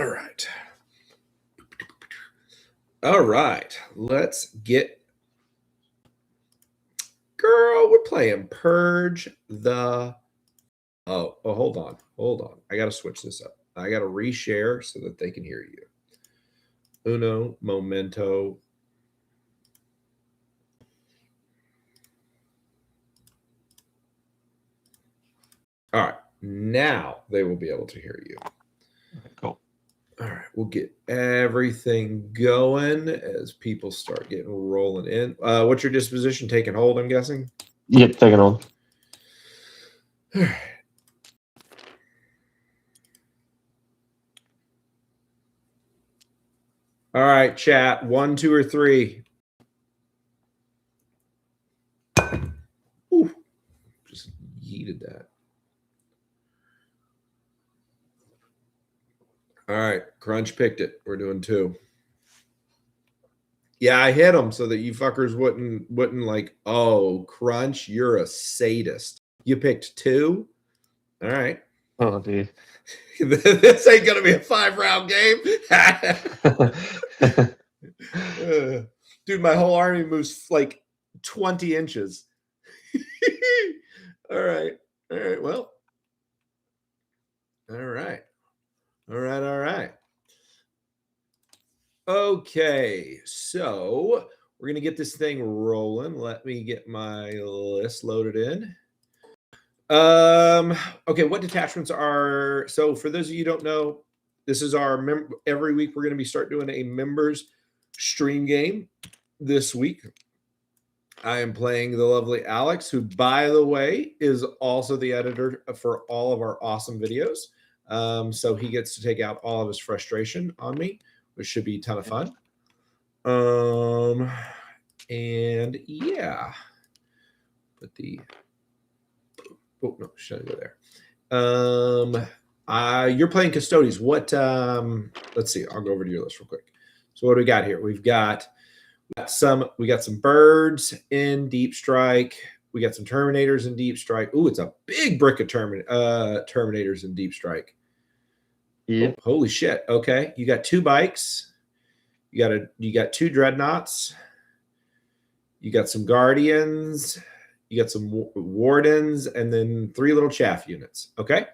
All right. All right. Let's get... Girl, we're playing Purge the... Oh, hold on. Hold on. I got to switch this up. I got to reshare so that they can hear you. Uno momento. All right. Now they will be able to hear you. Okay, cool. All right. We'll get everything going as people start getting rolling in. What's your disposition? Taking hold, I'm guessing? Yep, taking hold. All right. All right, chat. 1, 2, or 3. Ooh, just yeeted that. All right, Crunch picked it. We're doing 2. Yeah, I hit them so that you fuckers wouldn't like, oh, Crunch, you're a sadist. You picked 2. All right. Oh, dude. This ain't gonna be a 5-round game. Dude, my whole army moves like 20 inches. All right. Well. All right. Okay, so we're gonna get this thing rolling. Let me get my list loaded in. Okay, what detachments are... So for those of you who don't know, this is our every week we're going to be start doing a members stream game. This week I am playing the lovely Alex, who, by the way, is also the editor for all of our awesome videos. So he gets to take out all of his frustration on me, which should be a ton of fun. And yeah, but the... Oh, no, should I go there? You're playing Custodes. What, let's see. I'll go over to your list real quick. So what do we got here? We got some birds in Deep Strike. We got some Terminators in Deep Strike. Ooh, it's a big brick of Terminators in Deep Strike. Yep. Oh, holy shit. Okay. You got 2 bikes. You got 2 dreadnoughts. You got some Guardians. You got some Wardens, and then 3 little chaff units. Okay.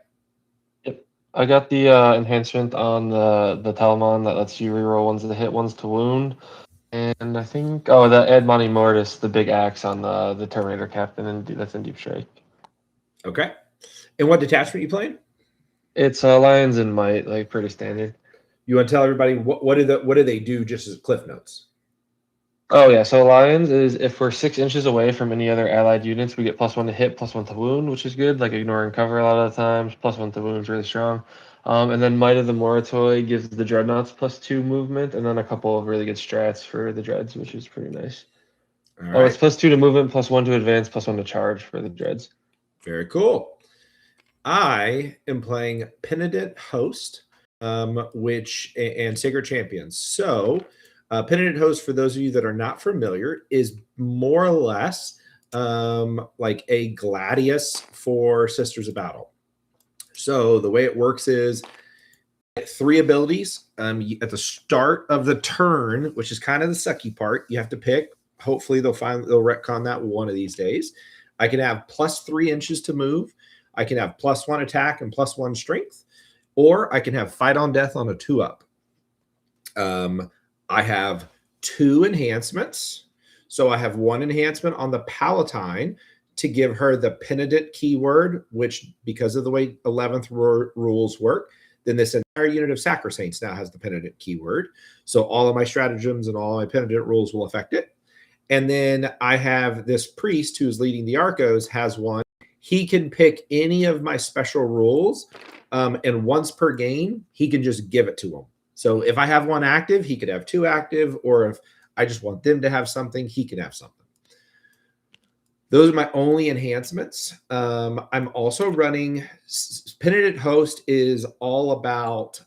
Yep. I got the enhancement on the Telemon that lets you reroll ones to hit, ones to wound. And I think, the Ad Monty Mortis, the big axe on the Terminator Captain, and that's in Deep Strike. Okay. And what detachment are you playing? It's Lions and Might, like pretty standard. You want to tell everybody what do they do, just as cliff notes? Oh yeah, so Lions is if we're 6 inches away from any other allied units, we get +1 to hit, +1 to wound, which is good, like ignoring cover a lot of the times. +1 to wound is really strong. And then Might of the Moritoi gives the Dreadnoughts +2 movement, and then a couple of really good strats for the Dreads, which is pretty nice. All right. It's +2 to movement, +1 to advance, +1 to charge for the Dreads. Very cool. I am playing Penitent Host, and Sacred Champions. So Penitent Host, for those of you that are not familiar, is more or less like a Gladius for Sisters of Battle. So the way it works is 3 abilities at the start of the turn, which is kind of the sucky part. You have to pick. Hopefully they'll retcon that one of these days. I can have +3 inches to move. I can have +1 attack and +1 strength, or I can have fight on death on a 2-up. I have 2 enhancements. So I have 1 enhancement on the Palatine to give her the Penitent keyword, which, because of the way 11th rules work, then this entire unit of Sacrosaints now has the Penitent keyword. So all of my stratagems and all my Penitent rules will affect it. And then I have this priest who's leading the Arcos, has 1. He can pick any of my special rules, and once per game, he can just give it to him. So if I have 1 active, he could have 2 active, or if I just want them to have something, he can have something. Those are my only enhancements. I'm also running... Penitent Host is all about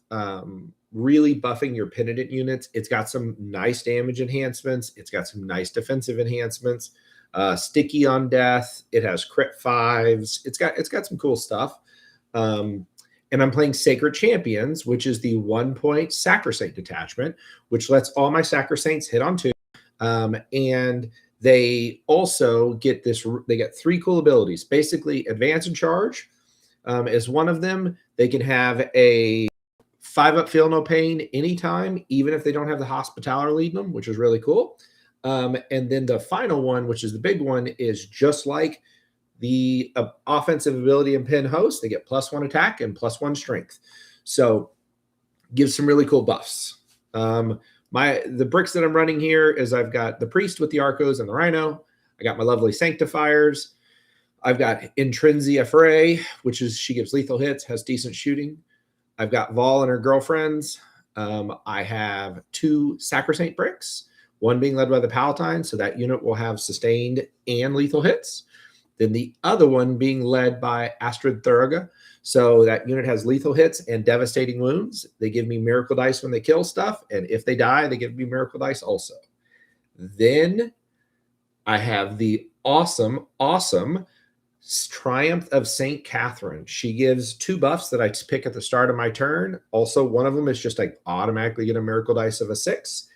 really buffing your Penitent units. It's got some nice damage enhancements. It's got some nice defensive enhancements. Sticky on death. It has crit 5s. It's got some cool stuff. And I'm playing Sacred Champions, which is the 1-point Sacrosanct detachment, which lets all my Sacrosaints hit on 2. And they also get this, they get 3 cool abilities. Basically, Advance and Charge is one of them. They can have a 5-up Feel No Pain anytime, even if they don't have the Hospitaller leading them, which is really cool. And then the final one, which is the big one, is just like the offensive ability in Pin Host. They get +1 attack and +1 strength. So gives some really cool buffs. The bricks that I'm running here is I've got the Priest with the Arcos and the Rhino. I got my lovely Sanctifiers. I've got Intrinsia Fray, which is she gives lethal hits, has decent shooting. I've got Vol and her girlfriends. I have 2 Sacrosanct bricks, one being led by the Palatine, so that unit will have sustained and lethal hits. Then the other one being led by Astrid Thuriga. So that unit has lethal hits and devastating wounds. They give me miracle dice when they kill stuff. And if they die, they give me miracle dice also. Then I have the awesome Triumph of St. Catherine. She gives 2 buffs that I pick at the start of my turn. Also, one of them is just I automatically get a miracle dice of a 6.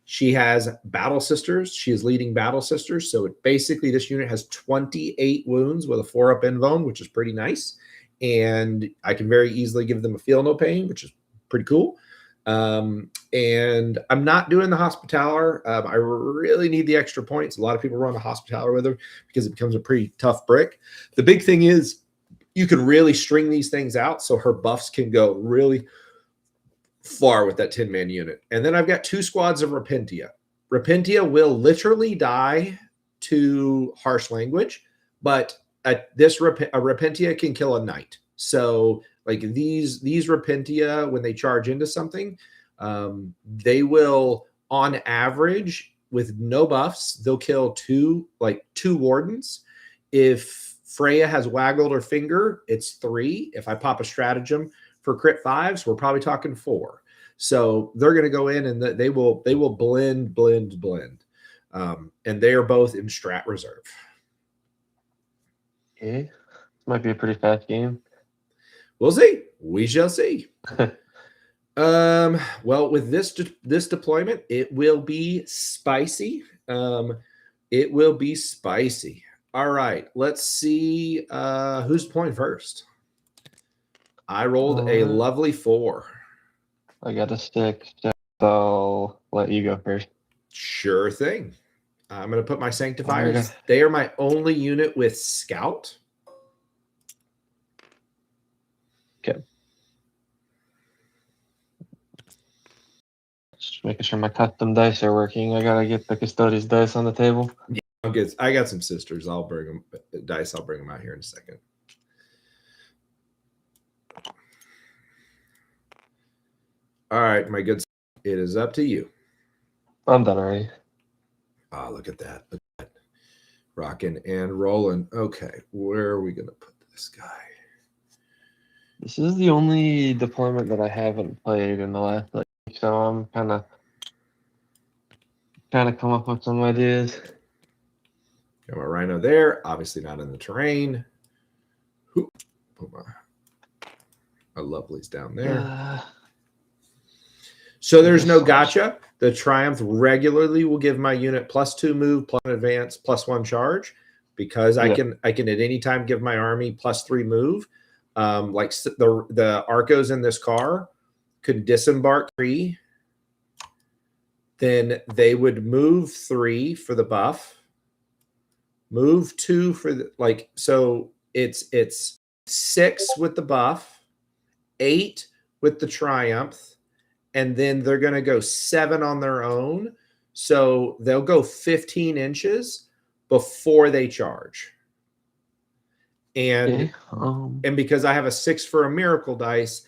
She has Battle Sisters. She is leading Battle Sisters. So basically this unit has 28 wounds with a 4-up invuln, which is pretty nice. And I can very easily give them a Feel No Pain, which is pretty cool. And I'm not doing the Hospitaller. I really need the extra points. A lot of people run the Hospitaller with her because it becomes a pretty tough brick. The big thing is you can really string these things out so her buffs can go really far with that 10-man unit. And then I've got 2 squads of Repentia. Repentia will literally die to harsh language, but a Repentia can kill a knight. So like these Repentia, when they charge into something, they will, on average, with no buffs, they'll kill 2 wardens. If Freya has waggled her finger, it's 3. If I pop a stratagem for crit 5s, we're probably talking 4. So they're going to go in and they will blend. And they are both in strat reserve. Okay. This might be a pretty fast game. We'll see. We shall see. Well, with this deployment, it will be spicy. It will be spicy. All right. Let's see who's playing first. I rolled a lovely 4. I got a 6, so I'll let you go first. Sure thing. I'm going to put my Sanctifiers. They are my only unit with Scout. Okay. Just making sure my custom dice are working. I got to get the Custodes dice on the table. Yeah, I'm good. I got some sisters. I'll bring them dice. I'll bring them out here in a second. All right, my good. It is up to you. I'm done already. Ah, look at that. Look at that. Rocking and rolling. Okay, where are we going to put this guy? This is the only deployment that I haven't played in the last week, so I'm kind of come up with some ideas. Got my Rhino there. Obviously not in the terrain. Put my lovelies down there. So there's no gotcha. The Triumph regularly will give my unit +2 move, +1 advance, +1 charge, because I can at any time give my army +3 move. Like the Arcos in this car could disembark 3. Then they would move 3 for the buff, move 2 for the so it's 6 with the buff, 8 with the Triumph. And then they're going to go 7 on their own. So they'll go 15 inches before they charge. And, and because I have a 6 for a miracle dice,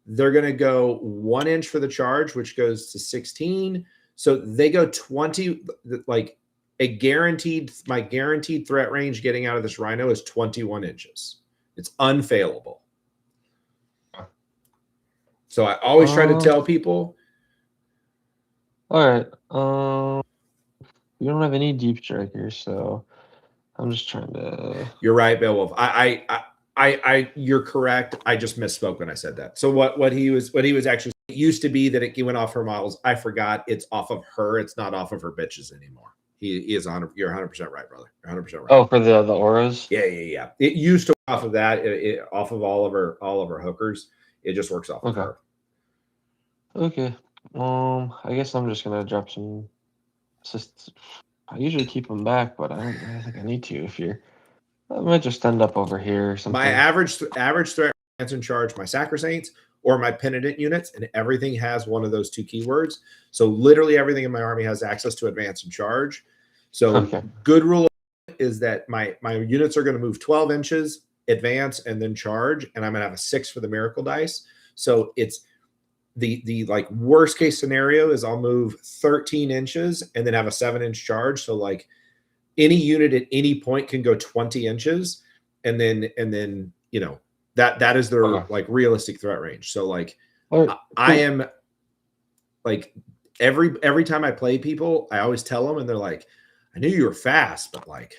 they're going to go 1 inch for the charge, which goes to 16. So they go 20, like my guaranteed threat range getting out of this Rhino is 21 inches. It's unfailable. So I always try to tell people. All right. We don't have any deep strikers, so I'm just trying to. You're right, Beowulf. I You're correct. I just misspoke when I said that. So what he was actually, it used to be that it went off her models. I forgot it's off of her. It's not off of her bitches anymore. He is on. You're 100% right, brother. 100% right. Oh, for the auras. Yeah. It used to off of that. Off of all of her hookers. It just works off of her. Okay. I guess I'm just gonna drop some. I usually keep them back, but I don't really think I need to. I might just end up over here or something. My average threat and charge, my Sacrosaints or my Penitent units, and everything has one of those two keywords. So literally everything in my army has access to advance and charge. So good rule is that my units are going to move 12 inches, advance, and then charge, and I'm going to have a 6 for the miracle dice. So it's the like worst case scenario is I'll move 13 inches and then have a 7-inch charge. So like any unit at any point can go 20 inches, and then you know that is their like realistic threat range. So like I am like every time I play people, I always tell them, and they're like, I knew you were fast, but like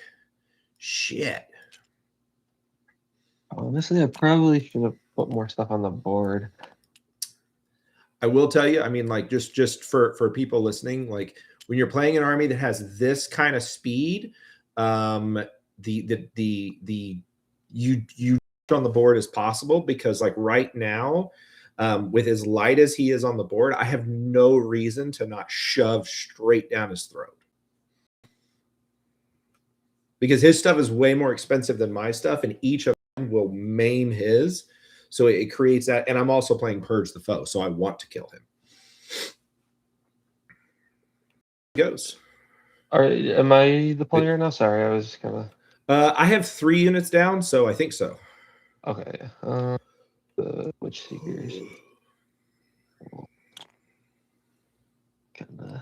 shit. Honestly, I probably should have put more stuff on the board. I will tell you, I mean, like just for people listening, like when you're playing an army that has this kind of speed, you on the board as possible, because like right now, with as light as he is on the board, I have no reason to not shove straight down his throat, because his stuff is way more expensive than my stuff, and each of them will maim his. So it creates that, and I'm also playing Purge the Foe, so I want to kill him. Goes. All right, am I the player now? Sorry, I was kind of. I have 3 units down, so I think so. Okay. Which figures? Kind of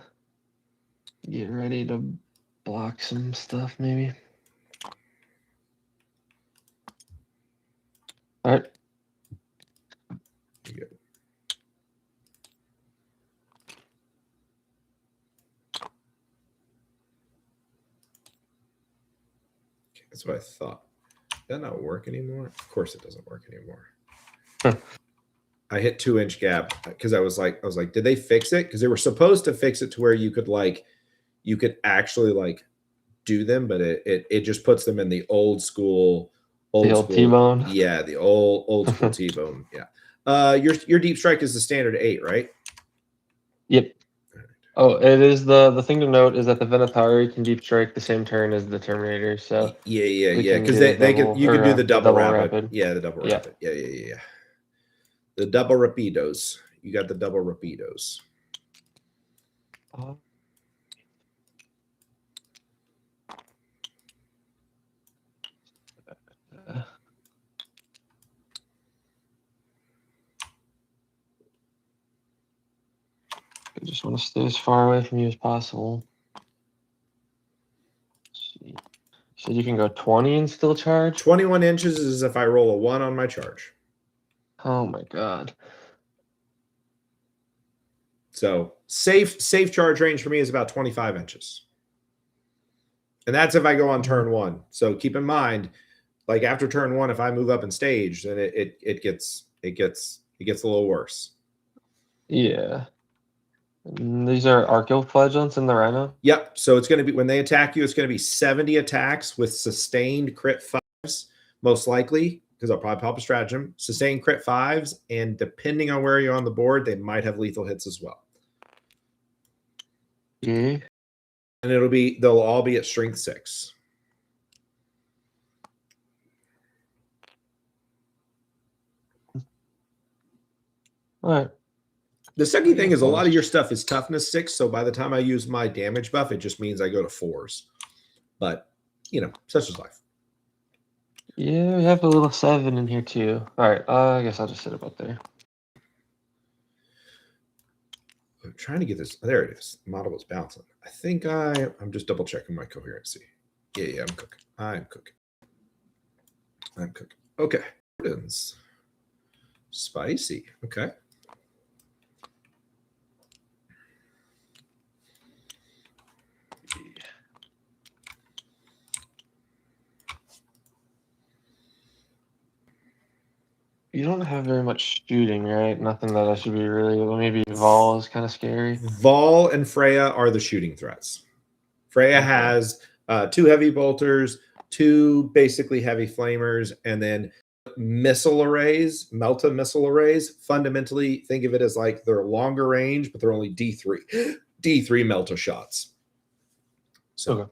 get ready to block some stuff, maybe. All right. That's what I thought. Does that not work anymore? Of course it doesn't work anymore. I hit 2-inch gap because I was like, did they fix it? Because they were supposed to fix it to where you could actually like do them, but it just puts them in the old school T-bone. Yeah, the old school T-bone. Yeah. Your deep strike is the standard 8, right? Yep. Oh, it is the thing to note is that the Venatari can deep strike the same turn as the Terminator. So yeah, because you can do the double rapid. Yeah, the double rapid. Yeah. The double rapidos. You got the double rapidos. I just want to stay as far away from you as possible. Let's see. So you can go 20 and still charge? 21 inches is if I roll a 1 on my charge. Oh my god. So safe charge range for me is about 25 inches. And that's if I go on turn 1. So keep in mind, like after turn 1, if I move up in stage, then it gets a little worse. Yeah. And these are Archaeoflagellants in the Rhino? Yep. So it's going to be, when they attack you, it's going to be 70 attacks with sustained crit 5s, most likely, because I'll probably pop a stratagem. Sustained crit 5s, and depending on where you're on the board, they might have lethal hits as well. Yeah. And they'll all be at strength 6. All right. The second thing is a lot of your stuff is toughness 6, so by the time I use my damage buff, it just means I go to 4s. But, you know, such is life. Yeah, we have a little 7 in here too. All right, I guess I'll just sit about there. I'm trying to get this. There it is. The model was bouncing. I think I'm just double checking my coherency. Yeah, I'm cooking. Okay. Spicy. Okay. You don't have very much shooting, right? Nothing that I should be really. Maybe Vol is kind of scary. Vol and Freya are the shooting threats. Freya has 2 heavy bolters, 2 basically heavy flamers, and then missile arrays, Melta missile arrays. Fundamentally, think of it as like they're longer range, but they're only D3 Melta shots. So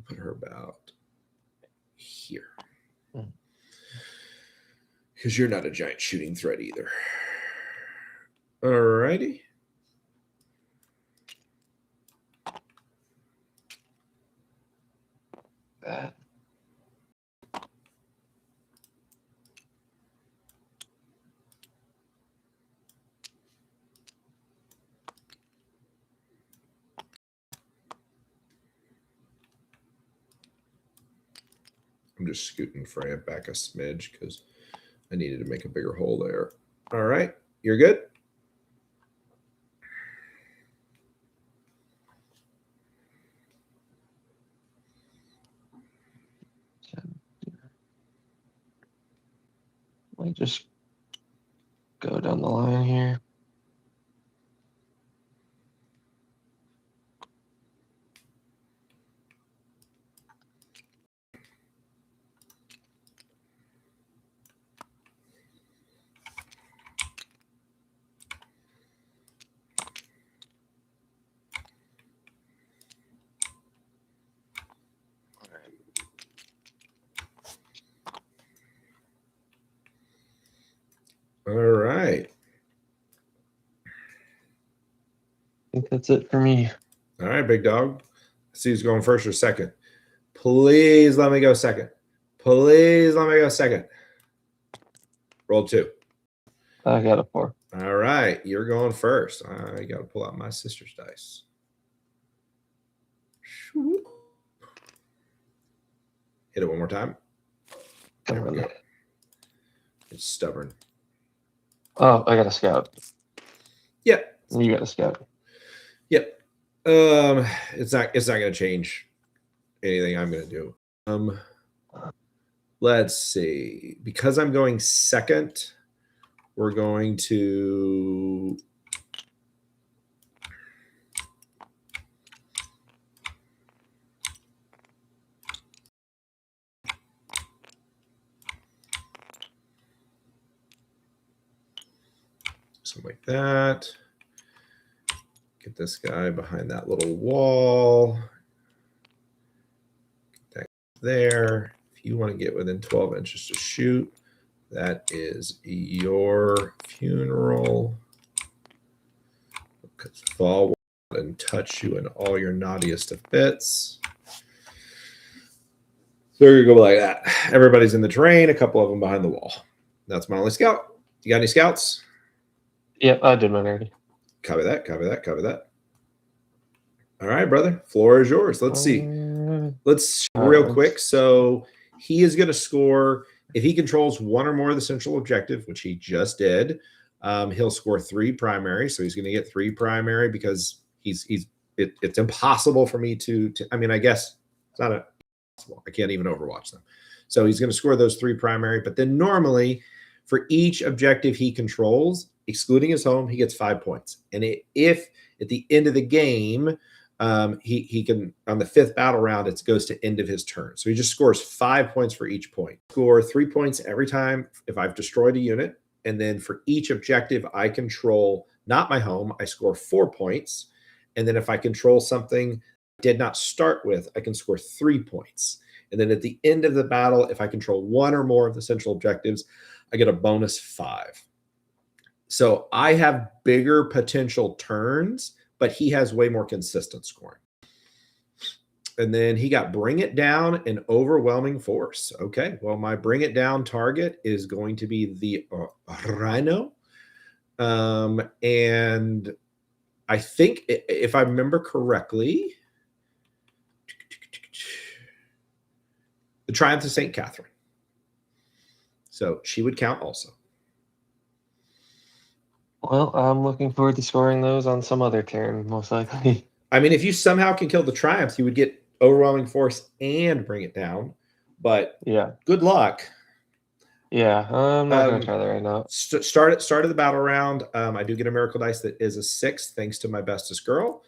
put her about here. Because you're not a giant shooting threat either. All righty. That. I'm just scooting Freya back a smidge because I needed to make a bigger hole there. All right. You're good? Might just go down the line here. All right. I think that's it for me. All right, big dog. See who's going first or second. Please let me go second. Please let me go second. Roll 2. I got a 4. All right, you're going first. I got to pull out my sister's dice. Hit it one more time. There we go. It's stubborn. Oh, I got a scout. Yep. You got a scout. Yep. It's not going to change anything I'm going to do. Let's see. Because I'm going second, we're going to something like that. Get this guy behind that little wall. Get that there. If you want to get within 12 inches to shoot, that is your funeral. Because fall and touch you in all your naughtiest of bits. So you're going to go like that. Everybody's in the terrain, a couple of them behind the wall. That's my only scout. You got any scouts? Yep, I did mine already. Copy that, copy that, copy that. All right, brother. Floor is yours. Let's see. Let's real quick. So he is going to score, if he controls one or more of the central objective, which he just did, he'll score 3 primary. So he's going to get 3 primary because it's impossible for me to I mean, I guess it's not impossible. I can't even overwatch them. So he's going to score those 3 primary. But then normally for each objective he controls, excluding his home, he gets 5 points. And if at the end of the game, he can, on the 5th battle round, it goes to end of his turn. So he just scores 5 points for each point. Score 3 points every time if I've destroyed a unit. And then for each objective I control, not my home, I score 4 points. And then if I control something I did not start with, I can score 3 points. And then at the end of the battle, if I control one or more of the central objectives, I get a bonus 5. So I have bigger potential turns, but he has way more consistent scoring. And then he got Bring It Down and Overwhelming Force. Okay, well, my Bring It Down target is going to be the Rhino. And I think, if I remember correctly, the Triumph of St. Catherine. So she would count also. Well, I'm looking forward to scoring those on some other turn, most likely. I mean, if you somehow can kill the Triumphs, you would get Overwhelming Force and Bring It Down. But yeah, good luck. Yeah, I'm not gonna try that right now. Start of the battle round. I do get a miracle dice that is a 6, thanks to my bestest girl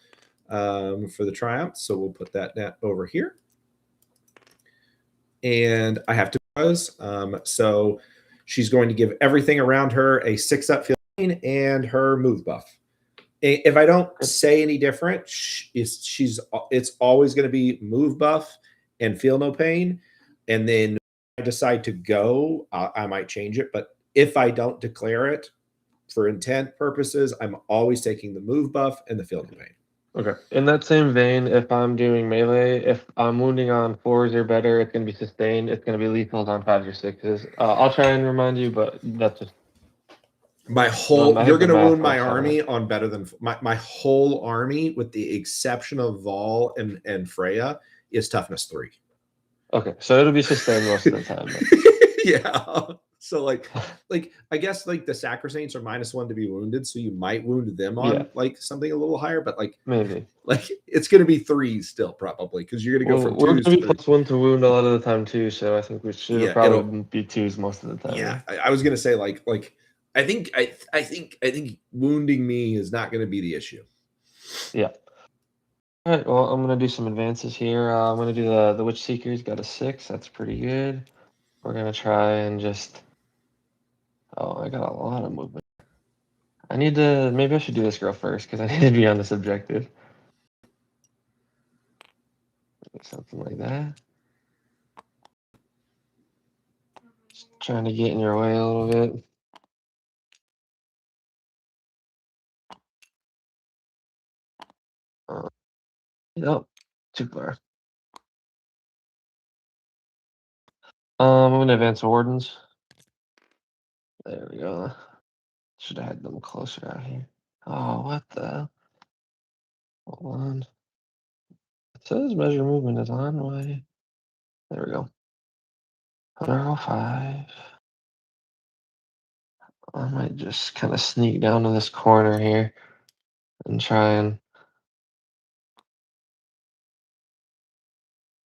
for the triumph. So we'll put that net over here. And I have to buzz. So she's going to give everything around her a 6-up feeling and her move buff. If I don't say any different, it's always going to be move buff and feel no pain. And then if I decide to go, I might change it. But if I don't declare it for intent purposes, I'm always taking the move buff and the feel no pain. Okay. In that same vein, if I'm doing melee, if I'm wounding on 4s or better, it's going to be sustained. It's going to be lethal on 5s or 6s. I'll try and remind you, but that's just my whole. You're going to wound my works army on better than my whole army, with the exception of Vol and Freya, is toughness 3. Okay, so it'll be sustained most of the time. Yeah. So like I guess like the Sacrosaints are -1 to be wounded, so you might wound them on like something a little higher, but like maybe like it's going to be 3s still probably, because you're going to go from 2s. We're going to be +1 to wound a lot of the time too, so I think we should probably be 2s most of the time. Yeah, I was going to say like I think wounding me is not going to be the issue. Yeah. All right. Well, I'm going to do some advances here. I'm going to do the Witch Seekers. Got a 6. That's pretty good. We're going to try and just. Oh, I got a lot of movement. I need to. Maybe I should do this girl first because I need to be on this objective. Something like that. Just trying to get in your way a little bit. Nope, too far. I'm going to advance Wardens. There we go. Should have had them closer out here. Oh, what the? Hold on. It says measure movement is on. Why? There we go. 105. I might just kind of sneak down to this corner here and try and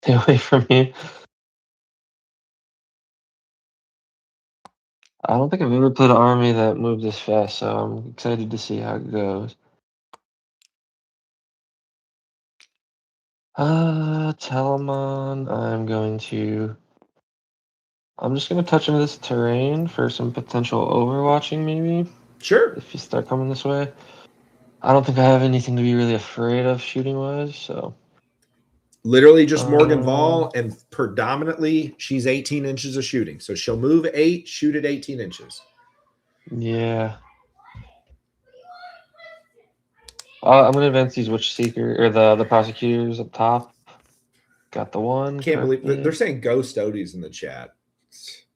stay away from you. I don't think I've ever played an army that moved this fast, so I'm excited to see how it goes. Telemon, I'm just going to touch into this terrain for some potential overwatching, maybe. Sure. If you start coming this way. I don't think I have anything to be really afraid of shooting-wise, so. Literally just Morgan Vol, and predominantly she's 18 inches of shooting. So she'll move 8, shoot at 18 inches. Yeah. I'm going to advance these Witch Seeker, or the Prosecutors up top. Got the one. Can't believe they're saying Custodes in the chat.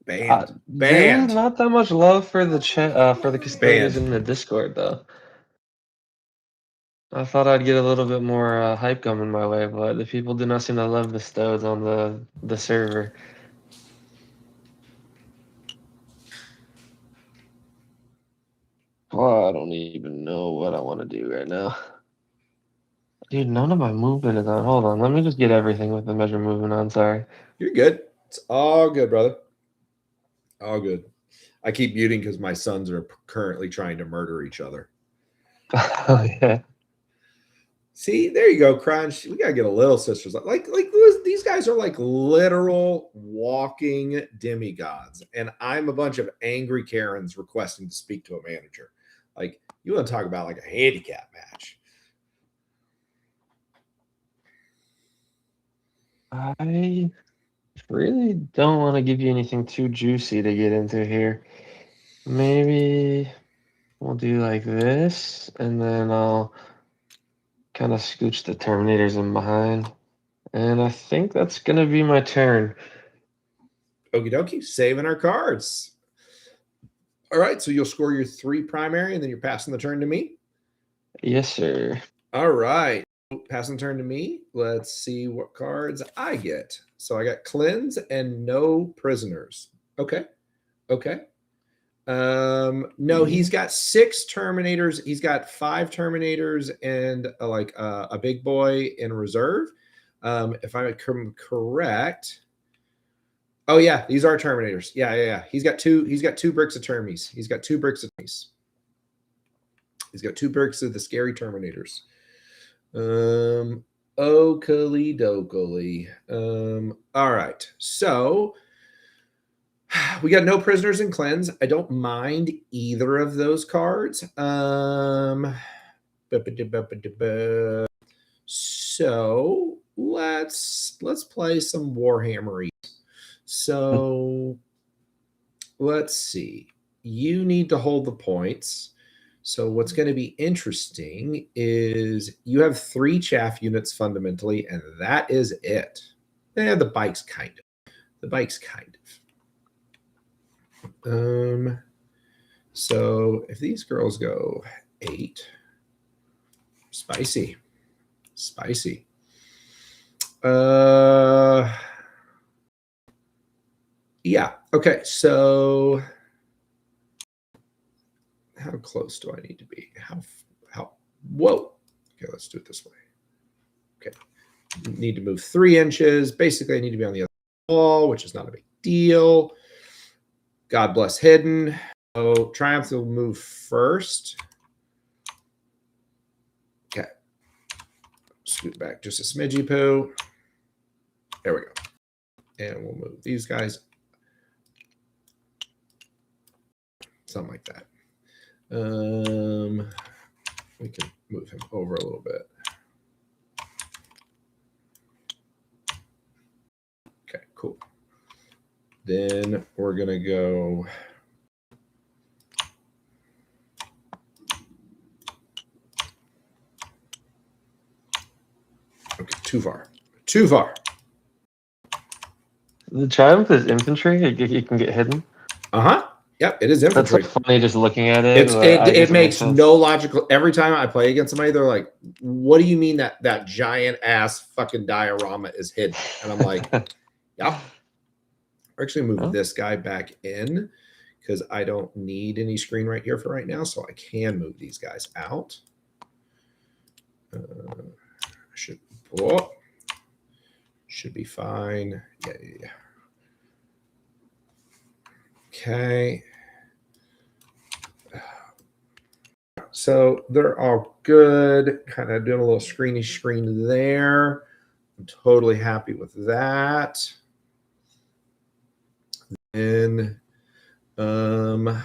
Banned. Banned. There's not that much love for the chat for the Custodians in the Discord, though. I thought I'd get a little bit more hype coming my way, but the people do not seem to love the Stodes on the server. Oh, I don't even know what I want to do right now. Dude, none of my movement is on. Hold on, let me just get everything with the measure movement on. Sorry. You're good. It's all good, brother. All good. I keep muting because my sons are currently trying to murder each other. Oh, yeah. See, there you go, Crunch. We gotta get a little sisters. Like these guys are like literal walking demigods, and I'm a bunch of angry Karens requesting to speak to a manager. Like, you want to talk about like a handicap match? I really don't want to give you anything too juicy to get into here. Maybe we'll do like this, and then I'll kind of scooch the Terminators in behind. And I think that's going to be my turn. Okie dokie, saving our cards. All right, so you'll score your 3 primary, and then you're passing the turn to me? Yes, sir. All right. Passing the turn to me. Let's see what cards I get. So I got Cleanse and no prisoners. Okay. Okay. No, he's got 6 Terminators. He's got 5 Terminators and a big boy in reserve. If I'm correct, Oh yeah, these are Terminators. Yeah. He's got two bricks of Termies. He's got 2 bricks of Termies. He's got 2 bricks of the scary Terminators. Oakley dokley. All right. So we got no prisoners and cleanse. I don't mind either of those cards. So let's play some Warhammer. So let's see. You need to hold the points. So what's going to be interesting is you have 3 chaff units fundamentally, and that is it. And the bike's kind of. The bike's kind of. So if these girls go 8, spicy. Yeah. Okay. So how close do I need to be? Whoa. Okay, let's do it this way. Okay. Need to move 3 inches. Basically, I need to be on the other wall, which is not a big deal. God bless hidden. So Triumph will move first. Okay. Scoot back just a smidgy poo. There we go. And we'll move these guys. Something like that. We can move him over a little bit. Okay, cool. Then we're going to go. Okay, too far. The Triumph is infantry. It can get hidden. Yep, it is infantry. That's funny just looking at it. It makes no logical. Every time I play against somebody, they're like, "What do you mean that giant ass fucking diorama is hidden?" And I'm like, "Yeah." Actually, move this guy back in because I don't need any screen right here for right now, so I can move these guys out. Should be fine. Yeah. Okay. So they're all good. Kind of doing a little screeny screen there. I'm totally happy with that. And I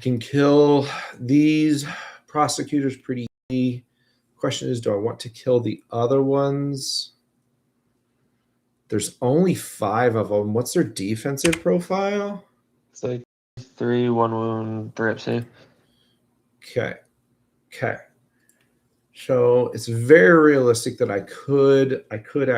can kill these prosecutors pretty easy. Question is, do I want to kill the other ones? There's only 5 of them. What's their defensive profile? It's like 3, 1 wound, 3 up save. Okay. So it's very realistic that I could actually.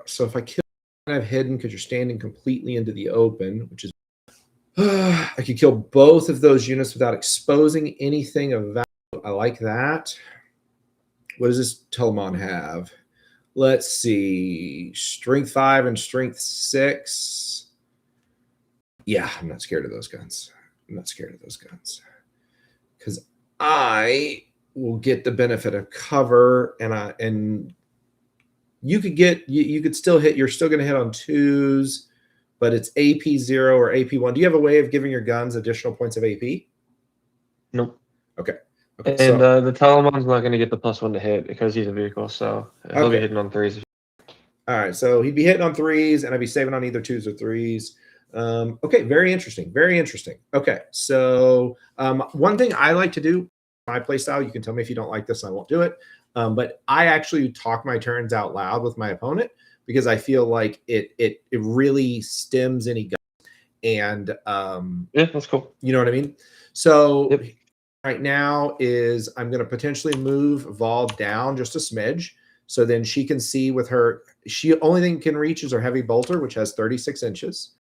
So if I kill, I have hidden because you're standing completely into the open, which is I could kill both of those units without exposing anything of value. I like that. What does this Telemon have? Let's see. Strength 5 and Strength 6. Yeah, I'm not scared of those guns. Because I will get the benefit of cover, and you could still hit. You're still going to hit on 2s. But it's AP 0 or AP 1. Do you have a way of giving your guns additional points of AP? Nope. Okay. And the Talamon's not going to get the +1 to hit because he's a vehicle, so he'll be hitting on 3s. All right, so he'd be hitting on 3s, and I'd be saving on either 2s or 3s. Okay, very interesting. Okay, so one thing I like to do, my play style, you can tell me if you don't like this, and I won't do it, but I actually talk my turns out loud with my opponent, because I feel like it really stems any guns. And yeah, that's cool. You know what I mean? So right now is I'm going to potentially move Vol down just a smidge, so then she can see with her. She only thing can reach is her heavy bolter, which has 36 inches,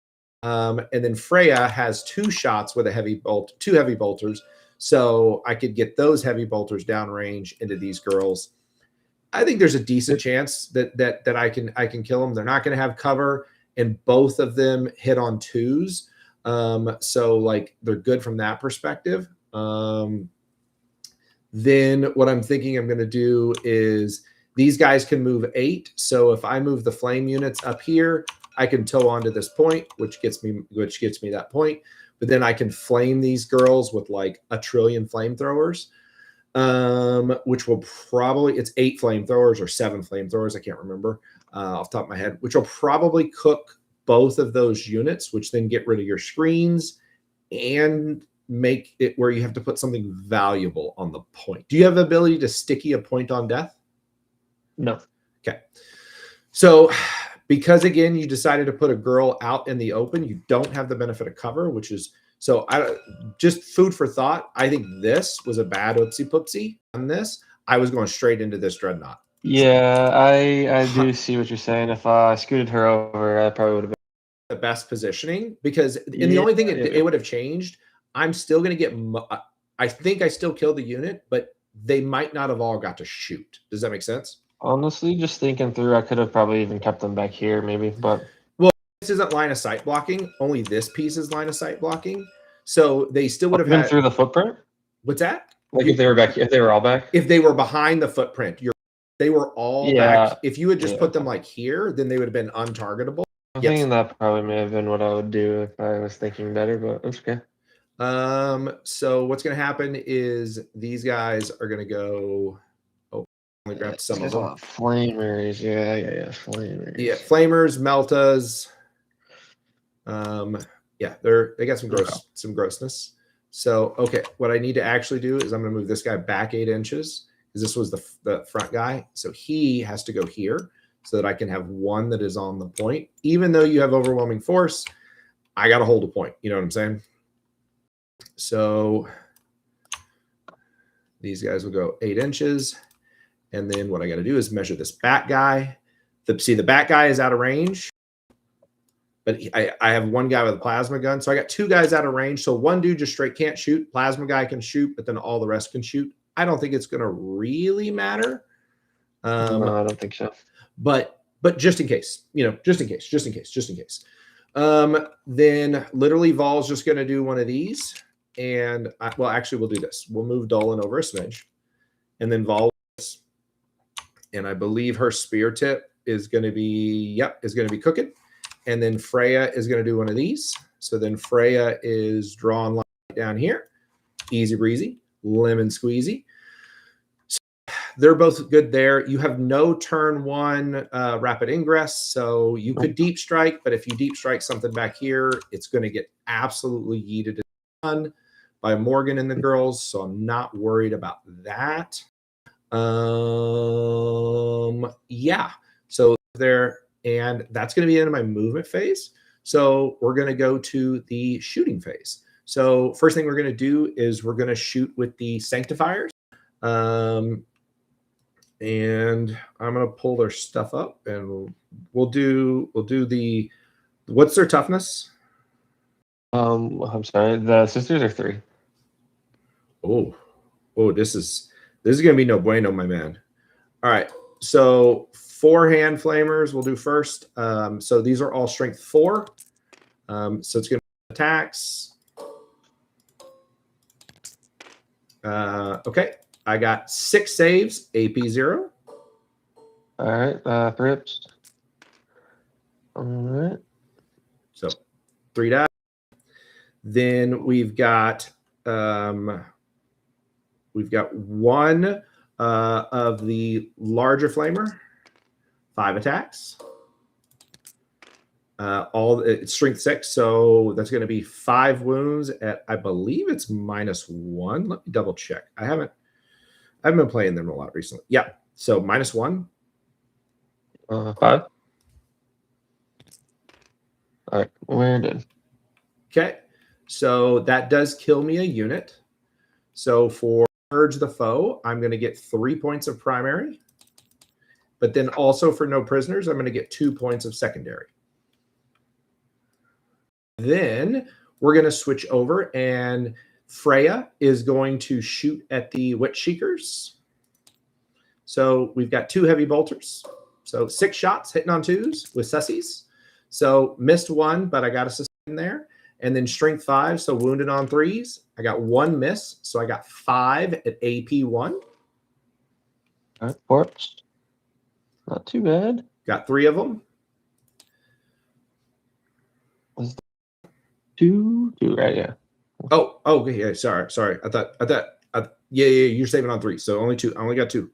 and then Freya has 2 shots with a heavy bolt, 2 heavy bolters, so I could get those heavy bolters downrange into these girls. I think there's a decent chance that I can kill them. They're not going to have cover, and both of them hit on 2s. So like they're good from that perspective. Then what I'm thinking I'm going to do is these guys can move 8. So if I move the flame units up here, I can tow onto this point, which gets me that point. But then I can flame these girls with like a trillion flamethrowers, which will probably, it's 8 flamethrowers or 7 flamethrowers. I can't remember off the top of my head, which will probably cook both of those units, which then get rid of your screens and make it where you have to put something valuable on the point. Do you have the ability to sticky a point on death? No. Okay. So because again, you decided to put a girl out in the open, you don't have the benefit of cover, which is, so just food for thought. I think this was a bad oopsie poopsie on this. I was going straight into this dreadnought. Yeah, I do see what you're saying. If I scooted her over, I probably would have been the best positioning, because and the only thing it would have changed, I'm still going to get, I think I still killed the unit, but they might not have all got to shoot. Does that make sense? Honestly, just thinking through, I could have probably even kept them back here, maybe. But well, this isn't line of sight blocking. Only this piece is line of sight blocking. So they still would have been had through the footprint. What's that? Like if they were back, if they were all back, if they were behind the footprint, they were all back. If you had just put them like here, then they would have been untargetable. I'm thinking that probably may have been what I would do if I was thinking better, but that's okay. So what's going to happen is these guys are going to go. Oh, I grabbed some of them. Flamers, yeah, flamers. Yeah, flamers, meltas. Yeah, they got some grossness. So okay, what I need to actually do is I'm going to move this guy back 8 inches because this was the front guy. So he has to go here so that I can have one that is on the point. Even though you have overwhelming force, I got to hold a point. You know what I'm saying? So these guys will go 8 inches. And then what I got to do is measure this back guy. See, the back guy is out of range. But I have one guy with a plasma gun. So I got 2 guys out of range. So one dude just straight can't shoot. Plasma guy can shoot, but then all the rest can shoot. I don't think it's going to really matter. No, I don't think so. But just in case, just in case. Then literally Vol's just going to do one of these. And well, actually, we'll do this. We'll move Dolan over a smidge. And then Vol, and I believe her spear tip is going to be, cooking. And then Freya is going to do one of these. So then Freya is drawn line down here. Easy breezy, lemon squeezy. So they're both good there. You have no turn 1 rapid ingress. So you could deep strike, but if you deep strike something back here, it's going to get absolutely yeeted by Morgan and the girls. So I'm not worried about that. Yeah. So there. And that's going to be the end of my movement phase. So we're going to go to the shooting phase. So first thing we're going to do is we're going to shoot with the sanctifiers. And I'm going to pull their stuff up and we'll do the, what's their toughness? I'm sorry. The sisters are 3. Oh, this is going to be no bueno, my man. All right. So 4 hand flamers we'll do first. So these are all strength 4. So it's going to be attacks. Okay. I got 6 saves, AP 0. All right. Perhaps. All right. So 3 die. Then we've got one of the larger flamer, 5 attacks. It's strength 6, so that's going to be 5 wounds at, I believe it's -1. Let me double check. I haven't been playing them a lot recently. Yeah, so -1. 5. All right, we're done. Okay, so that does kill me a unit. So for Urge the Foe, I'm going to get 3 points of primary. But then also for no prisoners, I'm going to get 2 points of secondary. Then we're going to switch over and Freya is going to shoot at the Witch Seekers. So we've got 2 heavy bolters. So 6 shots hitting on 2s with sussies. So missed 1, but I got a sustain there. And then strength 5, so wounded on 3s. I got 1 miss, so I got 5 at AP 1. All right, corpse. Not too bad. Got 3 of them. Was two, right? Yeah. Oh, yeah. Sorry. I thought. Yeah. You're saving on 3, so only 2. I only got 2.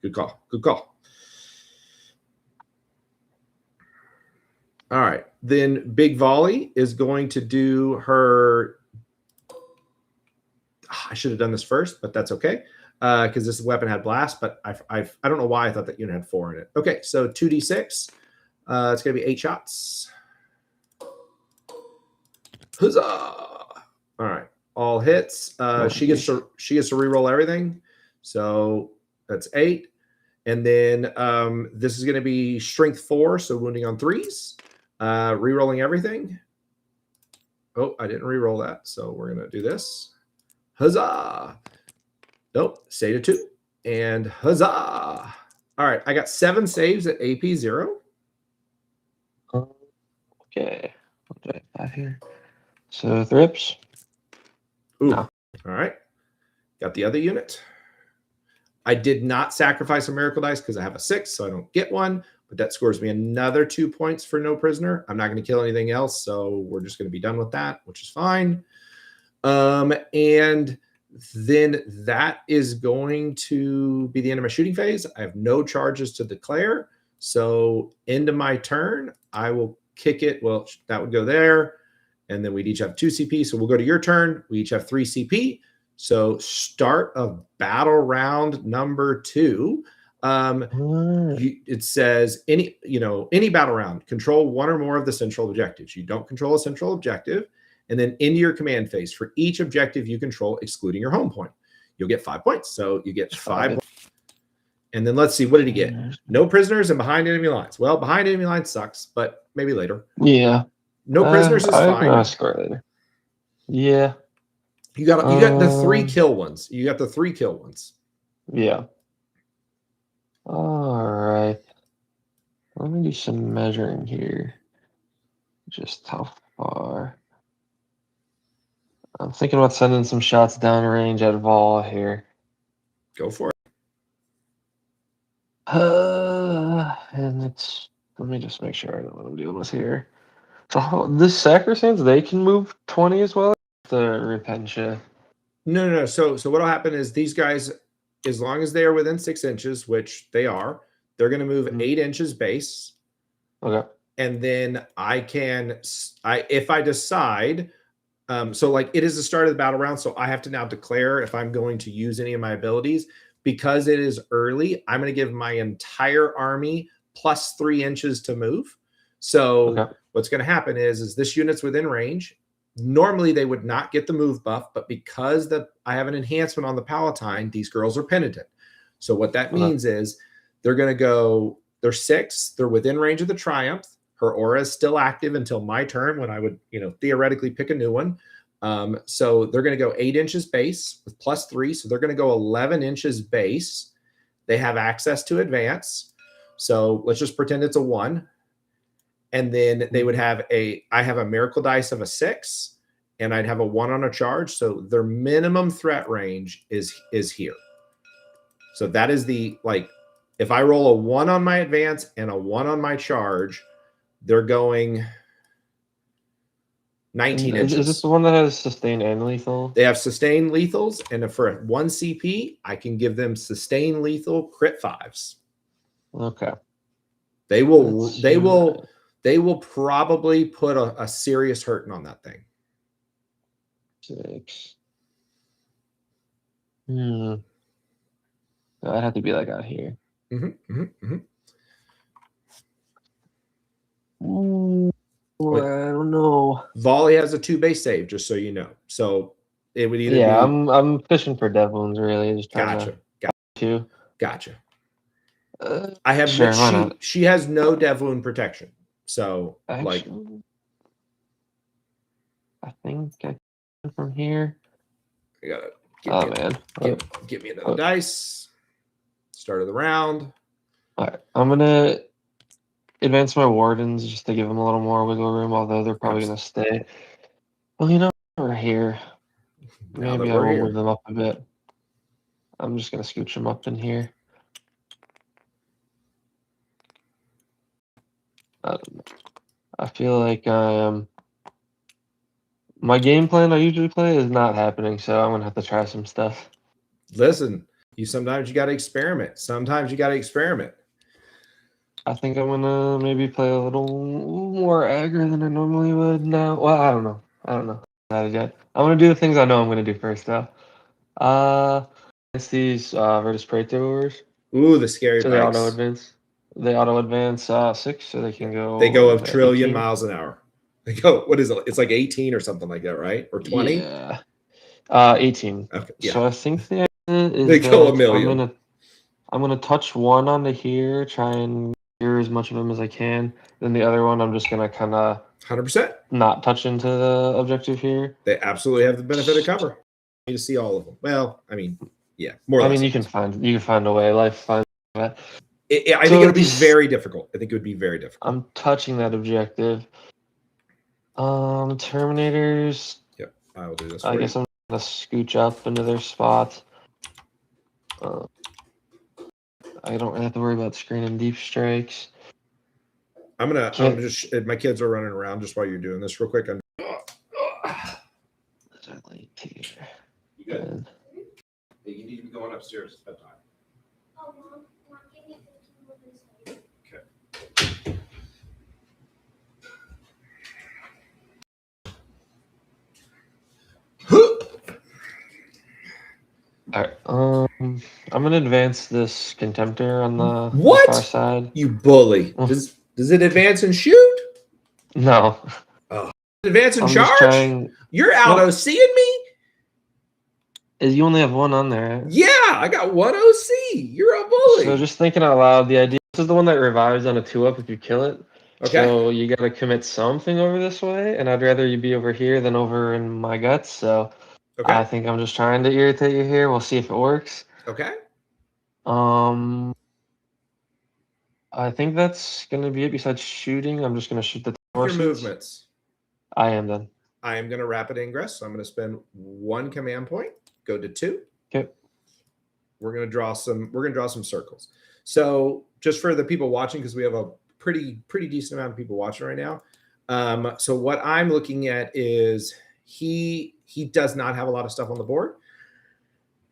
Good call. All right. Then Big Volley is going to do her. I should have done this first, but that's okay because this weapon had blast. But I don't know why I thought that unit had 4 in it. Okay, so 2d6. It's going to be 8 shots. Huzzah! All right, all hits. She gets to reroll everything, so that's 8. And then this is going to be strength 4, so wounding on 3s. Rerolling everything. Oh, I didn't reroll that, so we're going to do this. Huzzah! Nope, stay to 2. And huzzah! All right, I got 7 saves at AP 0. Okay, what do I have here? So thrips. Ooh. No. All right. Got the other unit. I did not sacrifice a miracle dice because I have a 6, so I don't get one. But that scores me another 2 points for no prisoner. I'm not going to kill anything else, so we're just going to be done with that, which is fine. And then that is going to be the end of my shooting phase. I have no charges to declare. So end of my turn, I will kick it. Well, that would go there. And then we'd each have 2 CP. So we'll go to your turn. We each have 3 CP. So start of battle round number 2. It says any battle round, control 1 or more of the central objectives. You don't control a central objective. And then into your command phase for each objective you control, excluding your home point, you'll get 5 points. So you get 5 points. And then let's see, what did he get? No prisoners and behind enemy lines. Well, behind enemy lines sucks, but maybe later. Yeah. No prisoners is fine. I'll score later. Yeah. You got the 3 kill ones. You got the 3 kill ones. Yeah. All right. Let me do some measuring here. Just how far. I'm thinking about sending some shots downrange at Vol here. Go for it. And it's, let me just make sure I know what I'm dealing with here. So this Sacrosands, they can move 20 as well? The Repentia. No. So what will happen is these guys, as long as they are within 6 inches, which they are, they're going to move 8 inches base. Okay. And then if I decide, so like it is the start of the battle round, so I have to now declare if I'm going to use any of my abilities. Because it is early, I'm going to give my entire army plus 3 inches to move. So what's going to happen is this unit's within range. Normally they would not get the move buff, but because I have an enhancement on the Palatine, these girls are penitent. So what that means is they're going to go, they're 6, they're within range of the Triumph. Her aura is still active until my turn when I would, theoretically pick a new one. So they're going to go 8 inches base with plus 3. So they're going to go 11 inches base. They have access to advance. So let's just pretend it's a 1. And then they would have I have a miracle dice of a 6 and I'd have a 1 on a charge. So their minimum threat range is here. So that is if I roll a 1 on my advance and a 1 on my charge, they're going 19 inches. Is this the one that has sustained and lethal? They have sustained lethals, and for 1 CP, I can give them sustained lethal crit 5s. Okay. They will probably put a serious hurting on that thing. 6. I'd have to be like out here. I don't know. Volley has a 2 base save, just so you know. So it would either be. I'm fishing for dev wounds, really. Just Gotcha. I have she has no dev wound protection. So actually, I think I can from here. I gotta give me another dice. Start of the round. All right, I'm gonna advance my wardens just to give them a little more wiggle room, although they're probably going to stay. Well, you know, we're here. Now that Maybe I we're will here. move them up a bit. I'm just going to scooch them up in here. I feel like my game plan I usually play is not happening, so I'm going to have to try some stuff. Listen, sometimes you got to experiment. Sometimes you got to experiment. I think I'm going to maybe play a little more aggro than I normally would now. Well, I don't know. Not yet. I'm going to do the things I know I'm going to do first, though. It's these Virtus Praetors. Ooh, the scary So they pikes. auto advance. They auto advance 6, so they can go. They go a trillion 18? miles an hour. They go. What is it? It's like 18 or something like that, right? Or 20? Yeah. 18. Okay. Yeah. So I think the idea is They go a that million. I'm gonna touch one onto here, try and clear as much of them as I can. Then the other one, I'm just gonna kind of 100%. not touch into the objective here. They absolutely have the benefit of cover. You to see all of them. Well, I mean, yeah, more or less. I mean, you can find a way. Life finds a way. I think it would be very difficult. I think it would be very difficult. I'm touching that objective. Terminators. Yep, I will do this. I guess I'm gonna scooch up into their spot. I don't have to worry about screening deep strikes. I'm gonna just. My kids are running around just while you're doing this, real quick. You good? Hey, you need to be going upstairs. It's bedtime. Okay. All right. I'm gonna advance this Contemptor on the far side. You bully! Does it advance and shoot? No. Oh, advance and charge. You're out OCing me. You only have one on there. Yeah, I got one OC. You're a bully. So just thinking out loud, the idea this is the one that revives on a 2-up if you kill it. Okay. So you gotta commit something over this way, and I'd rather you be over here than over in my guts. So I think I'm just trying to irritate you here. We'll see if it works. Okay. I think that's gonna be it. Besides shooting, I'm just gonna shoot the your movements. I am done. I am gonna rapid ingress. So I'm gonna spend 1 command point. Go to 2. Okay. We're gonna draw some circles. So just for the people watching, because we have a pretty decent amount of people watching right now. So what I'm looking at is he does not have a lot of stuff on the board.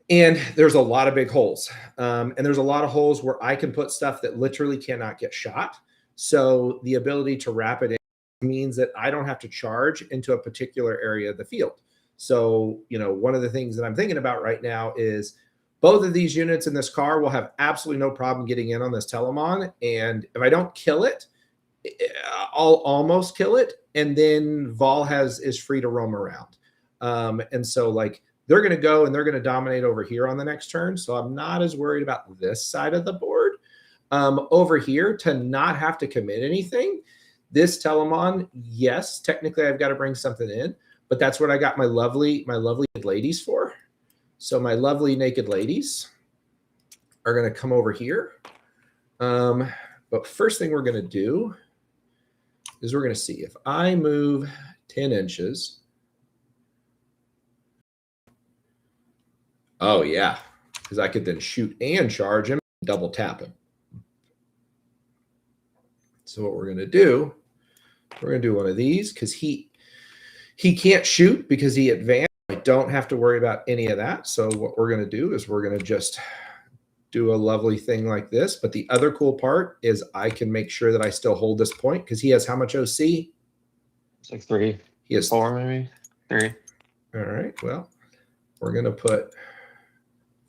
And there's a lot of big holes. And there's a lot of holes where I can put stuff that literally cannot get shot. So the ability to rapid in means that I don't have to charge into a particular area of the field. So, one of the things that I'm thinking about right now is both of these units in this car will have absolutely no problem getting in on this Telemon. And if I don't kill it, I'll almost kill it. And then Vol is free to roam around. And so they're going to go and they're going to dominate over here on the next turn. So I'm not as worried about this side of the board. Over here, to not have to commit anything, this Telemon, yes, technically I've got to bring something in, but that's what I got my lovely ladies for. So my lovely naked ladies are going to come over here. But first thing we're going to do is we're going to see if I move 10 inches. Oh, yeah, because I could then shoot and charge him, double tap him. So what we're going to do, we're going to do one of these because he can't shoot because he advanced. I don't have to worry about any of that. So what we're going to do is we're going to just do a lovely thing like this. But the other cool part is I can make sure that I still hold this point because he has how much OC? It's like 3. He has 4, maybe 3. All right. Well, we're going to put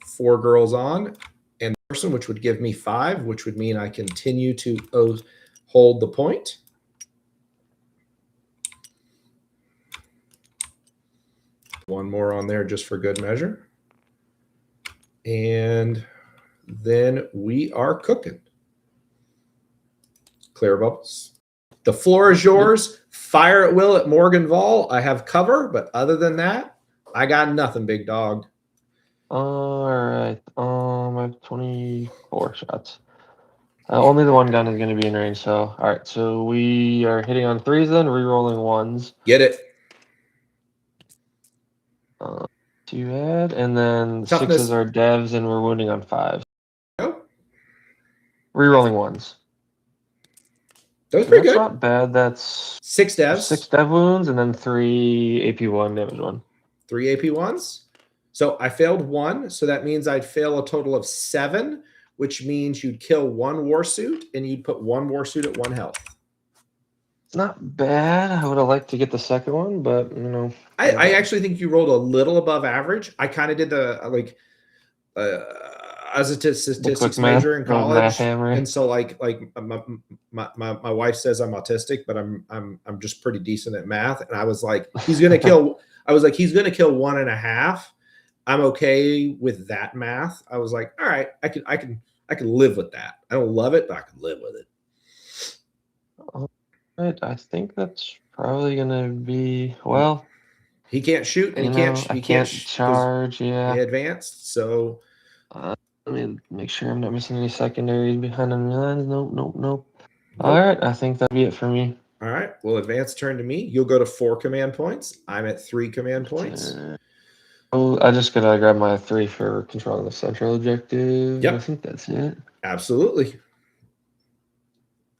4 girls on and person, which would give me 5, which would mean I continue to hold the point. One more on there just for good measure. And then we are cooking. Clear bubbles. The floor is yours. Fire at will at Morgan Vol. I have cover, but other than that, I got nothing, big dog. All right. I have 24 shots. Only the one gun is going to be in range. So, all right. So we are hitting on 3s then, re-rolling 1s. Get it. To add, and then Toughness. 6s are devs, and we're wounding on 5s. Oh, Re-rolling 1s. that was So pretty that's good. not bad. That's 6 devs. 6 dev wounds, and then 3 AP1 damage 1. 3 AP1s. So I failed 1. So that means I'd fail a total of 7, which means you'd kill 1 warsuit and you'd put 1 warsuit at 1 health. It's not bad. I would have liked to get the second one, but you know. I actually think you rolled a little above average. I kind of did the as a statistics major in college, and so like my wife says I'm autistic, but I'm just pretty decent at math, and I was like, he's gonna kill. I was like, he's gonna kill 1.5. I'm okay with that math. I was like, all right, I can live with that. I don't love it, but I can live with it. All right, I think that's probably gonna be well. He can't shoot, and he can't charge. Yeah, he advanced. So let me make sure I'm not missing any secondaries behind enemy lines. Nope. All right, I think that'll be it for me. All right, well, advance turn to me. You'll go to 4 command points. I'm at 3 command points. Oh, I just gotta grab my 3 for controlling the central objective. Yep. I think that's it. Absolutely.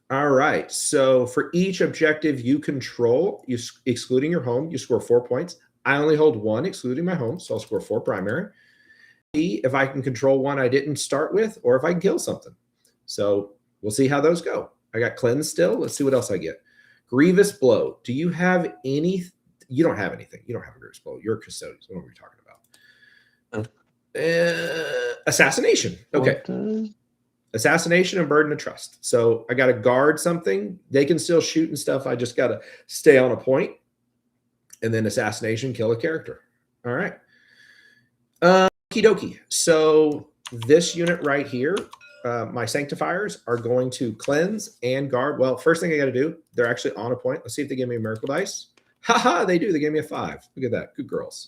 All right. So for each objective you control, excluding your home, you score 4 points. I only hold 1, excluding my home, so I'll score 4 primary. See if I can control 1 I didn't start with, or if I can kill something. So we'll see how those go. I got cleanse still. Let's see what else I get. Grievous blow. Do you have any? You don't have anything. You don't have a grievous blow. You're custodians. What are we talking about? Assassination. Okay. Assassination and burden of trust. So I got to guard something. They can still shoot and stuff. I just got to stay on a point. And then assassination, kill a character. All right. Okie dokie. So this unit right here, my sanctifiers are going to cleanse and guard. Well, first thing I got to do, they're actually on a point. Let's see if they give me a miracle dice. Haha, they do. They gave me a 5. Look at that. Good girls.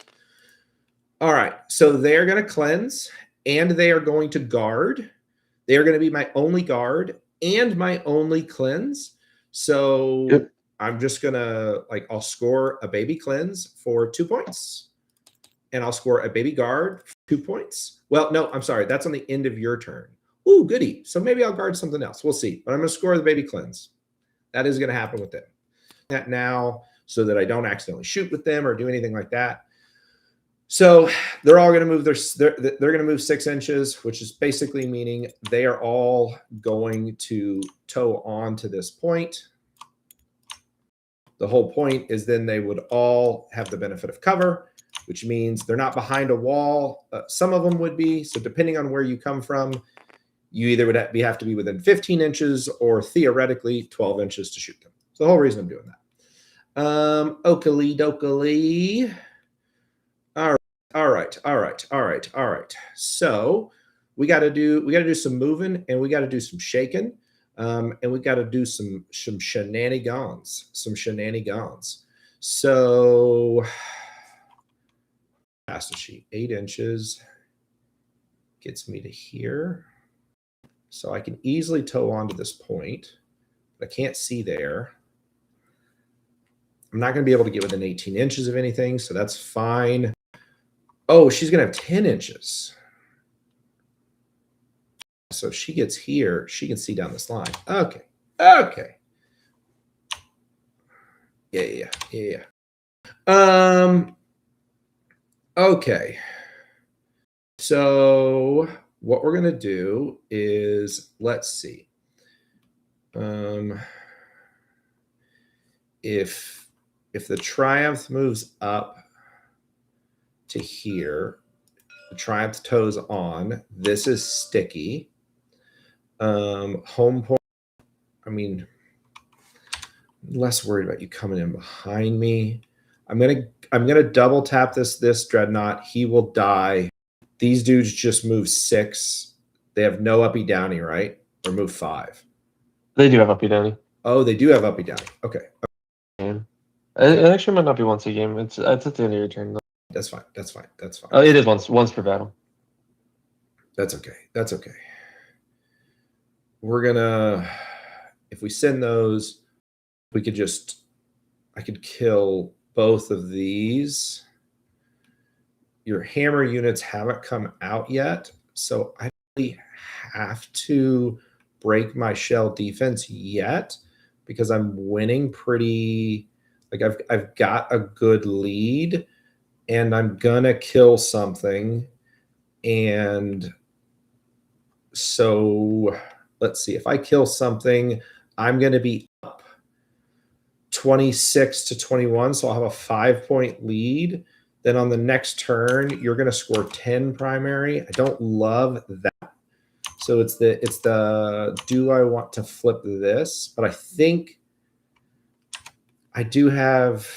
All right. So they're going to cleanse and they are going to guard. They are going to be my only guard and my only cleanse. So yep. I'm just going to, I'll score a baby cleanse for 2 points. And I'll score a baby guard for 2 points. Well, no, I'm sorry. That's on the end of your turn. Ooh, goody. So maybe I'll guard something else. We'll see. But I'm going to score the baby cleanse. That is going to happen with them. That now so that I don't accidentally shoot with them or do anything like that. So they're all going to move they're going to move 6 inches, which is basically meaning they are all going to toe on to this point. The whole point is then they would all have the benefit of cover, which means they're not behind a wall. Some of them would be. So depending on where you come from, you either would have to be within 15 inches or theoretically 12 inches to shoot them. So the whole reason I'm doing that. Oakley dokley. All right. So we got to do some moving and we got to do some shaking. And we got to do some shenanigans. So fast is she? 8 inches gets me to here. So I can easily tow onto this point. But I can't see there. I'm not going to be able to get within 18 inches of anything, so that's fine. Oh, she's going to have 10 inches. So she gets here. She can see down this line. Okay. Yeah. Okay. So what we're going to do is, let's see. If the Triumph moves up to here, the Triumph toes on. This is sticky. Home point. I mean, I'm less worried about you coming in behind me. I'm gonna double tap this Dreadnought. He will die. These dudes just move 6. They have no uppy downy, right? Or move 5. They do have uppy downy. Oh, they do have uppy downy. Okay. It actually might not be once a game. It's at the end of your turn, though. That's fine. Oh, it is once per battle. That's okay. we're gonna, if we send those, we could just, I could kill both of these. Your hammer units haven't come out yet, so I don't really have to break my shell defense yet because I'm winning pretty, like I've got a good lead and I'm gonna kill something. And so let's see, if I kill something, I'm gonna be up 26 to 21, so I'll have a 5-point lead. Then on the next turn, you're going to score 10 primary. I don't love that. So it's the do I want to flip this? But I think I do have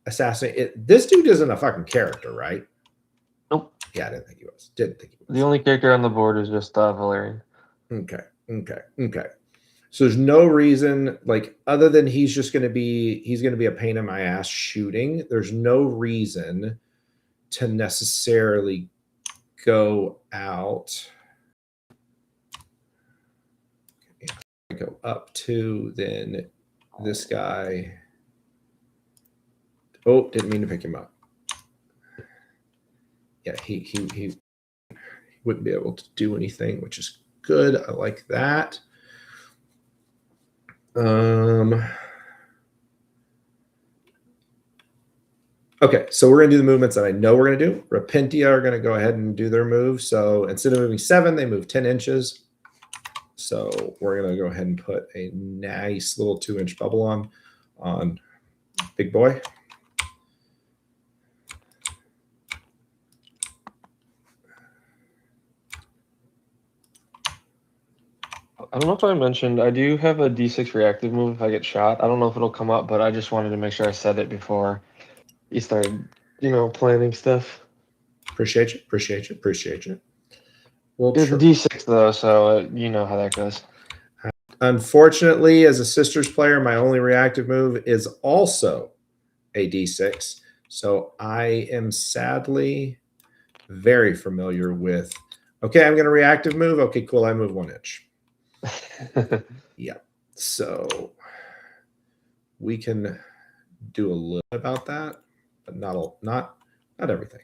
assassinate. This dude isn't a fucking character, right? Nope. Yeah, I didn't think he was. Didn't think he was. The only character on the board is just Valerian. Okay. So there's no reason, like, other than he's going to be a pain in my ass shooting. There's no reason to necessarily go out. I go up to, then this guy. Oh, didn't mean to pick him up. Yeah, he wouldn't be able to do anything, which is good. I like that. Okay, so we're going to do the movements that I know we're going to do. Repentia are going to go ahead and do their move. So instead of moving 7, they move 10 inches. So we're going to go ahead and put a nice little 2-inch bubble on big boy. I don't know if I mentioned, I do have a D6 reactive move if I get shot. I don't know if it'll come up, but I just wanted to make sure I said it before you started, planning stuff. Appreciate you. Well, it's a D6 though, so you know how that goes. Unfortunately, as a Sisters player, my only reactive move is also a D6. So I am sadly very familiar with, okay, I'm going to reactive move. Okay, cool. I move 1 inch. Yeah. So we can do a little about that, but not everything.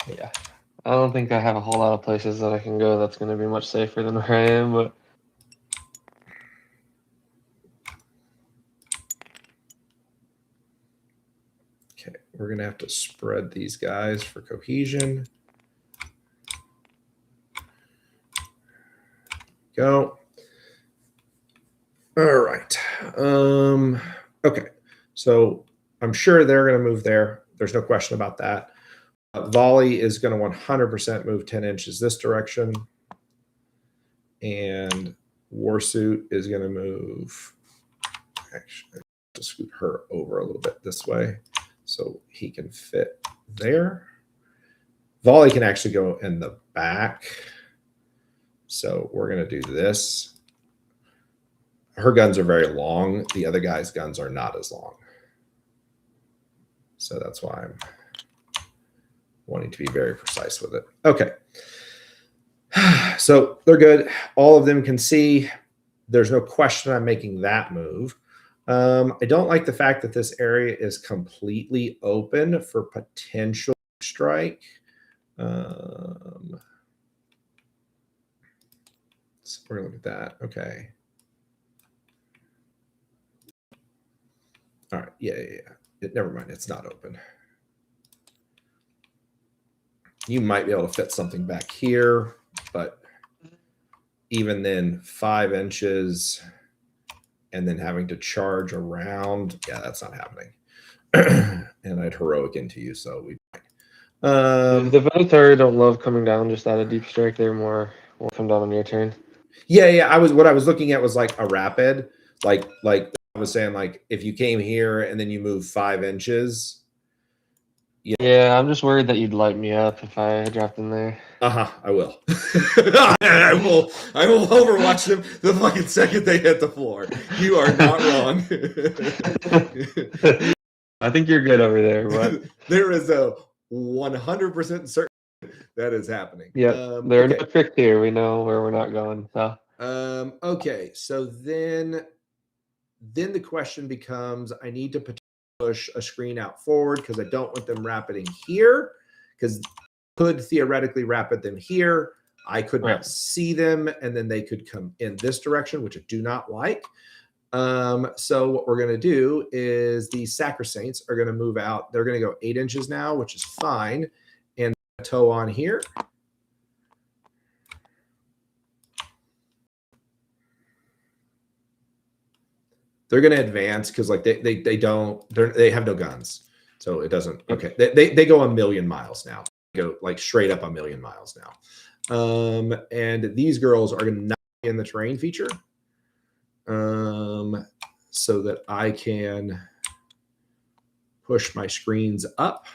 Yeah. I don't think I have a whole lot of places that I can go that's going to be much safer than where I am, but okay, we're going to have to spread these guys for cohesion. Go. All right. Okay. So I'm sure they're going to move there. There's no question about that. Volley is going to 100% move 10 inches this direction. And Warsuit is going to move. Actually, I have to scoot her over a little bit this way so he can fit there. Volley can actually go in the back. So we're going to do this. Her guns are very long. The other guy's guns are not as long. So that's why I'm wanting to be very precise with it. Okay. So they're good. All of them can see. There's no question I'm making that move. I don't like the fact that this area is completely open for potential strike. So we're going to look at that. Okay. All right. Yeah. Never mind. It's not open. You might be able to fit something back here, but even then, 5 inches and then having to charge around, yeah, that's not happening. And I'd heroic into you, so we. The Venatori don't love coming down just out of deep strike. They're more will come down on your turn. Yeah. What I was looking at was like a rapid, like I was saying, like if you came here and then you move 5 inches. Yeah, I'm just worried that you'd light me up if I dropped in there. I will. I will overwatch them the fucking second they hit the floor. You are not wrong. I think you're good over there, but there is a 100% certain That is happening. Yeah, there are no Okay. tricks here. We know where we're not going. So. Okay, so then the question becomes, I need to push a screen out forward because I don't want them rapiding here, because could theoretically rapid them here. I could not see them, and then they could come in this direction, which I do not like. So what we're going to do is the Sacrosaints are going to move out. They're going to go 8 inches now, which is fine. And toe on here. They're going to advance because like they have no guns, so it doesn't. Okay, they go a million miles now. They go like straight up a million miles now. And these girls are going to not be in the terrain feature, so that I can push my screens up.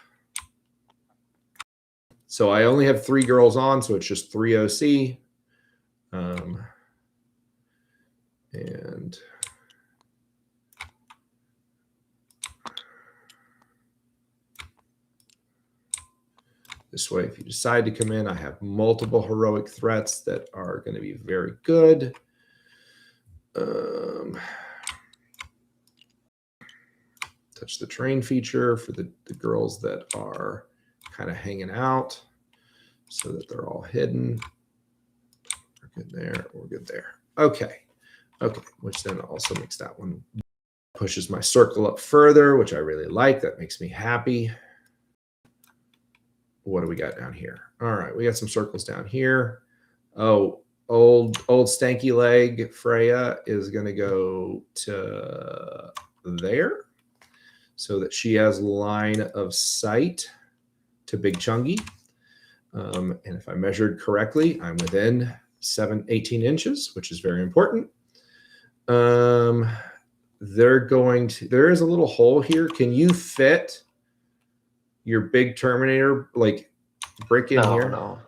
So I only have 3 girls on, so it's just 3 OC. And this way, if you decide to come in, I have multiple heroic threats that are going to be very good. Touch the terrain feature for the girls that are kind of hanging out so that they're all hidden. We're good there. We're good there. Okay. Okay. Which then also makes that one pushes my circle up further, which I really like. That makes me happy. What do we got down here? All right. We got some circles down here. Oh, old stanky leg Freya is going to go to there so that she has line of sight to Big Chungy. And if I measured correctly, I'm within 18 inches, which is very important. They're going to, there is a little hole here. Can you fit your big Terminator like brick in here? No.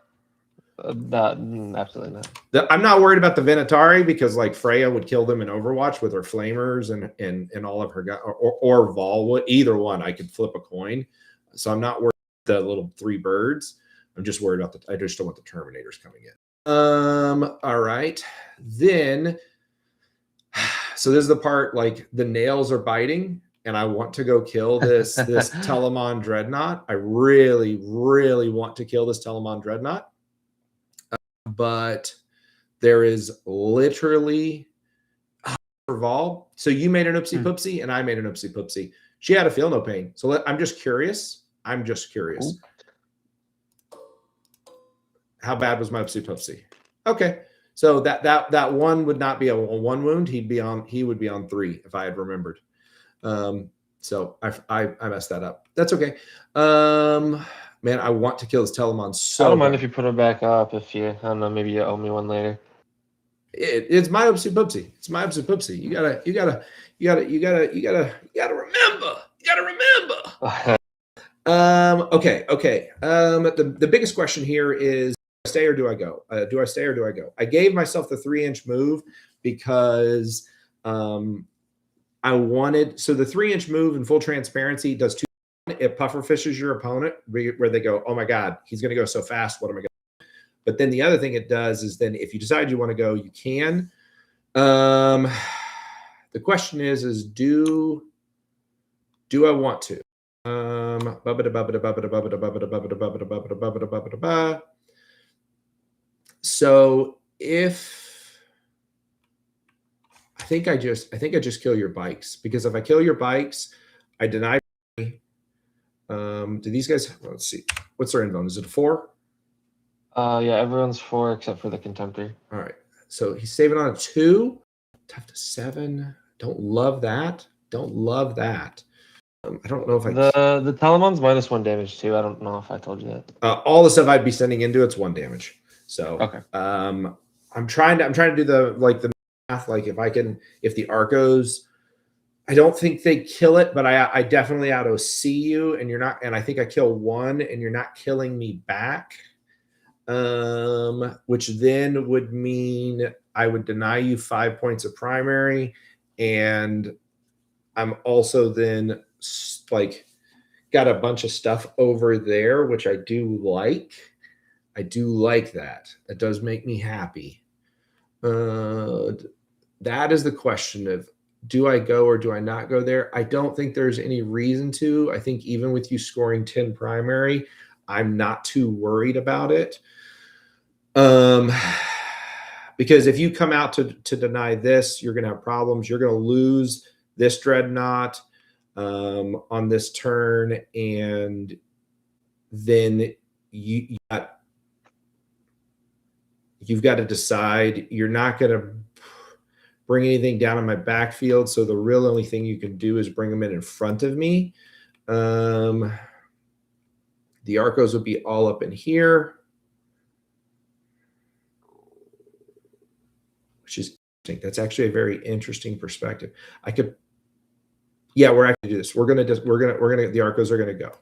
Absolutely not. I'm not worried about the Venatari because like Freya would kill them in Overwatch with her flamers and all of her guns, or Vol would, either one. I could flip a coin, so I'm not worried about the little 3 birds. I'm just worried about I just don't want the Terminators coming in. All right, then. So this is the part like the nails are biting, and I want to go kill this Telemon Dreadnought. I really, really want to kill this Telemon Dreadnought. But there is literally Vol. So you made an oopsie poopsie and I made an oopsie poopsie. She had a feel no pain. So I'm just curious. How bad was my oopsie poopsie? Okay. So that one would not be a 1 wound. He would be on 3 if I had remembered. So I messed that up. That's okay. Man, I want to kill this Telemon so I don't mind bad. if you put it back up. If you, I don't know, maybe you owe me one later. It's my oopsie poopsie. It's my oopsie poopsie. You gotta remember. You gotta remember. Okay. The biggest question here is, do I stay or do I go? Do I stay or do I go? I gave myself the 3-inch move because I wanted, so the 3-inch move in full transparency does 2. It puffer fishes your opponent where they go, oh my God, he's going to go so fast. What am I going to do? But then the other thing it does is then if you decide you want to go, you can. The question is do I want to? So if I think I just kill your bikes, because if I kill your bikes, I deny. Do these guys? Let's see. What's their invuln? Is it a 4? Yeah, everyone's 4 except for the Contemptor. All right. So he's saving on a 2. Tough to 7. Don't love that. I don't know if the Telemon's -1 damage too. I don't know if I told you that. All the stuff I'd be sending into it's 1 damage. So okay. I'm trying to do the math. Like if the Arcos, I don't think they kill it, but I definitely auto see you, and you're not, and I think I kill 1, and you're not killing me back. Which then would mean I would deny you 5 points of primary, and I'm also then like got a bunch of stuff over there, which I do like. I do like that. That does make me happy. That is the question of, do I go or do I not go there? I don't think there's any reason to. I think even with you scoring 10 primary, I'm not too worried about it. Because if you come out to deny this, you're going to have problems. You're going to lose this dreadnought on this turn, and then you've got to decide. You're not going to bring anything down on my backfield, so the real only thing you can do is bring them in front of me. The Arcos would be all up in here, which is interesting. That's actually a very interesting perspective. I could, yeah, we're actually do this. We're gonna the Arcos are gonna go.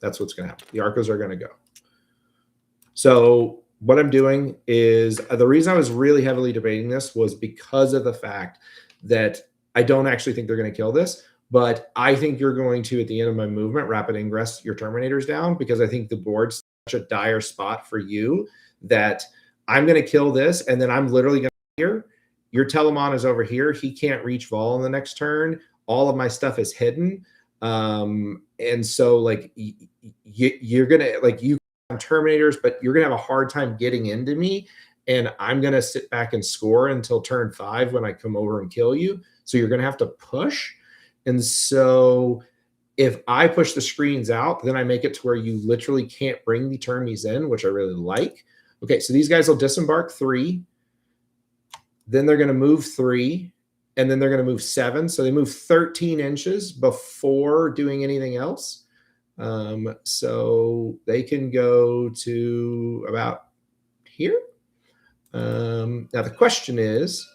That's what's gonna happen. The Arcos are gonna go. So what I'm doing is, the reason I was really heavily debating this was because of the fact that I don't actually think they're going to kill this, but I think you're going to, at the end of my movement, rapid ingress your Terminators down, because I think the board's such a dire spot for you that I'm going to kill this, and then I'm literally going to here. Your Telemon is over here. He can't reach Vol in the next turn. All of my stuff is hidden. And so, like, you're going to, like, you Terminators, but you're gonna have a hard time getting into me, and I'm gonna sit back and score until turn 5 when I come over and kill you. So you're gonna have to push. And so if I push the screens out, then I make it to where you literally can't bring the termies in, which I really like. Okay, so these guys will disembark 3, then they're gonna move 3, and then they're gonna move 7. So they move 13 inches before doing anything else. So they can go to about here. Now the question is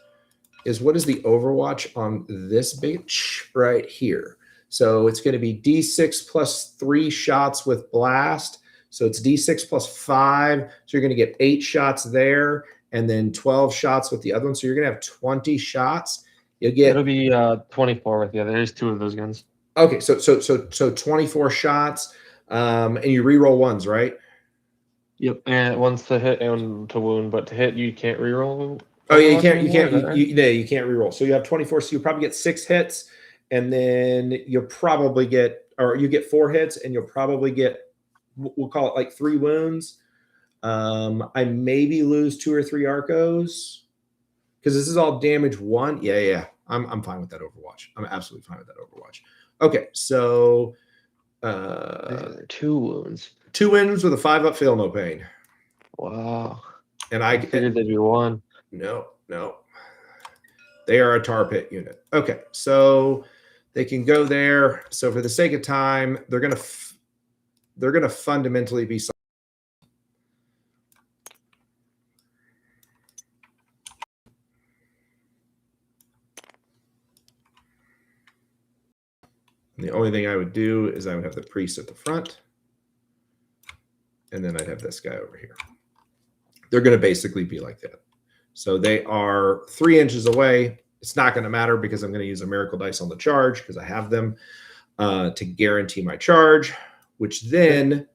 what is the overwatch on this bitch right here? So it's going to be D6 plus 3 shots with blast. So it's D6 plus 5. So you're going to get 8 shots there, and then 12 shots with the other one. So you're going to have 20 shots. You'll get, it'll be 24 with the other. There's 2 of those guns. Okay, so 24 shots, and you reroll ones, right? Yep, and one's to hit and to wound, but to hit you can't reroll. Oh yeah, you can't reroll. So you have 24, so you probably get 6 hits, and then you'll probably get, or you get 4 hits, and you'll probably get, we'll call it like 3 wounds. I maybe lose 2 or 3 Arcos, because this is all damage 1. Yeah. I'm fine with that Overwatch. I'm absolutely fine with that Overwatch. Okay, so 2 wounds. 2 wounds with a 5-up, feel no pain. Wow. And I figured they'd be 1. No. They are a tar pit unit. Okay, so they can go there. So for the sake of time, they're gonna fundamentally be. And the only thing I would do is I would have the priest at the front, and then I'd have this guy over here. They're going to basically be like that. So they are 3 inches away. It's not going to matter because I'm going to use a miracle dice on the charge because I have them to guarantee my charge, which then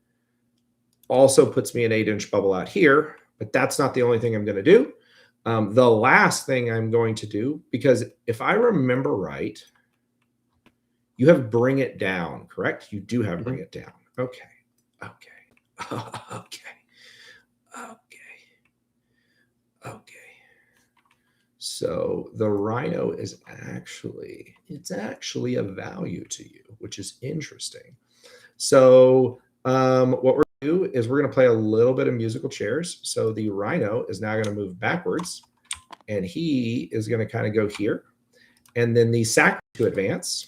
also puts me an 8-inch bubble out here. But that's not the only thing I'm going to do. The last thing I'm going to do, because if I remember right, you have bring it down, correct? You do have bring it down. Okay. So the Rhino is actually, it's actually a value to you, which is interesting. So what we're going to do is we're going to play a little bit of musical chairs. So the Rhino is now going to move backwards, and he is going to kind of go here. And then the sack to advance.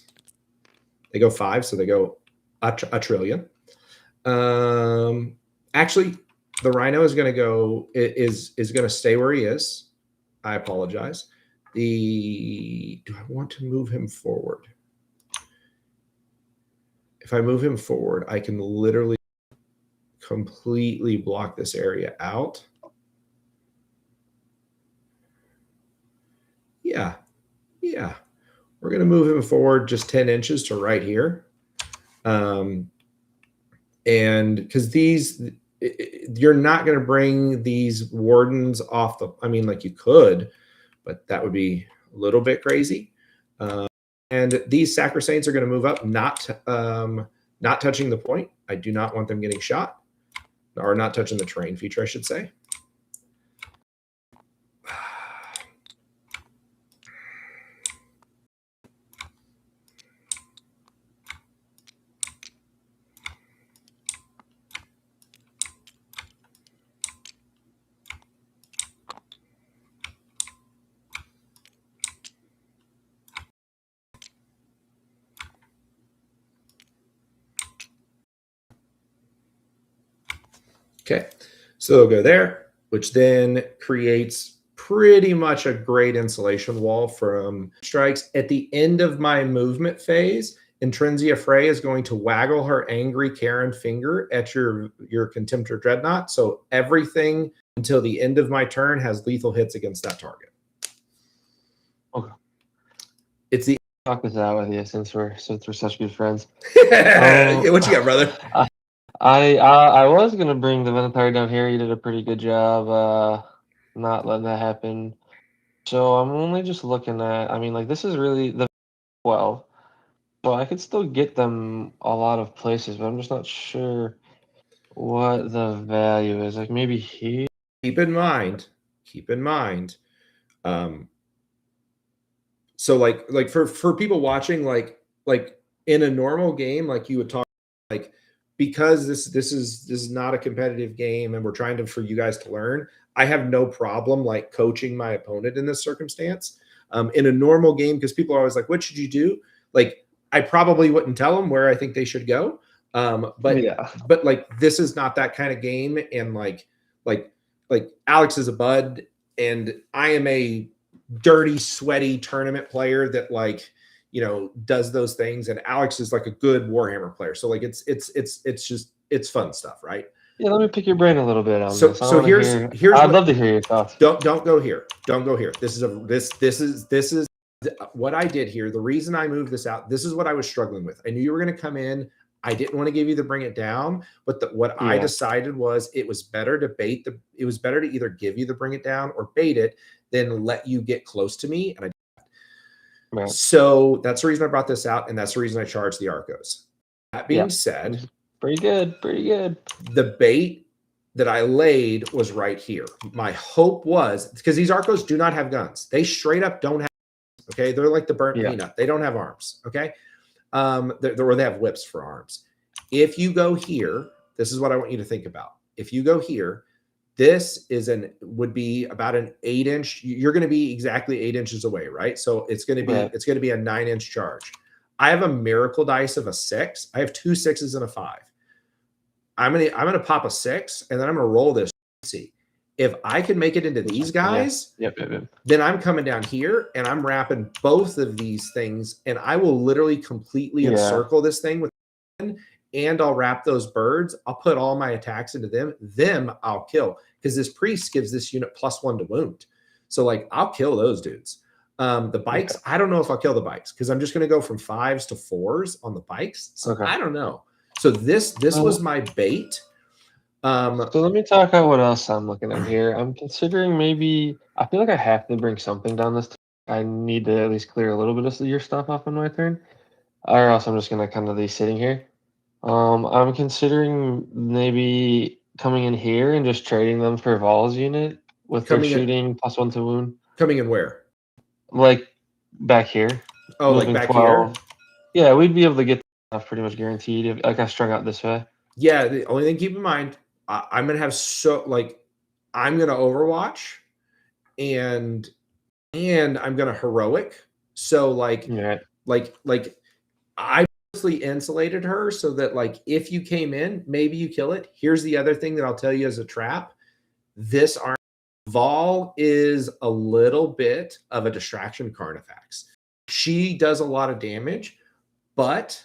They go 5, so they go a trillion. Actually, the Rhino is going to go, is going to stay where he is. I apologize. Do I want to move him forward? If I move him forward, I can literally completely block this area out. Yeah. We're going to move him forward just 10 inches to right here. And because these, you're not going to bring these wardens off the. I mean, like you could, but that would be a little bit crazy. And these Sacrosaints are going to move up, not touching the point. I do not want them getting shot, or not touching the terrain feature, I should say. Okay, so they'll go there, which then creates pretty much a great insulation wall from strikes. At the end of my movement phase, Intrinsia Frey is going to waggle her angry Karen finger at your Contemptor Dreadnought. So everything until the end of my turn has lethal hits against that target. Okay. It's the talk this out with you since we're such good friends. What you got, brother? I was gonna bring the Venatari down here. You did a pretty good job not letting that happen. So I'm only just looking at. I mean, like this is really the 12. So I could still get them a lot of places, but I'm just not sure what the value is. Like maybe here. Keep in mind. So like for people watching, like in a normal game, like you would talk, like because this is not a competitive game and we're trying for you guys to learn. I have no problem like coaching my opponent in this circumstance. In a normal game, because people are always like, "What should you do?" Like I probably wouldn't tell them where I think they should go. But like this is not that kind of game, and like Alex is a bud, and I am a dirty, sweaty tournament player that does those things, and Alex is like a good Warhammer player. So like it's fun stuff, right? Yeah, let me pick your brain a little bit on so this. So here's I'd love to hear your thoughts. Don't go here. Don't go here. This is what I did here. The reason I moved this out. This is what I was struggling with. I knew you were going to come in. I didn't want to give you the bring it down, but I decided was it was better to it was better to either give you the bring it down or bait it than let you get close to me. And So that's the reason I brought this out, and that's the reason I charged the Arcos. That being said, pretty good. The bait that I laid was right here. My hope was, because these Arcos do not have guns. They straight up don't have guns, okay? They're like the burnt peanut. They don't have arms, okay? They have whips for arms. If you go here, this is what I want you to think about. If you go here, this would be about an 8-inch. You're going to be exactly 8 inches away, right? So it's going to be it's going to be a 9-inch charge. I have a miracle dice of a 6. I have 2 6s and a 5. I'm gonna pop a 6, and then I'm gonna roll this. See if I can make it into these guys. Yep. Then I'm coming down here and I'm wrapping both of these things, and I will literally completely encircle this thing with, and I'll wrap those birds. I'll put all my attacks into them. Them I'll kill, because this priest gives this unit +1 to wound. So like I'll kill those dudes. The bikes, I don't know if I'll kill the bikes, because I'm just gonna go from 5s to 4s on the bikes. So I don't know. So this was my bait. So let me talk about what else I'm looking at here. I'm considering maybe, I feel like I have to bring something down this. I need to at least clear a little bit of your stuff off on my turn, or else I'm just gonna kind of be sitting here. I'm considering maybe coming in here and just trading them for Vol's unit with their shooting +1 to wound. Coming in where? Like back here. Oh, like back 12. Here? Yeah, we'd be able to get pretty much guaranteed if I strung out this way. Yeah, the only thing keep in mind, I'm gonna have I'm gonna Overwatch, and I'm gonna heroic. So I mostly insulated her so that if you came in, maybe you kill it. Here's the other thing that I'll tell you as a trap. This arm Vol is a little bit of a distraction Carnifex. She does a lot of damage, but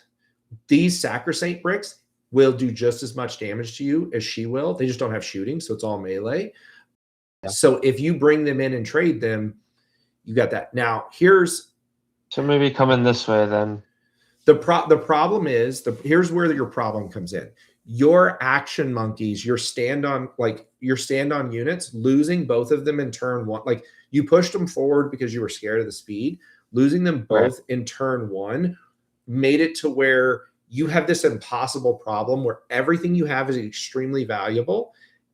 these Sacrosaint bricks will do just as much damage to you as she will. They just don't have shooting, so it's all melee. Yeah. So if you bring them in and trade them, you got that. Now so maybe come in this way then. The problem is here's where your problem comes in. your action monkeys, your stand on units, losing both of them in turn one, like you pushed them forward because you were scared of the speed, losing them both in turn one made it to where you have this impossible problem where everything you have is extremely valuable.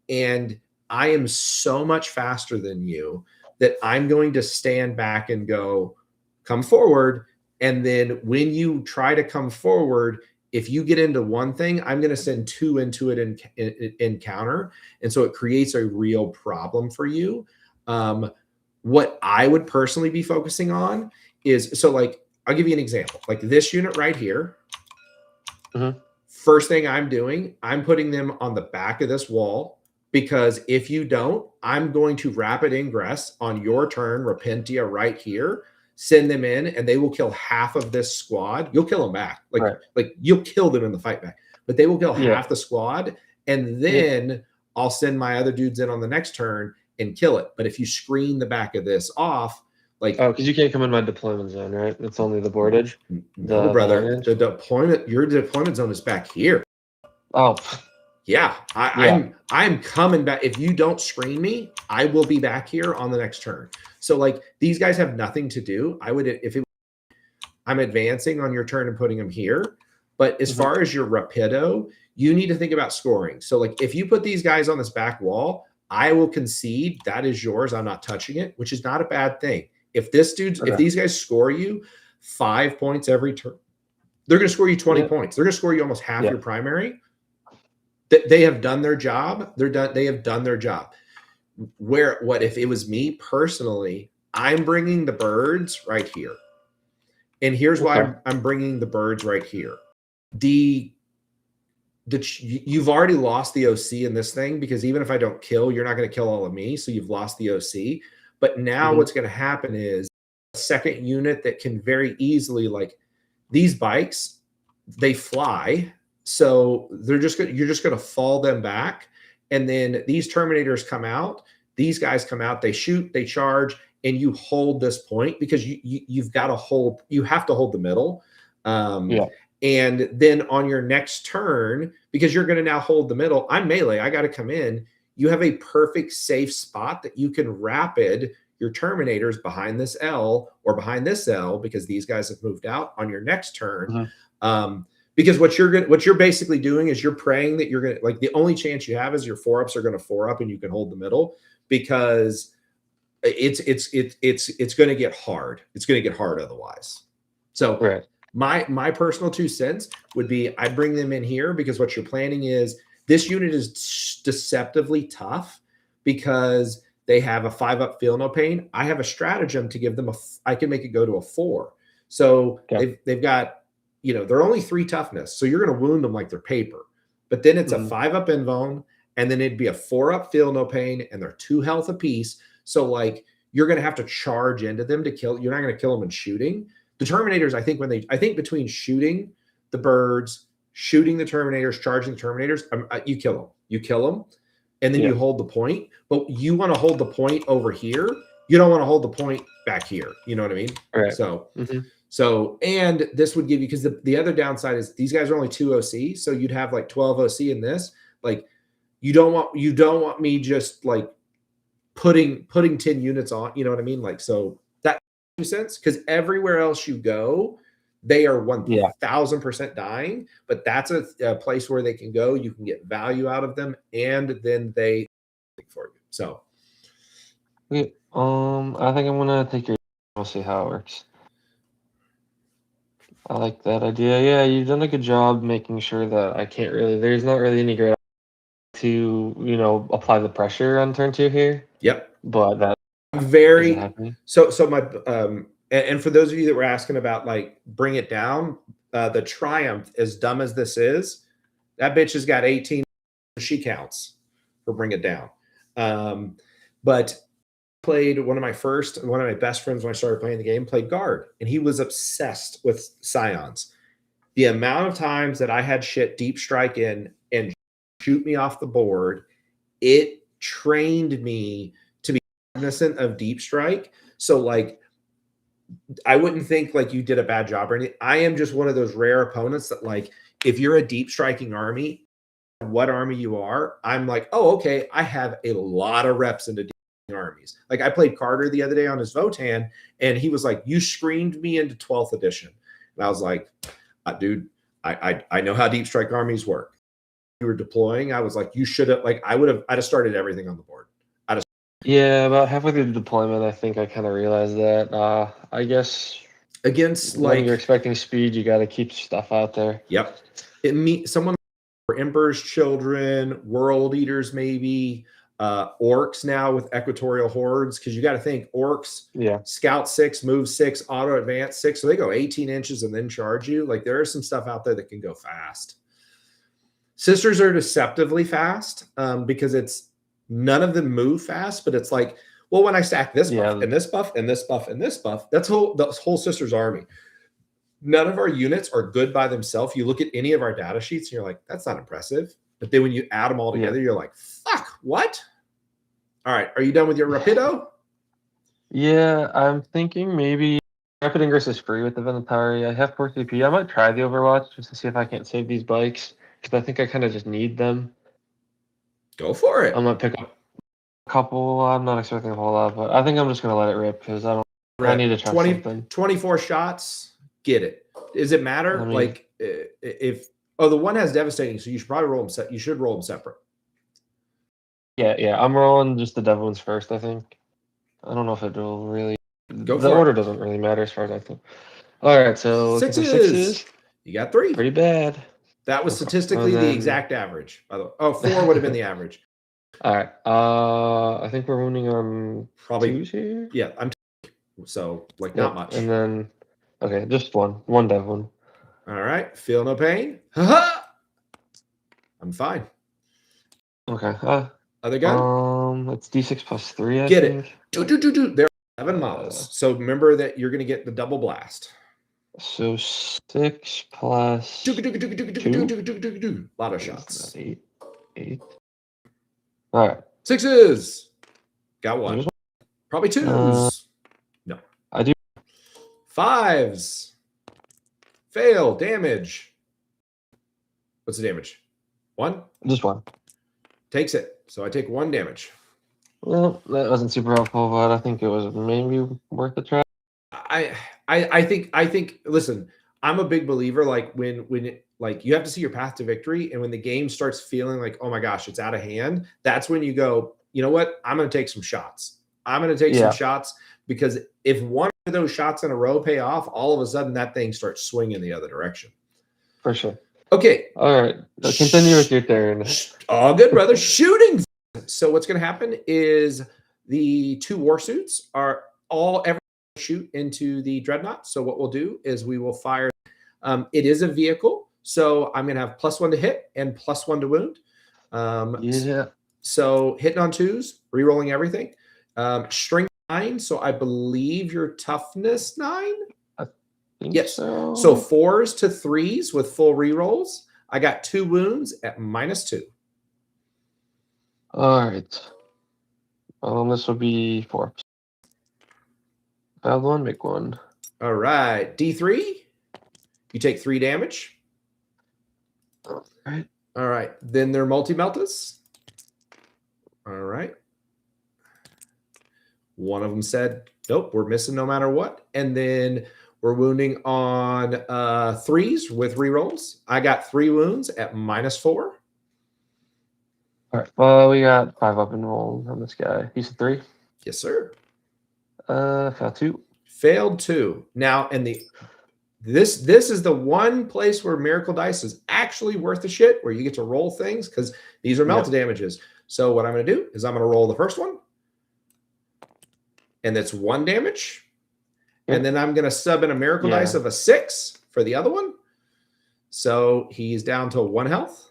And I am so much faster than you that I'm going to stand back and go, come forward. And then when you try to come forward, if you get into one thing, I'm going to send two into it in counter. And so it creates a real problem for you. What I would personally be focusing on is, so like, I'll give you an example. Like this unit right here. First thing I'm doing, I'm putting them on the back of this wall, because if you don't, I'm going to rapid ingress on your turn, Repentia right here, send them in, and they will kill half of this squad. You'll kill them back. Like you'll kill them in the fight back, but they will kill half the squad. And then I'll send my other dudes in on the next turn and kill it. But if you screen the back of this off, like, oh, because you can't come in my deployment zone, right? It's only the board edge. No, brother. The deployment, your deployment zone is back here. Oh, yeah. I'm coming back. If you don't screen me, I will be back here on the next turn. So like these guys have nothing to do. I'm advancing on your turn and putting them here. But as far as your rapido, you need to think about scoring. So like if you put these guys on this back wall, I will concede that is yours. I'm not touching it, which is not a bad thing. If these guys score you 5 points every turn, they're going to score you 20 points. They're going to score you almost half your primary. They have done their job. They have done their job. What if it was me personally? I'm bringing the birds right here, and here's why I'm bringing the birds right here. You've already lost the OC in this thing, because even if I don't kill, you're not going to kill all of me, so you've lost the OC. But now what's going to happen is a second unit that can very easily, like these bikes, they fly. So you're just going to fall them back. And then these Terminators come out, these guys come out, they shoot, they charge, and you hold this point, because you have to hold the middle. And then on your next turn, because you're going to now hold the middle, I'm melee, I got to come in. You have a perfect safe spot that you can rapid your Terminators behind this L or behind this L, because these guys have moved out on your next turn. Because what you're basically doing is you're praying that you're going to, like, the only chance you have is your 4-ups are going to 4-up and you can hold the middle, because it's going to get hard. It's going to get hard otherwise. So my personal 2 cents would be, I bring them in here, because what you're planning is this unit is deceptively tough because they have a 5-up feel no pain. I have a stratagem to give them I can make it go to a 4. So they've got, they're only 3 toughness. So you're going to wound them like they're paper. But then it's a 5-up invuln, and then it'd be a 4-up feel no pain, and they're 2 health apiece. So like you're going to have to charge into them to kill. You're not going to kill them in shooting. The Terminators, I think between shooting the birds, shooting the Terminators, charging the Terminators, you kill them. You kill them, and then you hold the point. But you want to hold the point over here. You don't want to hold the point back here. You know what I mean? So, and this would give you, because the other downside is these guys are only 2 OC, so you'd have like 12 OC in this. Like, you don't want me just like putting 10 units on. You know what I mean? Like, so that makes sense, because everywhere else you go, they are 1,000% dying. But that's a place where they can go. You can get value out of them, and then they for you. So, I think I'm gonna take your. We'll see how it works. I like that idea. Yeah, you've done a good job making sure that there's not really any great to, apply the pressure on turn 2 here. But that very so my and for those of you that were asking about like bring it down, the Triumph, as dumb as this is, that bitch has got 18. She counts for bring it down. But played one of my best friends when I started playing the game, played guard, and he was obsessed with scions. The amount of times that I had shit deep strike in and shoot me off the board, it trained me to be cognizant of deep strike. So like, I wouldn't think like you did a bad job or anything. I am just one of those rare opponents that, like, if you're a deep striking army, what army you are, I'm like, oh, okay, I have a lot of reps into armies. Like I played Carter the other day on his Votan, and he was like, you screamed me into 12th edition. And I was like, dude, I know how deep strike armies work. You were deploying, I was like, you should have, like, I'd have started everything on the board. Yeah, about halfway through the deployment, I think I kind of realized that. I guess Against when like you're expecting speed, you got to keep stuff out there. Yep. Someone for Emperor's Children, World Eaters, maybe orcs now with Equatorial Hordes, because you got to think orcs, scout 6, move 6, auto advance 6, so they go 18 inches and then charge you. Like there is some stuff out there that can go fast. Sisters are deceptively fast because it's none of them move fast, but it's like, well, when I stack this buff and this buff and this buff and this buff, that's the whole Sisters army. None of our units are good by themselves. You look at any of our data sheets and you're like, that's not impressive. But then when you add them all together, you're like, fuck, what? All right. Are you done with your Rapido? Yeah, I'm thinking maybe Rapid Ingress is free with the Venatari. I have 4 CP. I might try the Overwatch just to see if I can't save these bikes, because I think I kind of just need them. Go for it. I'm going to pick up a couple. I'm not expecting a whole lot, but I think I'm just going to let it rip because I need to try something. 24 shots. Get it. Does it matter? I mean, like if the one has devastating, so you should probably roll them. You should roll them separate. Yeah. I'm rolling just the devil ones first. I think. I don't know if it will really. Go the for order it. Doesn't really matter as far as I think. All right, so sixes. You got 3. Pretty bad. That was statistically the exact average. By the way, 4 would have been the average. All right. I think we're wounding on probably 2s here. Yeah, I'm. So like not much. And then. Okay, just one dev one. All right, feel no pain. I'm fine. Okay. Other gun? It's D6 plus 3. I get think. It. There are 7 models, so remember that you're going to get the double blast. So 6 plus 2. Lot of shots. 8. All right. 6s. Got 1. Probably 2s. No. I do. 5s. Fail. Damage. What's the damage? 1? Just 1. Takes it. So I take 1 damage. Well, that wasn't super helpful, but I think it was maybe worth a try. I think listen, I'm a big believer, like when like you have to see your path to victory, and when the game starts feeling like, oh my gosh, it's out of hand, that's when you go, you know what, I'm going to take some shots. I'm going to take some shots, because if one of those shots in a row pay off, all of a sudden that thing starts swinging the other direction. For sure. Okay. All right. Continue with your turn. All good, brother. Shooting. So what's going to happen is the 2 war suits are every shoot into the dreadnought. So what we'll do is we will fire. It is a vehicle, so I'm going to have +1 to hit and +1 to wound. So hitting on 2s, re-rolling everything. Strength 9. So I believe your toughness 9. Yes. So 4s to 3s with full re-rolls. I got 2 wounds at -2. All right. This will be 4. Failed 1, make 1. All right. D3. You take 3 damage. All right. All right. Then they're multi-meltas. All right. One of them said, nope, we're missing no matter what. And then we're wounding on 3s with rerolls. I got 3 wounds at -4. All right. Well, we got 5 up and roll on this guy. He's a 3. Yes, sir. Failed 2. Failed 2. Now, and this is the one place where Miracle Dice is actually worth the shit, where you get to roll things, because these are melt damages. So what I'm going to do is I'm going to roll the first one, and that's 1 damage. And then I'm going to sub in a Miracle Dice of a 6 for the other one. So he's down to 1 health.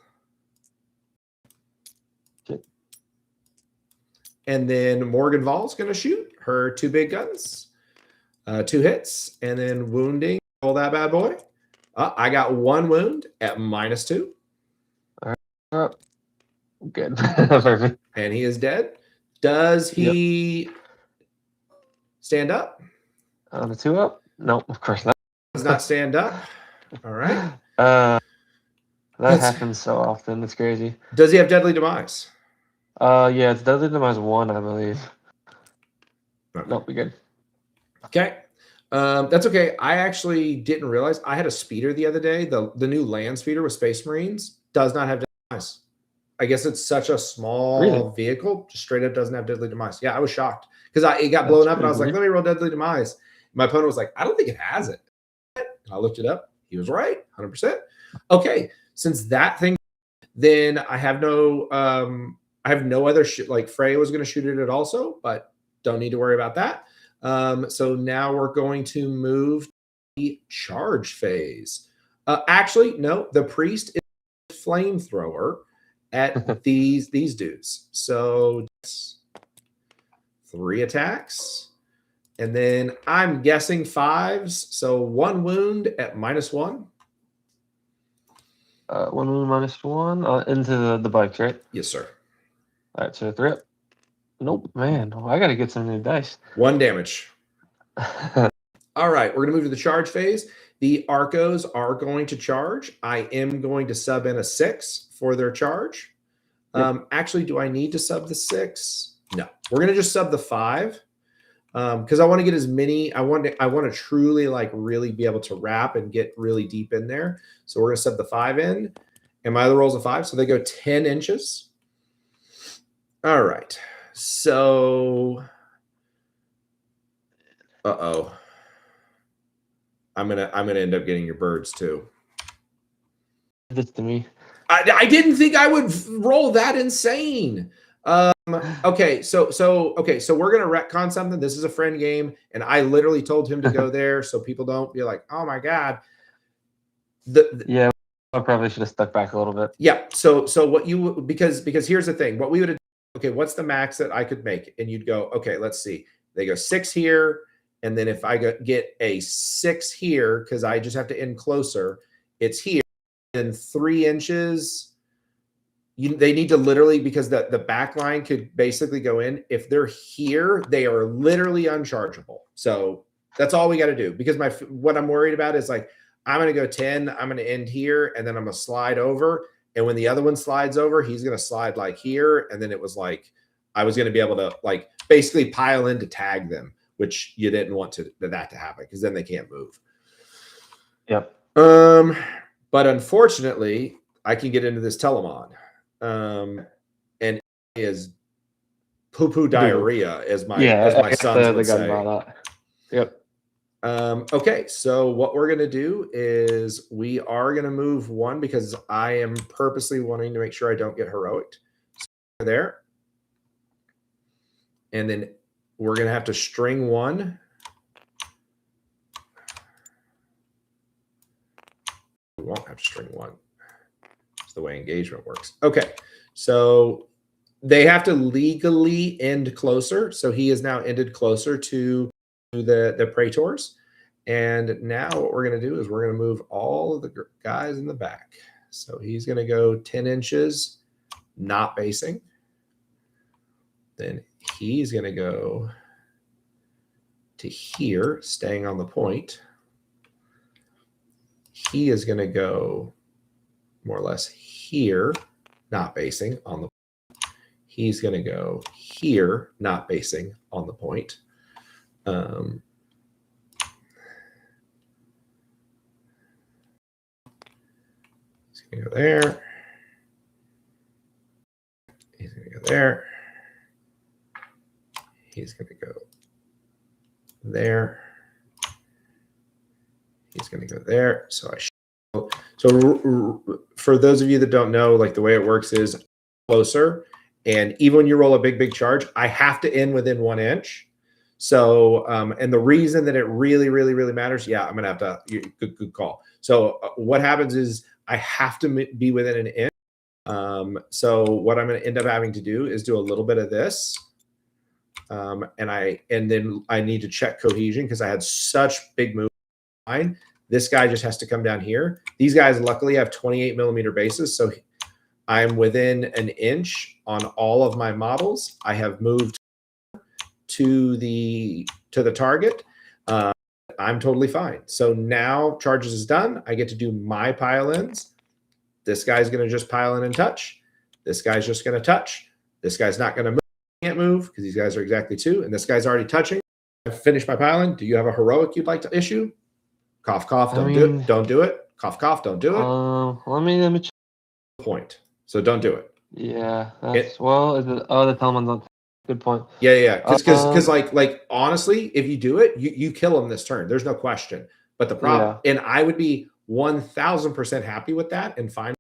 And then Morgan Vall's going to shoot her 2 big guns. 2 hits. And then wounding. Roll that bad boy. I got 1 wound at -2. All right. Good. Perfect. And he is dead. Does he stand up? On the 2 up? No, of course not. Does not stand up. All right. That happens so often. It's crazy. Does he have Deadly Demise? Yeah, it's Deadly Demise 1, I believe. Okay. Nope, we good. Okay. That's okay. I actually didn't realize I had a speeder the other day. The new land speeder with Space Marines does not have Deadly Demise. I guess it's such a small vehicle, just straight up doesn't have Deadly Demise. Yeah, I was shocked because it got blown up and I was like, let me roll Deadly Demise. My opponent was like, I don't think it has it. And I looked it up. He was right, 100%. Okay, since that thing, then I have no other like Frey was going to shoot it also, but don't need to worry about that. So now we're going to move to the charge phase. Actually, no, the priest is flamethrower at these dudes. So 3 attacks. And then I'm guessing 5s. So 1 wound at -1. 1 wound -1 into the bikes, right? Yes, sir. All right, so 3 up. Nope, man. I got to get some new dice. 1 damage. All right, we're going to move to the charge phase. The Arcos are going to charge. I am going to sub in a 6 for their charge. Yep. Actually, do I need to sub the 6? No. We're going to just sub the 5 because I want to get as many. I want to truly like really be able to wrap and get really deep in there. So we're going to sub the 5 in. And my other roll's a 5, so they go 10 inches. All right. So, uh-oh. I'm gonna end up getting your birds too. This to me. I didn't think I would roll that insane. Okay, so we're gonna retcon something. This is a friend game, and I literally told him to go there, so people don't be like, "Oh my god." Yeah, I probably should have stuck back a little bit. Yeah. So what you because here's the thing. What we would have. Okay, what's the max that I could make? And you'd go, okay, let's see. They go 6 here. And then if I get a 6 here, because I just have to end closer, it's here. And 3 inches, they need to literally, because the back line could basically go in. If they're here, they are literally unchargeable. So that's all we got to do. Because what I'm worried about is like, I'm going to go 10, I'm going to end here, and then I'm going to slide over. And when the other one slides over, he's going to slide like here. And then it was like, I was going to be able to like basically pile in to tag them, which you didn't want that to happen because then they can't move. Yep. But unfortunately, I can get into this Telemon. And it is poo-poo diarrhea, as my sons would say. Yep. Okay, so what we're going to do is we are going to move 1 because I am purposely wanting to make sure I don't get heroic. So there. And then we're going to have to string 1. We won't have to string 1. That's the way engagement works. Okay, so they have to legally end closer. So he is now ended closer to the Praetors. And now what we're going to do is we're going to move all of the guys in the back. So he's going to go 10 inches, not basing. Then he's going to go to here, staying on the point. He is going to go more or less here, not basing on the point. He's going to go here, not basing on the point. He's going to go there. He's going to go there. He's going to go there. He's going to go there. So for those of you that don't know, like the way it works is closer. And even when you roll a big charge, I have to end within 1 inch. So, and the reason that it really matters, yeah, I'm going to have to, good call. So what happens is I have to be within an inch. So what I'm going to end up having to do is do a little bit of this. And then I need to check cohesion because I had such big movement. This guy just has to come down here. These guys luckily have 28 millimeter bases. So I'm within an inch on all of my models. I have moved to the target. I'm totally fine. So now charges is done. I get to do my pile-ins. This guy's going to just pile in and touch. This guy's just going to touch. This guy's not going to move. Can't move because these guys are exactly 2. And this guy's already touching. I've finished my piling. Do you have a heroic you'd like to issue? Cough, cough. Don't do it. Don't do it. Cough, cough. Don't do it. Let me check. Point. So don't do it. Yeah. That's, well, is it, the Telemon's on. Good point. Yeah. Because like honestly, if you do it, you kill him this turn. There's no question. But the problem, and I would be 1000% happy with that. And fine,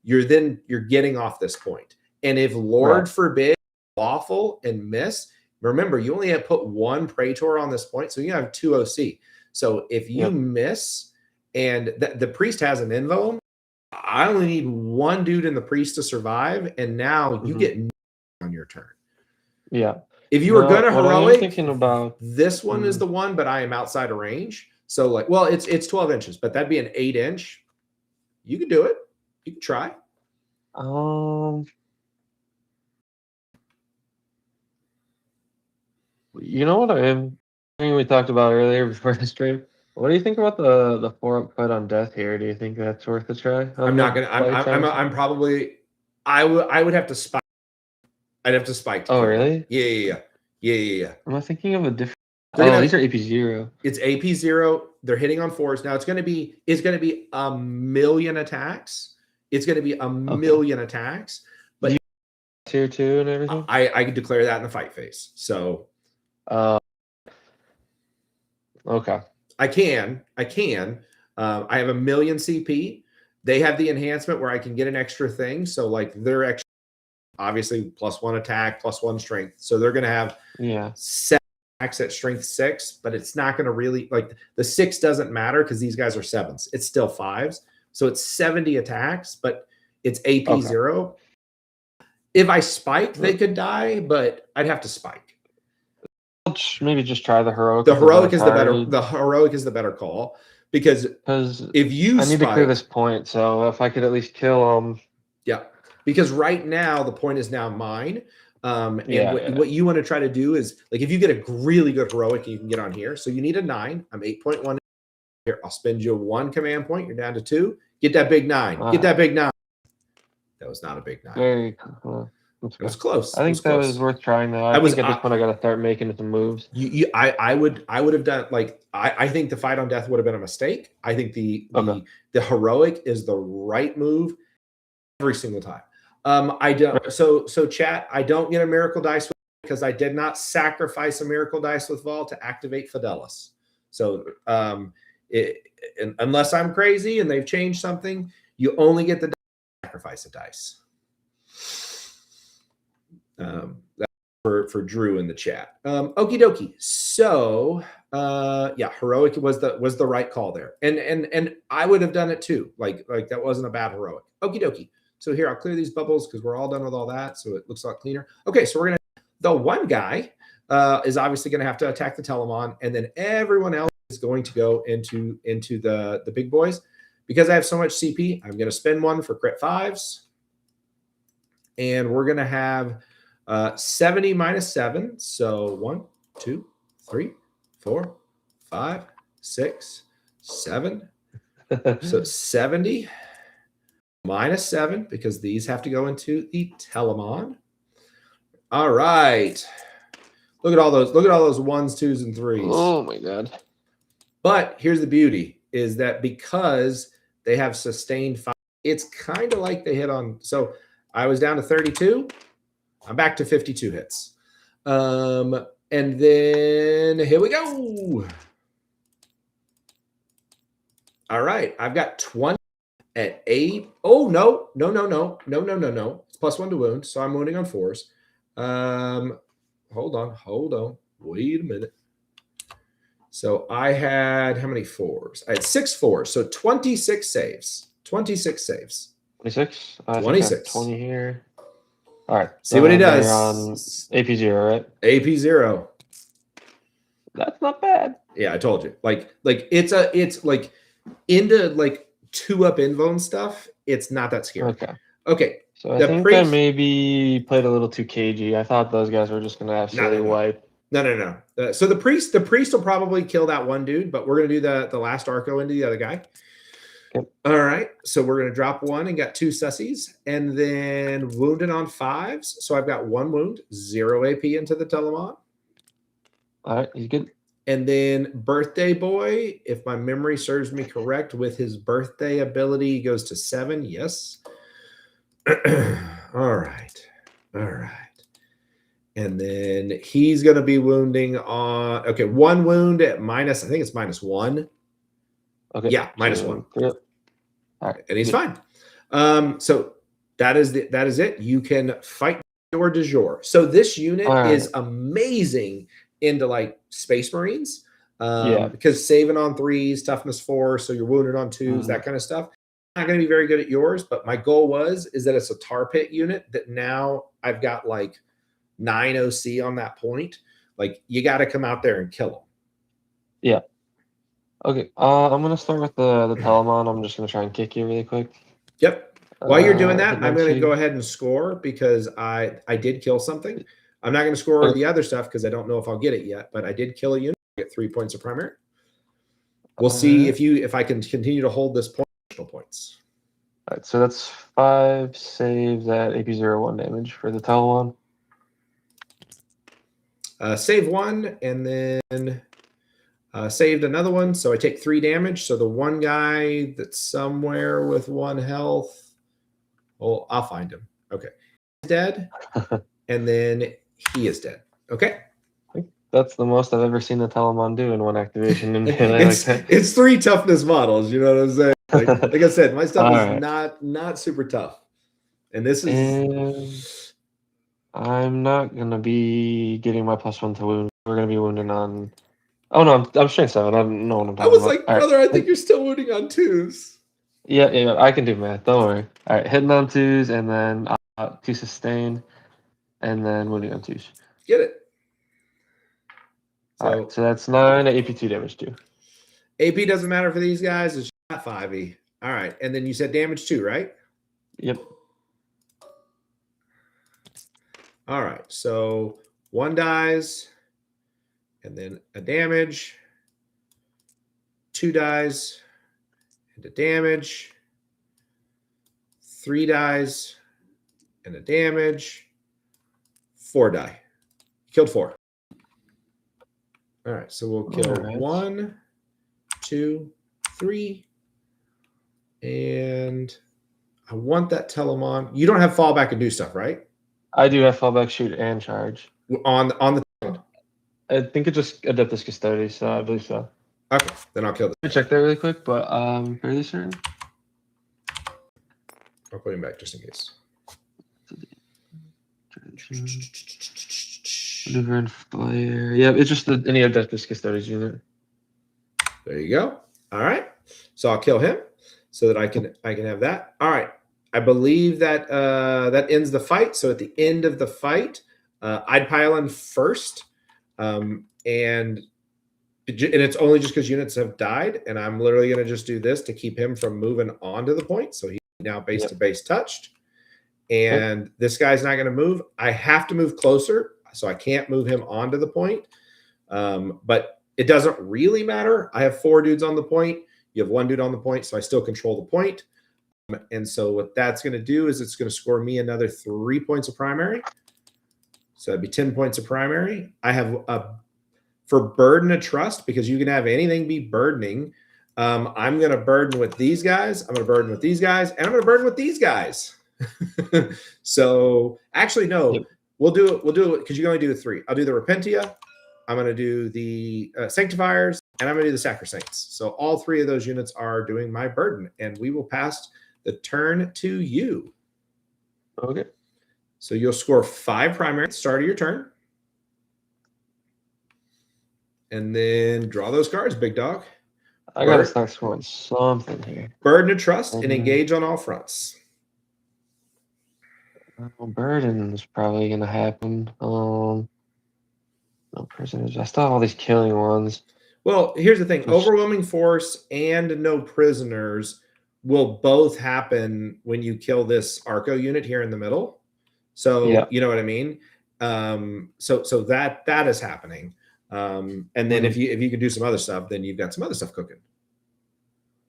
you're getting off this point. And if Lord forbid lawful and miss, remember you only have put 1 Praetor on this point, so you have 2 OC. So if you miss, and the priest has an invo, I only need 1 dude in the priest to survive, and now you get on your turn. Yeah. If you were gonna heroic, thinking about this one is the one, but I am outside of range. So like, well, it's 12 inches, but that'd be an 8-inch. You could do it. You can try. You know what we talked about earlier before the stream. What do you think about the 4-up fight on death here? Do you think that's worth a try? I'm not gonna. I'm probably. I would have to spike. I'd have to spike. Oh really? Yeah. Am I thinking of a different? These are AP0. It's AP0. They're hitting on 4s. Now it's going to be a million attacks. It's going to be a million attacks. But tier 2 and everything. I could declare that in the fight phase. So. Okay. I can. I have a million CP. They have the enhancement where I can get an extra thing. So like they're extra, obviously +1 attack, +1 strength. So they're going to have 7 attacks at strength 6, but it's not going to really, like the 6 doesn't matter because these guys are 7s. It's still 5s. So it's 70 attacks, but it's AP0. If I spike, they could die, but I'd have to spike. Maybe just try the heroic. The heroic is the better. The heroic is the better call because if you, I need to clear this point. So if I could at least kill them, because right now the point is now mine. What you want to try to do is like if you get a really good heroic, you can get on here. So you need a 9. I'm 8.1 here. I'll spend you 1 command point. You're down to 2. Get that big 9. Get that big 9. That was not a big 9. Very cool. It was close. I think that was worth trying though. I think at this point I got to start making some moves. I would have done like I think the fight on death would have been a mistake. I think the heroic is the right move every single time. I don't. So chat. I don't get a miracle dice because I did not sacrifice a miracle dice with Vol to activate Fidelis. So unless I'm crazy and they've changed something, you only get the sacrifice a dice. That's for Drew in the chat. Okie dokie. So heroic was the right call there, and I would have done it too. Like that wasn't a bad heroic. Okie dokie. So here I'll clear these bubbles because we're all done with all that, so it looks a lot cleaner. Okay, so we're gonna. The one guy is obviously gonna have to attack the Telemon, and then everyone else is going to go into the big boys. Because I have so much CP, I'm gonna spend 1 for crit 5s, and we're gonna have 70 minus 7. So 1, 2, 3, 4, 5, 6, 7. So 70 minus 7 because these have to go into the Telemon. All right. Look at all those 1s, 2s, and 3s. Oh my god. But here's the beauty is that because they have sustained 5, it's kind of like they hit on. So I was down to 32. I'm back to 52 hits. And then here we go. All right. I've got 20 at 8. Oh, no. It's +1 to wound. So I'm wounding on 4s. Hold on. Wait a minute. So I had how many 4s? I had 6 4s. So 26 saves. 26 saves. 26? 26. 20 here. All right. See what he does. On AP0, right? AP0. That's not bad. Yeah, I told you. Like it's like into like 2-up invone stuff. It's not that scary. Okay. So I think I maybe played a little too cagey. I thought those guys were just gonna absolutely wipe. No. So the priest will probably kill that one dude, but we're gonna do the last Arco into the other guy. Yep. All right, so we're going to drop 1 and got 2 sussies, and then wounded on 5s. So I've got 1 wound, 0 AP into the Telemon. All right, he's good. And then Birthday Boy, if my memory serves me correct, with his birthday ability, he goes to 7. Yes. All right. All right. And then he's going to be wounding on, okay, 1 wound at minus, I think it's -1. Okay. Yeah, -1. Yep. All right. And he's fine. So that is it. You can fight your du jour. So this unit is amazing into like Space Marines. Because saving on 3s, toughness 4, so you're wounded on 2s, that kind of stuff. Not going to be very good at yours, but my goal is that it's a tar pit unit that now I've got like 9 OC on that point. Like you got to come out there and kill them. Yeah. Okay. I'm gonna start with the Telemon. I'm just gonna try and kick you really quick. Yep. While you're doing that, I'm going to go ahead and score because I did kill something. I'm not going to score the other stuff because I don't know if I'll get it yet, but I did kill a unit. I get 3 points of primary. We'll see if I can continue to hold this point. Points. All right, so that's 5 saves at AP01 damage for the Telemon. Save 1 and then saved another one, so I take 3 damage. So the one guy that's somewhere with 1 health, well, I'll find him. Okay, he's dead, and then he is dead. Okay. That's the most I've ever seen the Telemon do in one activation. In it's 3 toughness models. You know what I'm saying? Like I said, my stuff is not super tough, and this is. And I'm not gonna be getting my +1 to wound. We're gonna be wounding on. Oh no, I'm strength 7. I don't know what I'm talking about. I was like, brother, I think you're still wounding on 2s. Yeah, I can do math. Don't worry. All right, hitting on 2s and then 2 sustain, and then wounding on 2s. Get it. So, so that's 9 AP2 damage too. AP doesn't matter for these guys. It's not 5e. All right, and then you said damage 2, right? Yep. All right, so 1 dies, and then a damage. 2 dies, and a damage. 3 dies, and a damage. 4 die. Killed 4. All right, so we'll kill 1, 2, 3, and I want that Telemon. You don't have fallback and do stuff, right? I do have fallback, shoot, and charge. On the I think it's just Adeptus Custodes, so I believe so. Okay, then I'll kill this. Let me check that really quick, but fairly certain. I'll put him back just in case. Maneuver and flare. Yeah, it's just any Adeptus Custodes unit. There you go. All right. So I'll kill him so that I can have that. All right. I believe that that ends the fight. So at the end of the fight, I'd pile in first. And it's only just because units have died. And I'm literally going to just do this to keep him from moving on to the point. So he's now base to base touched. And this guy's not going to move. I have to move closer. So I can't move him onto the point. But it doesn't really matter. I have 4 dudes on the point. You have 1 dude on the point. So I still control the point. And so what that's going to do is it's going to score me another 3 points of primary. So that'd be 10 points of primary. I have for burden of trust, because you can have anything be burdening. I'm going to burden with these guys. I'm going to burden with these guys. And I'm going to burden with these guys. So actually, no, we'll do it because you can only do the 3. I'll do the Repentia. I'm going to do the Sanctifiers, and I'm going to do the Sacrosaints. So all 3 of those units are doing my burden, and we will pass the turn to you. Okay. So you'll score 5 primary at the start of your turn. And then draw those cards, big dog. I got to start scoring something here. Burden of trust and engage on all fronts. Burden is probably going to happen. No prisoners. I still have all these killing ones. Well, here's the thing. Overwhelming force and no prisoners will both happen when you kill this Arco unit here in the middle. So you know what I mean? So that is happening. And then if you can do some other stuff, then you've got some other stuff cooking.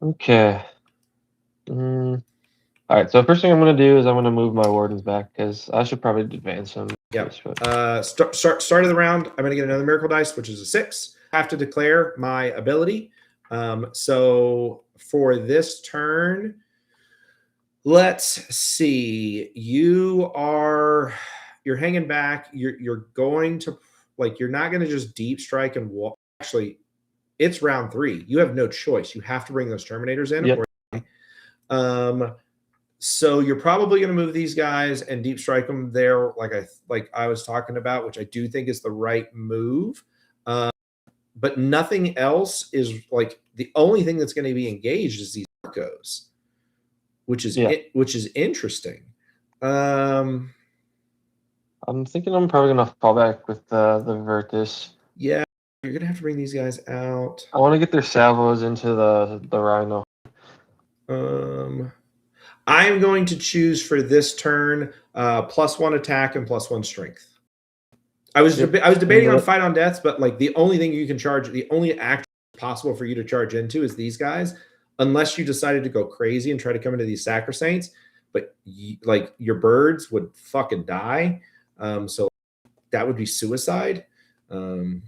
Okay. All right. So first thing I'm going to do is I'm going to move my wardens back because I should probably advance them. Yep. Start of the round. I'm going to get another miracle dice, which is a 6. I have to declare my ability. So for this turn, let's see. You're hanging back. You're going to you're not going to just deep strike and walk. Actually, it's round 3. You have no choice. You have to bring those Terminators in. Yep. So you're probably going to move these guys and deep strike them there, like I was talking about, which I do think is the right move. But nothing else is the only thing that's going to be engaged is these Arcos, which is interesting. I'm thinking I'm probably going to fall back with the Virtus. Yeah, you're going to have to bring these guys out. I want to get their salvos into the Rhino. I'm going to choose for this turn +1 attack and +1 strength. I was debating on fight on deaths, but the only thing you can charge, the only action possible for you to charge into is these guys, unless you decided to go crazy and try to come into these Sacrosaints. But your birds would fucking die, so that would be suicide. So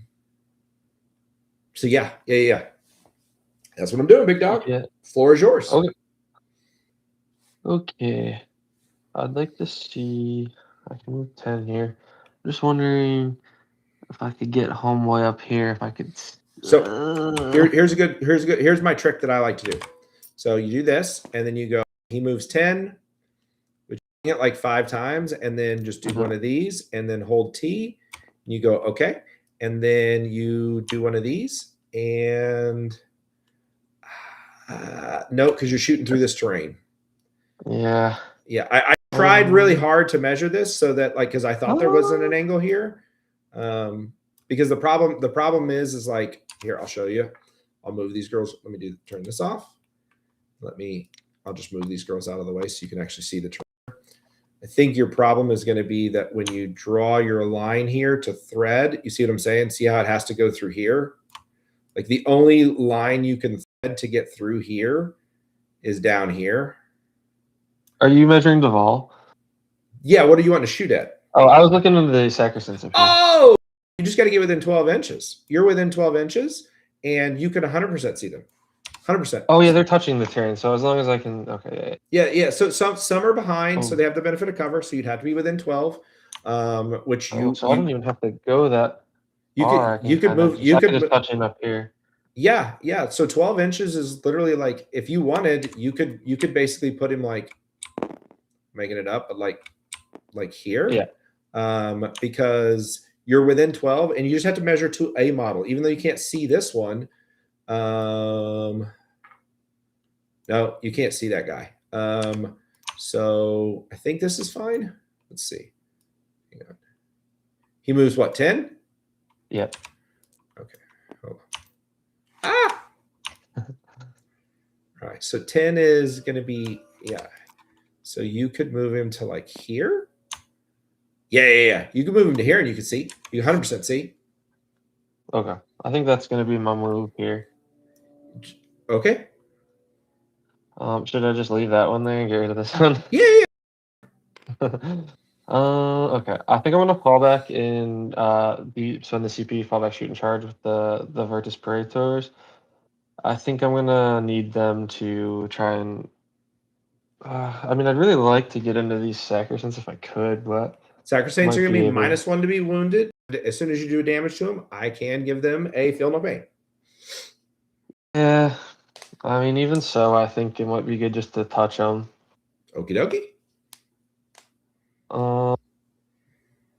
yeah. That's what I'm doing, big dog. Yeah. Floor is yours. Okay. I'd like to see. I can move 10 here. I'm just wondering if I could get homeboy up here. If I could. So here's my trick that I like to do. So you do this, and then you go. He moves 10, which you get 5 times, and then just do one of these, and then hold T. And you go okay, and then you do one of these, and no, because you're shooting through this terrain. Yeah. I tried really hard to measure this so that because I thought there wasn't an angle here, because the problem is here, I'll show you. I'll move these girls. Let me turn this off. I'll just move these girls out of the way so you can actually see the terrain. I think your problem is going to be that when you draw your line here to thread, you see what I'm saying? See how it has to go through here? The only line you can thread to get through here is down here. Are you measuring the Vol? Yeah, what do you want to shoot at? Oh, I was looking into the Sacrosaints. Oh, you just got to get within 12 inches. You're within 12 inches, and you can 100% see them. 100%. Oh, yeah, they're touching the terrain, so as long as I can... Okay, yeah. So some are behind, so they have the benefit of cover, so you'd have to be within 12, which you... So I don't even have to go that far. You could move... I could just touch him up here. Yeah. So 12 inches is literally if you wanted, you could basically put him making it up, but here. Yeah. Because you're within 12 and you just have to measure to a model, even though you can't see this one. No, you can't see that guy. So I think this is fine. Let's see. Hang on. He moves what, 10? Yep. Okay. Hold on. All right. So 10 is going to be, So you could move him to here. Yeah. You can move him to here and you can see. You 100% see. Okay. I think that's going to be my move here. Okay. Should I just leave that one there and get rid of this one? Yeah. Okay. I think I'm going to fall back in in the CP fallback shoot and charge with the Virtus Praetors. I think I'm going to need them to try and I'd really like to get into these Sacrosaints if I could, but Sacrosaints are going to be -1 to be wounded. As soon as you do damage to them, I can give them a feel no pain. Yeah, even so, I think it might be good just to touch them. Okie dokie.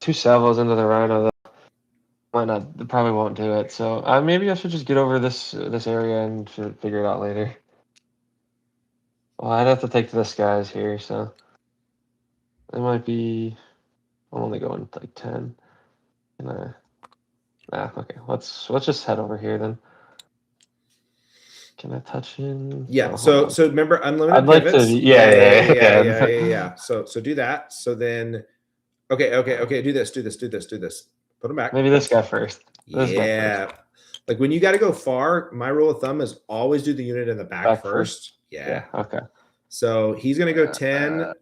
2 salvos into the Rhino, though. Probably won't do it. So maybe I should just get over this area and figure it out later. Well, I'd have to take this guys here, so it might be. I'm only going 10. Okay. Let's just head over here then. Can I touch in? Yeah. So remember unlimited I'd like pivots. to. Yeah. So do that. So then, okay. Do this. Put them back. Maybe this guy first. Yeah. When you got to go far, my rule of thumb is always do the unit in the back first. Yeah. Okay. So he's going to go 10.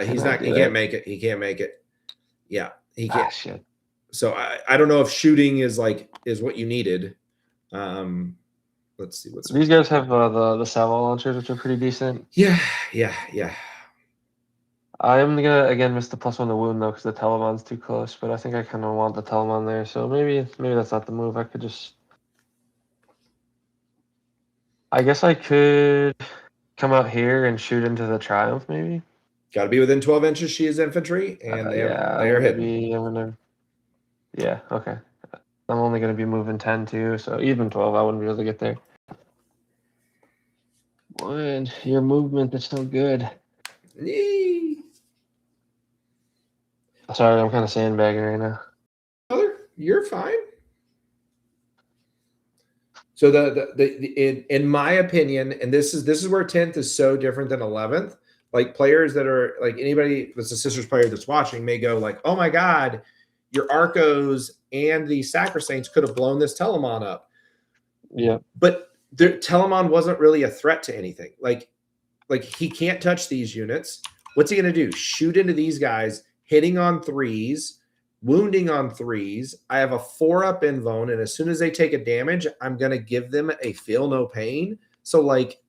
He can't make it. He can't make it. Yeah, he can't. Shit. So I don't know if shooting is what you needed. Let's see what's these guys have the salvo launchers, which are pretty decent. Yeah. I am gonna again miss the +1 to wound though because the Telemon's too close, but I think I kind of want the Telemon there, so maybe that's not the move. I could just, I guess I could come out here and shoot into the Triumph maybe. Got to be within 12 inches. She is infantry, and they are hidden. Yeah, okay. I'm only gonna be moving 10 too, so even 12, I wouldn't be able to get there. Boy, your movement is so good. Yee. Sorry, I'm kind of sandbagging right now. Brother, you're fine. So in my opinion, and this is where 10th is so different than 11th. Like players that are like anybody that's a Sisters player that's watching may go like, oh my God, your Arcos and the Sacrosaints could have blown this Telemon up. Yeah. But the Telemon wasn't really a threat to anything. Like he can't touch these units. What's he going to do? Shoot into these guys, hitting on 3s, wounding on 3s. I have a 4-up invuln, and as soon as they take a damage, I'm going to give them a feel no pain. So like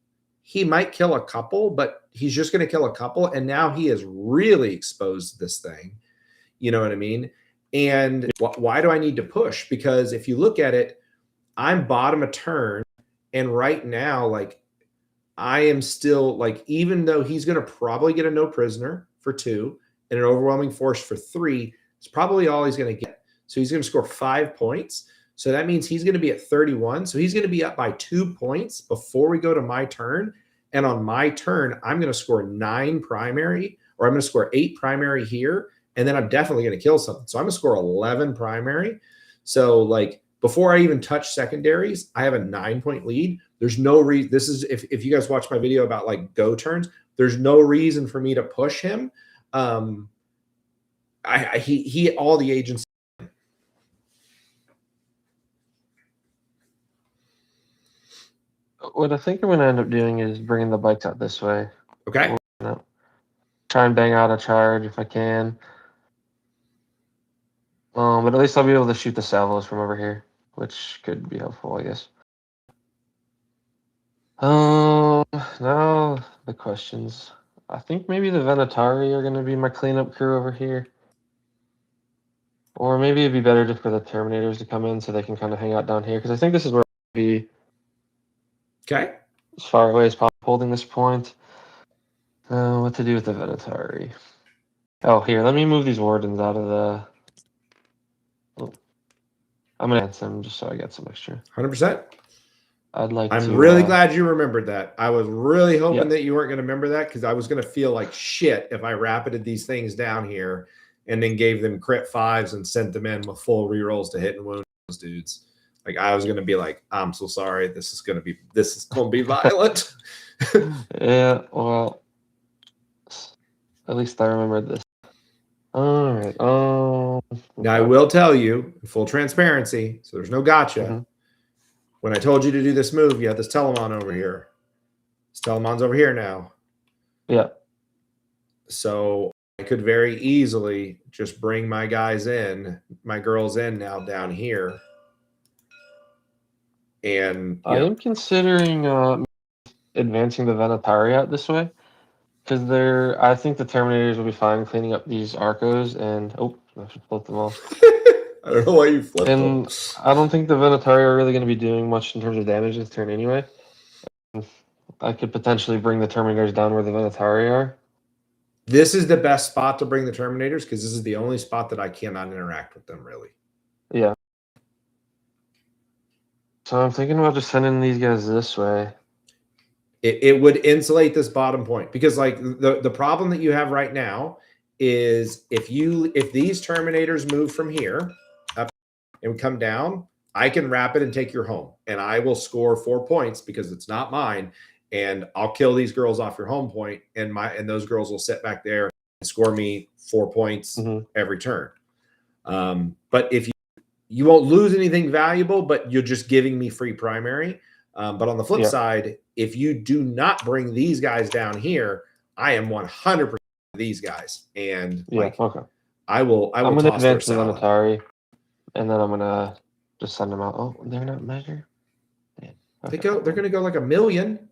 he might kill a couple, but he's just going to kill a couple, and now he has really exposed this thing. You know what I mean? And why do I need to push? Because if you look at it, I'm bottom of turn, and right now, like I am still like, even though he's going to probably get a no prisoner for 2 and an overwhelming force for 3, it's probably all he's going to get. So he's going to score 5 points. So that means he's going to be at 31. So he's going to be up by 2 points before we go to my turn. And on my turn, I'm going to score 9 primary, or I'm going to score 8 primary here. And then I'm definitely going to kill something. So I'm going to score 11 primary. So like before I even touch secondaries, I have a 9-point lead. There's no reason. This is if you guys watch my video about like go turns, there's no reason for me to push him. He all the agents. What I think I'm going to end up doing is bringing the bikes out this way. Okay. Try and bang out a charge if I can. But at least I'll be able to shoot the salvos from over here, which could be helpful, I guess. Now the questions. I think maybe the Venatari are going to be my cleanup crew over here. Or maybe it'd be better just for the Terminators to come in so they can kind of hang out down here, because I think this is where I'll be as far away as possible holding this point. What to do with the Venatari? Oh, here, let me move these Wardens out of the... Oh. I'm going to answer them just so I get some extra. 100%. I'm really glad you remembered that. I was really hoping that you weren't going to remember that, because I was going to feel like shit if I rapided these things down here and then gave them crit 5s and sent them in with full rerolls to hit and wound those dudes. Like I was going to be like, I'm so sorry. This is going to be violent. Yeah, well, at least I remembered this. All right. Now I will tell you, full transparency, so there's no gotcha. Mm-hmm. When I told you to do this move, you had this Telemon over here. This Telemon's over here now. Yeah. So I could very easily just bring my guys in, my girls in now down here. And I am considering advancing the Venatari out this way, because I think the Terminators will be fine cleaning up these Arcos, and I should flip them off. I don't know why you flipped them. And I don't think the Venatari are really going to be doing much in terms of damage this turn anyway. I could potentially bring the Terminators down where the Venatari are. This is the best spot to bring the Terminators, because this is the only spot that I cannot interact with them, really. Yeah. So I'm thinking about just sending these guys this way. It would insulate this bottom point, because like the problem that you have right now is if these Terminators move from here up and come down, I can wrap it and take your home, and I will score 4 points because it's not mine, and I'll kill these girls off your home point, and those girls will sit back there and score me 4 points every turn. But if you won't lose anything valuable, but you're just giving me free primary. But on the flip side, if you do not bring these guys down here, I am 100% these guys, and okay. I will. I'm gonna toss their advance the Atari, and then I'm gonna just send them out. Oh, they're not measured. Yeah. Okay. They're gonna go like 1 million.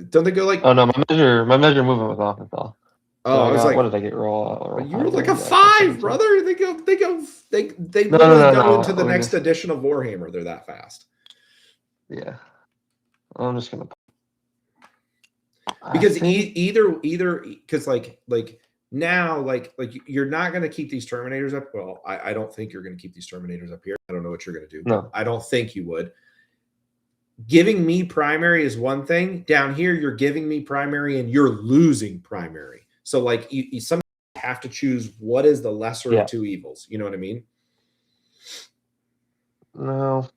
Don't they go like? Oh no, my measure movement was off at all. So I was like, what did I get? Roll you were like a yeah, 5, brother. They literally go into the next edition of Warhammer. They're that fast. Yeah. I'm just gonna. Because either because now you're not going to keep these Terminators up. Well, I don't think you're going to keep these Terminators up here. I don't know what you're going to do. No, I don't think you would. Giving me primary is one thing. Down here, you're giving me primary and you're losing primary. So you sometimes have to choose what is the lesser of two evils. You know what I mean? No.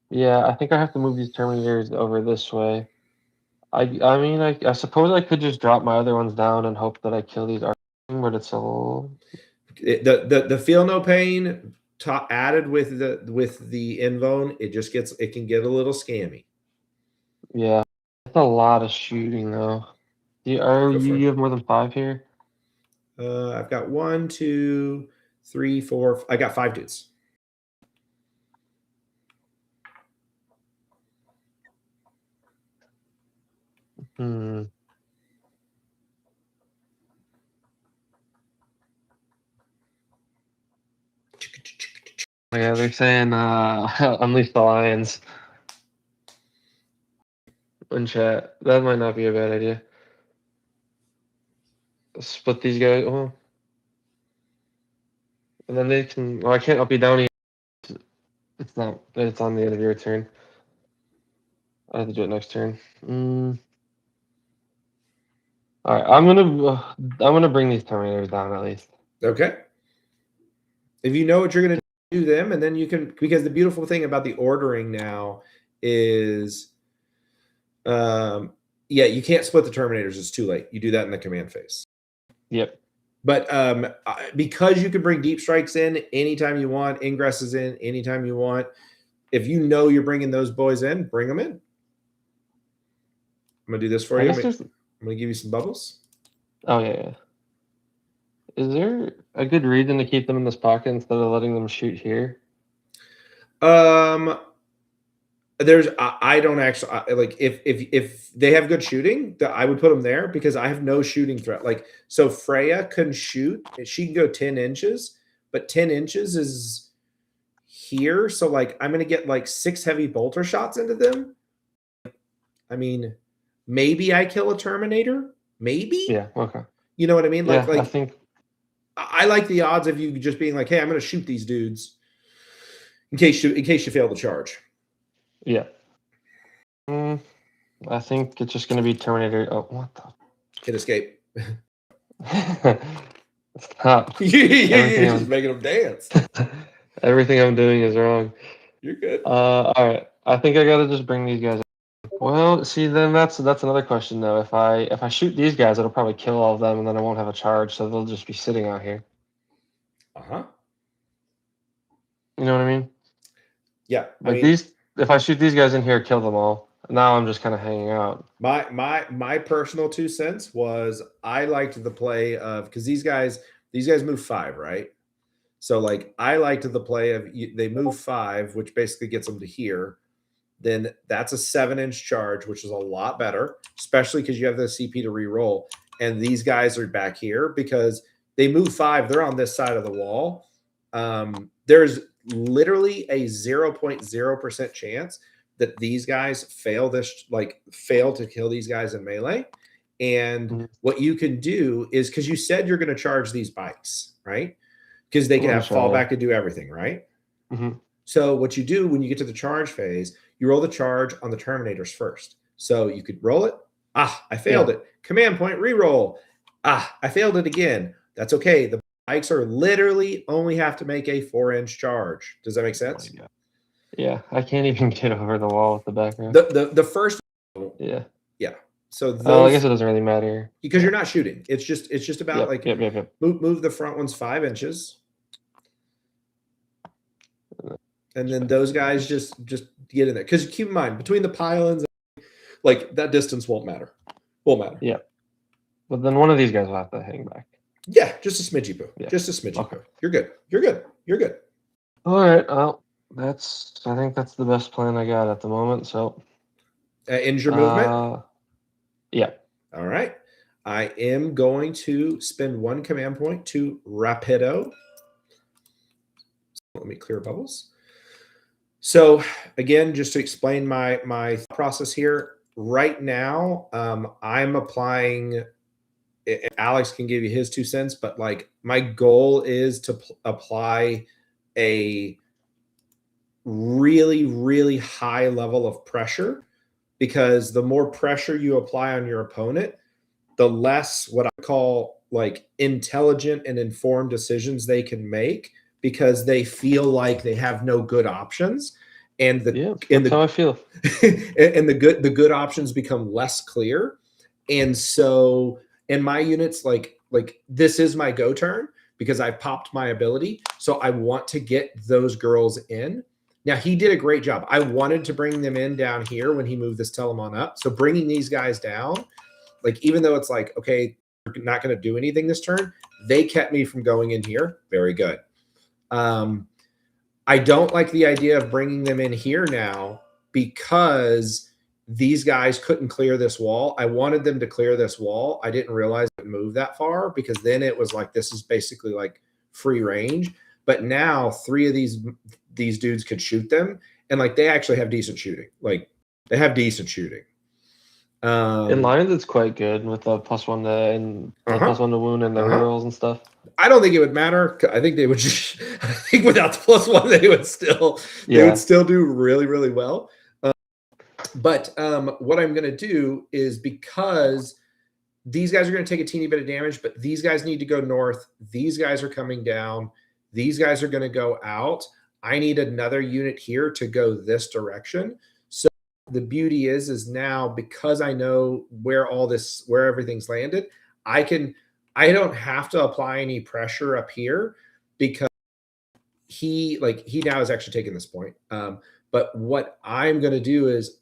Yeah, I think I have to move these Terminators over this way. I mean, I suppose I could just drop my other ones down and hope that I kill these armies, but it's a little... The feel no pain added with the invone, it can get a little scammy. Yeah, it's a lot of shooting though. You have more than 5 here? I've got 1, 2, 3, 4. I got 5 dudes. Yeah, they're saying unleash the lions in chat. That might not be a bad idea. Split these guys. Oh. And then they can. Well, I can't up you down here. It's not. It's on the end of your turn. I have to do it next turn. All right, I'm gonna bring these Terminators down at least. Okay. If you know what you're gonna do them, and then you can, because the beautiful thing about the ordering now is, you can't split the Terminators. It's too late. You do that in the command phase. Yep. But because you can bring deep strikes in anytime you want, ingresses in anytime you want. If you know you're bringing those boys in, bring them in. I'm gonna do this for you. I'm gonna give you some bubbles. Oh yeah. Is there a good reason to keep them in this pocket instead of letting them shoot here? I don't actually if they have good shooting, I would put them there because I have no shooting threat. So Freya can shoot; she can go 10 inches, but 10 inches is here. So I'm gonna get 6 heavy bolter shots into them. I mean, maybe I kill a Terminator. Maybe. Yeah. Okay. You know what I mean? Yeah, I think I like the odds of you just being like, "Hey, I'm going to shoot these dudes in case you fail the charge." Yeah. I think it's just going to be Terminator. Oh, what the? Hit escape. Stop. You're just making them dance. Everything I'm doing is wrong. You're good. All right. I think I got to just bring these guys. Well, see, then that's another question though. If I shoot these guys, it'll probably kill all of them, and then I won't have a charge, so they'll just be sitting out here. You know what I mean? Yeah. But if I shoot these guys in here, kill them all. Now I'm just kind of hanging out. My personal 2 cents was I liked the play of, because these guys move 5, right? So I liked the play of they move 5, which basically gets them to here. Then that's a 7-inch charge, which is a lot better, especially because you have the CP to re-roll. And these guys are back here because they move 5. They're on this side of the wall. There's literally a 0.0% chance that these guys fail to kill these guys in melee. And what you can do is, because you said you're going to charge these bikes, right? Because they can have fallback to do everything, right? So what you do when you get to the charge phase, you roll the charge on the Terminators first. So you could roll it. I failed it. Command point, re-roll. I failed it again. That's okay. The bikes are literally only have to make a 4-inch charge. Does that make sense? Oh, yeah, I can't even get over the wall with the background. The first. Yeah. So those, I guess it doesn't really matter because you're not shooting. It's just about yep. Move the front ones 5 inches. and then those guys just get in there. Because keep in mind, between the pylons, like that distance won't matter. Won't matter. Yeah. But then one of these guys will have to hang back. Yeah, just a smidgy poo. Yeah. Just a smidgy Okay. poo. You're good. You're good. You're good. All right. Well, I think that's the best plan I got at the moment. So. Ends your movement. Yeah. All right. I am going to spend 1 command point to Rapido. Let me clear bubbles. So again, just to explain my process here, right now, I'm applying. Alex can give you his 2 cents, but like my goal is to apply a really, really high level of pressure, because the more pressure you apply on your opponent, the less what I call like intelligent and informed decisions they can make, because they feel like they have no good options, and that's how I feel. and the good options become less clear. And so in my units, like this is my go turn because I popped my ability, so I want to get those girls in. Now he did a great job. I wanted to bring them in down here when he moved this Telemon up. So bringing these guys down, like even though it's like, okay, we're not going to do anything this turn, they kept me from going in here. Very good. I don't like the idea of bringing them in here now, because these guys couldn't clear this wall. I wanted them to clear this wall. I didn't realize it moved that far, because then it was like, this is basically like free range. But now 3 of these dudes could shoot them, and like they actually have decent shooting. Like they have decent shooting. In Lions, it's quite good with the +1 to and the +1 to wound and the rerolls and stuff. I don't think it would matter. I think they would just. I think without the +1, they would still do really, really well. But what I'm going to do is, because these guys are going to take a teeny bit of damage, but these guys need to go north. These guys are coming down. These guys are going to go out. I need another unit here to go this direction. So the beauty is now, because I know where everything's landed, I don't have to apply any pressure up here, because he now is actually taking this point. But what I'm going to do is,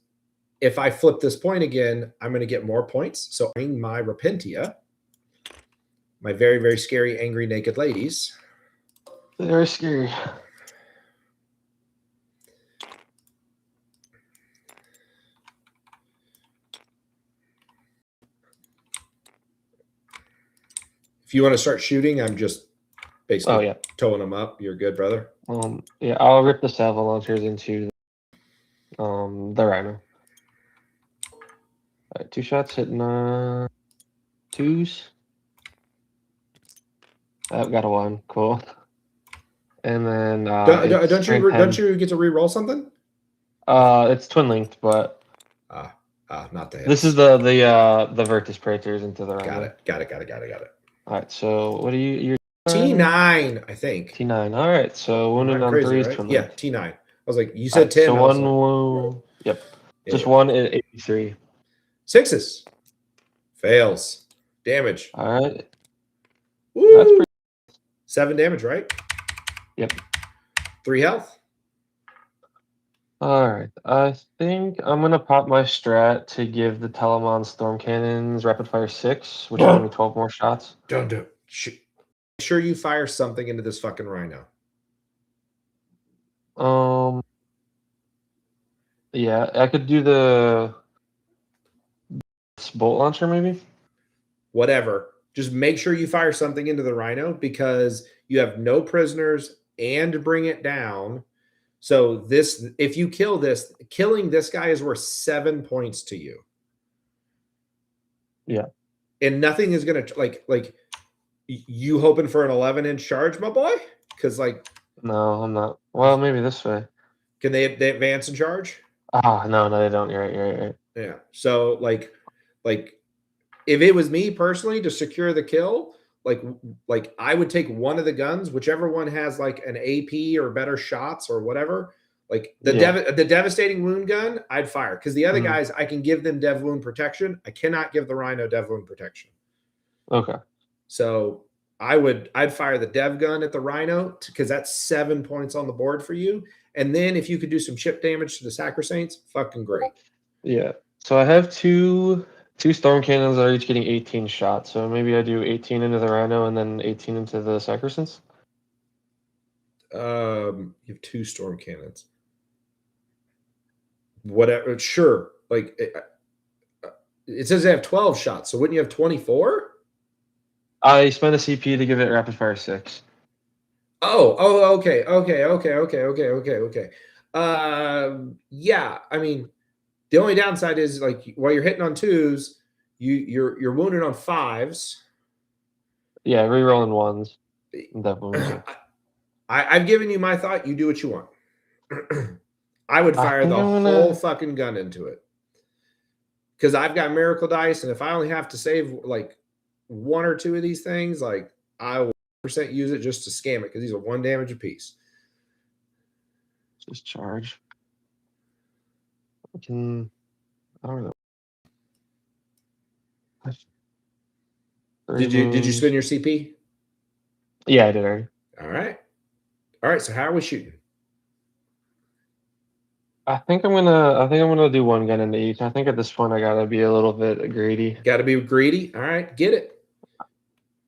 if I flip this point again, I'm going to get more points. So I bring my Repentia, my very, very scary, angry, naked ladies. Very scary. If you want to start shooting, I'm just basically towing them up. You're good, brother. Yeah, I'll rip the salvo launchers into the Rhino. All right, 2 shots hitting 2s. I've got a 1. Cool. And then don't you get to re-roll something? It's twin linked, but not the hits. This is the Virtus Praetors into the Rhino. Got it. All right, so what are you're T9, I think. T9. All right, so wounded on 3s. Right? Yeah, T9. I was like, you said 10. So 1 wound. Yep. Just 1 at 83. 6s. Fails. Damage. All right. Woo! That's pretty. 7 damage, right? Yep. 3 health. All right. I think I'm gonna pop my strat to give the Telemon Storm Cannons rapid fire 6, which will give me 12 more shots. Don't do it. Shoot. Make sure you fire something into this fucking Rhino. Yeah, I could do the bolt launcher, maybe. Whatever. Just make sure you fire something into the Rhino, because you have no prisoners and bring it down. So this, if you kill this, killing this guy is worth 7 points to you. Yeah. And nothing is going to like you hoping for an 11-inch charge, my boy? Because like, no, I'm not. Well, maybe this way. Can they advance and charge? No, they don't. You're right. Yeah. So like if it was me personally to secure the kill, like I would take one of the guns, whichever one has like an AP or better shots or whatever. Like the devastating wound gun, I'd fire, because the other guys, I can give them dev wound protection. I cannot give the Rhino dev wound protection. Okay. So I'd fire the dev gun at the Rhino, because that's 7 points on the board for you, And then if you could do some chip damage to the Sacrosaints, fucking great. Yeah. So I have two storm cannons that are each getting 18 shots. So maybe I do 18 into the Rhino and then 18 into the Sacrosaints. You have 2 storm cannons. Whatever, sure. Like it says they have 12 shots, so wouldn't you have 24? I spent a CP to give it rapid fire 6. Okay. Yeah, I mean, the only downside is like while you're hitting on 2s, you're wounded on 5s. Yeah, rerolling 1s. Definitely. I've given you my thought. You do what you want. I would fire the whole fucking gun into it because I've got miracle dice, and if I only have to save like 1 or 2 of these things, like I will % use it just to scam it because these are 1 damage a piece. Just charge. I don't really. Did you spin your CP? Yeah, I did already. All right. So how are we shooting? I think I'm gonna do 1 gun into each. I think at this point I gotta be a little bit greedy. Got to be greedy. All right, get it.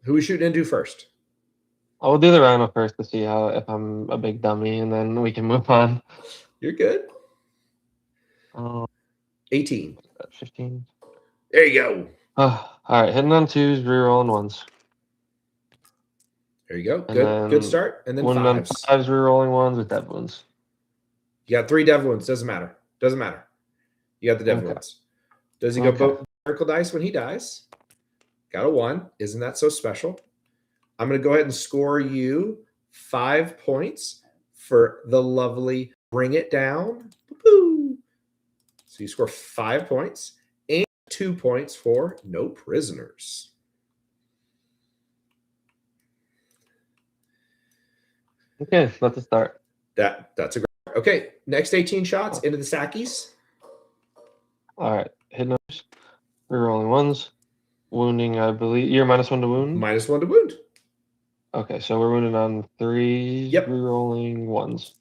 Who we shooting into first? I'll do the Rhino first to see if I'm a big dummy, and then we can move on. You're good. 18. 15. There you go. All right, hitting on 2s, rerolling 1s. There you go. Good start. And then 5s. 5s, rerolling 1s with dev wounds. You got 3 dev wounds. Doesn't matter. You got the dev wounds. Does he go both miracle dice when he dies? Got a 1. Isn't that so special? I'm going to go ahead and score you 5 points for the lovely Bring It Down. Woo-hoo. So you score 5 points and 2 points for No Prisoners. Okay, let's start. That's a great. Okay, next 18 shots into the Sackies. All right, hitting those, rerolling 1s, wounding. I believe you're -1 to wound. -1 to wound. Okay, so we're wounded on 3. Yep. Rerolling 1s.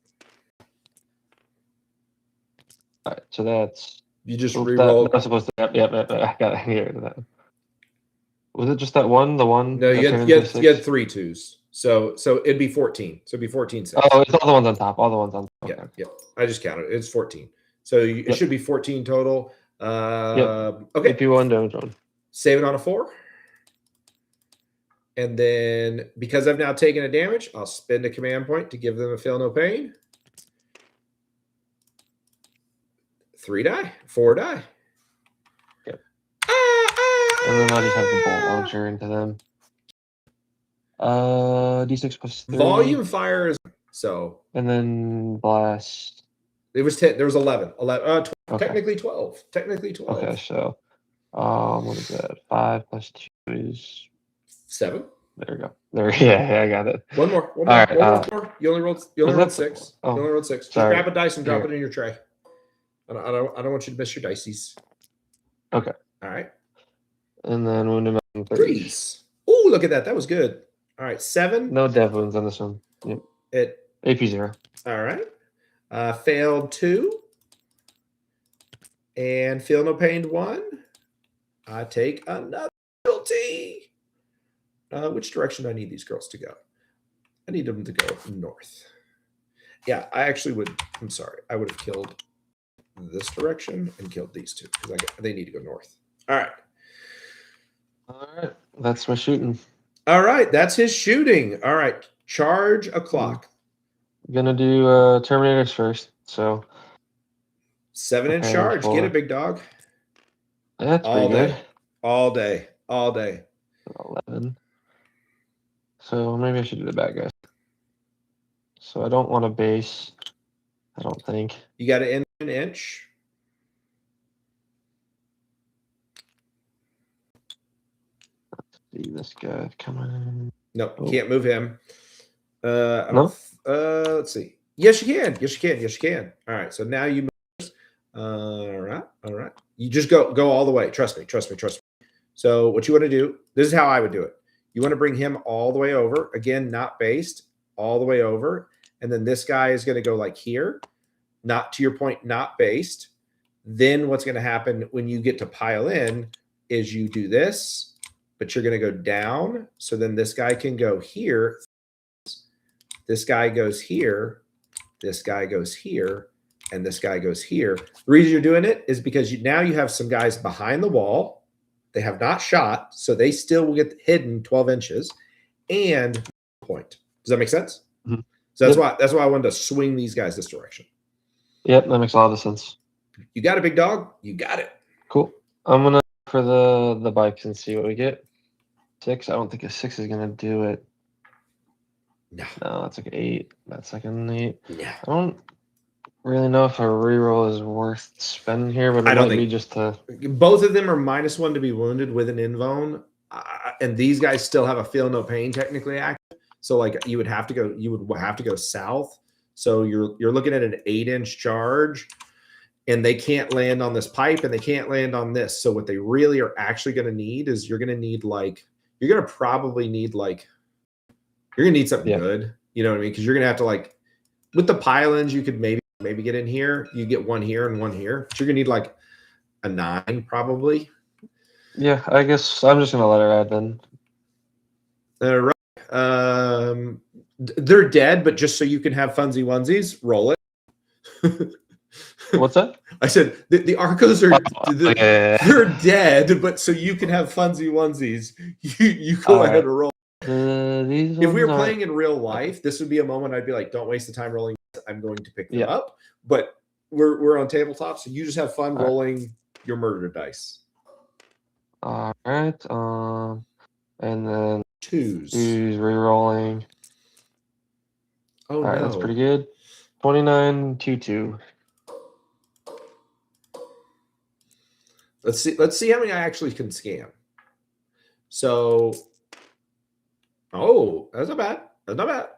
All right, so that's you just reroll. That's supposed to. Yep. I got it here. That was it. Just that one. The one. No, you had 3 2s. So it'd be 14. So it'd be 14 saves. Oh, it's all the ones on top. All the ones on top. Yeah, yeah. I just counted. It's 14. So it should be 14 total. Okay. AP1 damage on. Save it on a 4. And then because I've now taken a damage, I'll spend a command point to give them a feel no pain. 3 die, 4 die. Yep. And then I'll just have the bolt launcher into them. D6 plus 3. Volume fire is so. And then blast. It was 10. There was 11. 12, okay. Technically 12. Technically 12. Okay, so what is that? 5 plus 2 is 7. There we go. Yeah, I got it. One more. All right, one more. You only rolled 6. Oh, you only rolled 6. Just grab a dice and drop it in your tray. I don't want you to miss your dices. Okay. All right. And then wound him on 3s. Oh, look at that. That was good. All right. 7. No dev wounds on this one. Yep. AP0. All right. Failed 2. And feel no pain 1. I take another penalty. Which direction do I need these girls to go? I need them to go north. Yeah, I actually would. I'm sorry. I would have killed this direction and killed these 2 because they need to go north. All right. All right. That's my shooting. All right. That's his shooting. All right. Charge a clock. I'm going to do Terminators first. So 7-inch charge. Get it, big dog. That's pretty good. All day. 11. So maybe I should do the bad guys. So I don't want to base. I don't think. You got to end an inch. Let's see this guy. Come on. No, can't move him. No? Let's see. Yes, you can. Yes, you can. All right. So now you move. All right. You just go all the way. Trust me. So what you want to do, this is how I would do it. You want to bring him all the way over. Again, not based, all the way over. And and then this guy is going to go like here, not to your point, not based. Then what's going to happen when you get to pile in is you do this, but you're going to go down. So then this guy can go here. This guy goes here. This guy goes here. And this guy goes here. The reason you're doing it is because now you have some guys behind the wall. They have not shot, so they still will get hidden 12 inches and point. Does that make sense? Mm-hmm. So that's why I wanted to swing these guys this direction. Yep, that makes a lot of sense. You got it, big dog. You got it. Cool. I'm gonna for the bikes and see what we get. 6. I don't think a 6 is gonna do it. No, that's like an 8. That's like an 8. Yeah. I don't really know if a reroll is worth spending here, but it might be just to. Both of them are -1 to be wounded with an invone, and these guys still have a feel no pain technically active. So like you would have to go south. So you're looking at an 8-inch charge, and they can't land on this pipe, and they can't land on this. So what they really are actually going to need is you're going to need something good. You know what I mean? Because you're going to have to like with the pile-ins, you could maybe get in here. You get one here and one here. But you're going to need like a 9 probably. Yeah, I guess I'm just going to let her add then. All right. They're dead, but just so you can have funsy onesies, roll it. What's that? I said the Arcos are they're dead, but so you can have funsy onesies, you go ahead and roll. If we were playing in real life, this would be a moment I'd be like, don't waste the time rolling. I'm going to pick them up. But we're on tabletop, so you just have fun rolling your murder dice. All right. And then twos re-rolling. Oh, all right, that's pretty good. 29, 2. Let's see how many I actually can scam. So, that's not bad. That's not bad.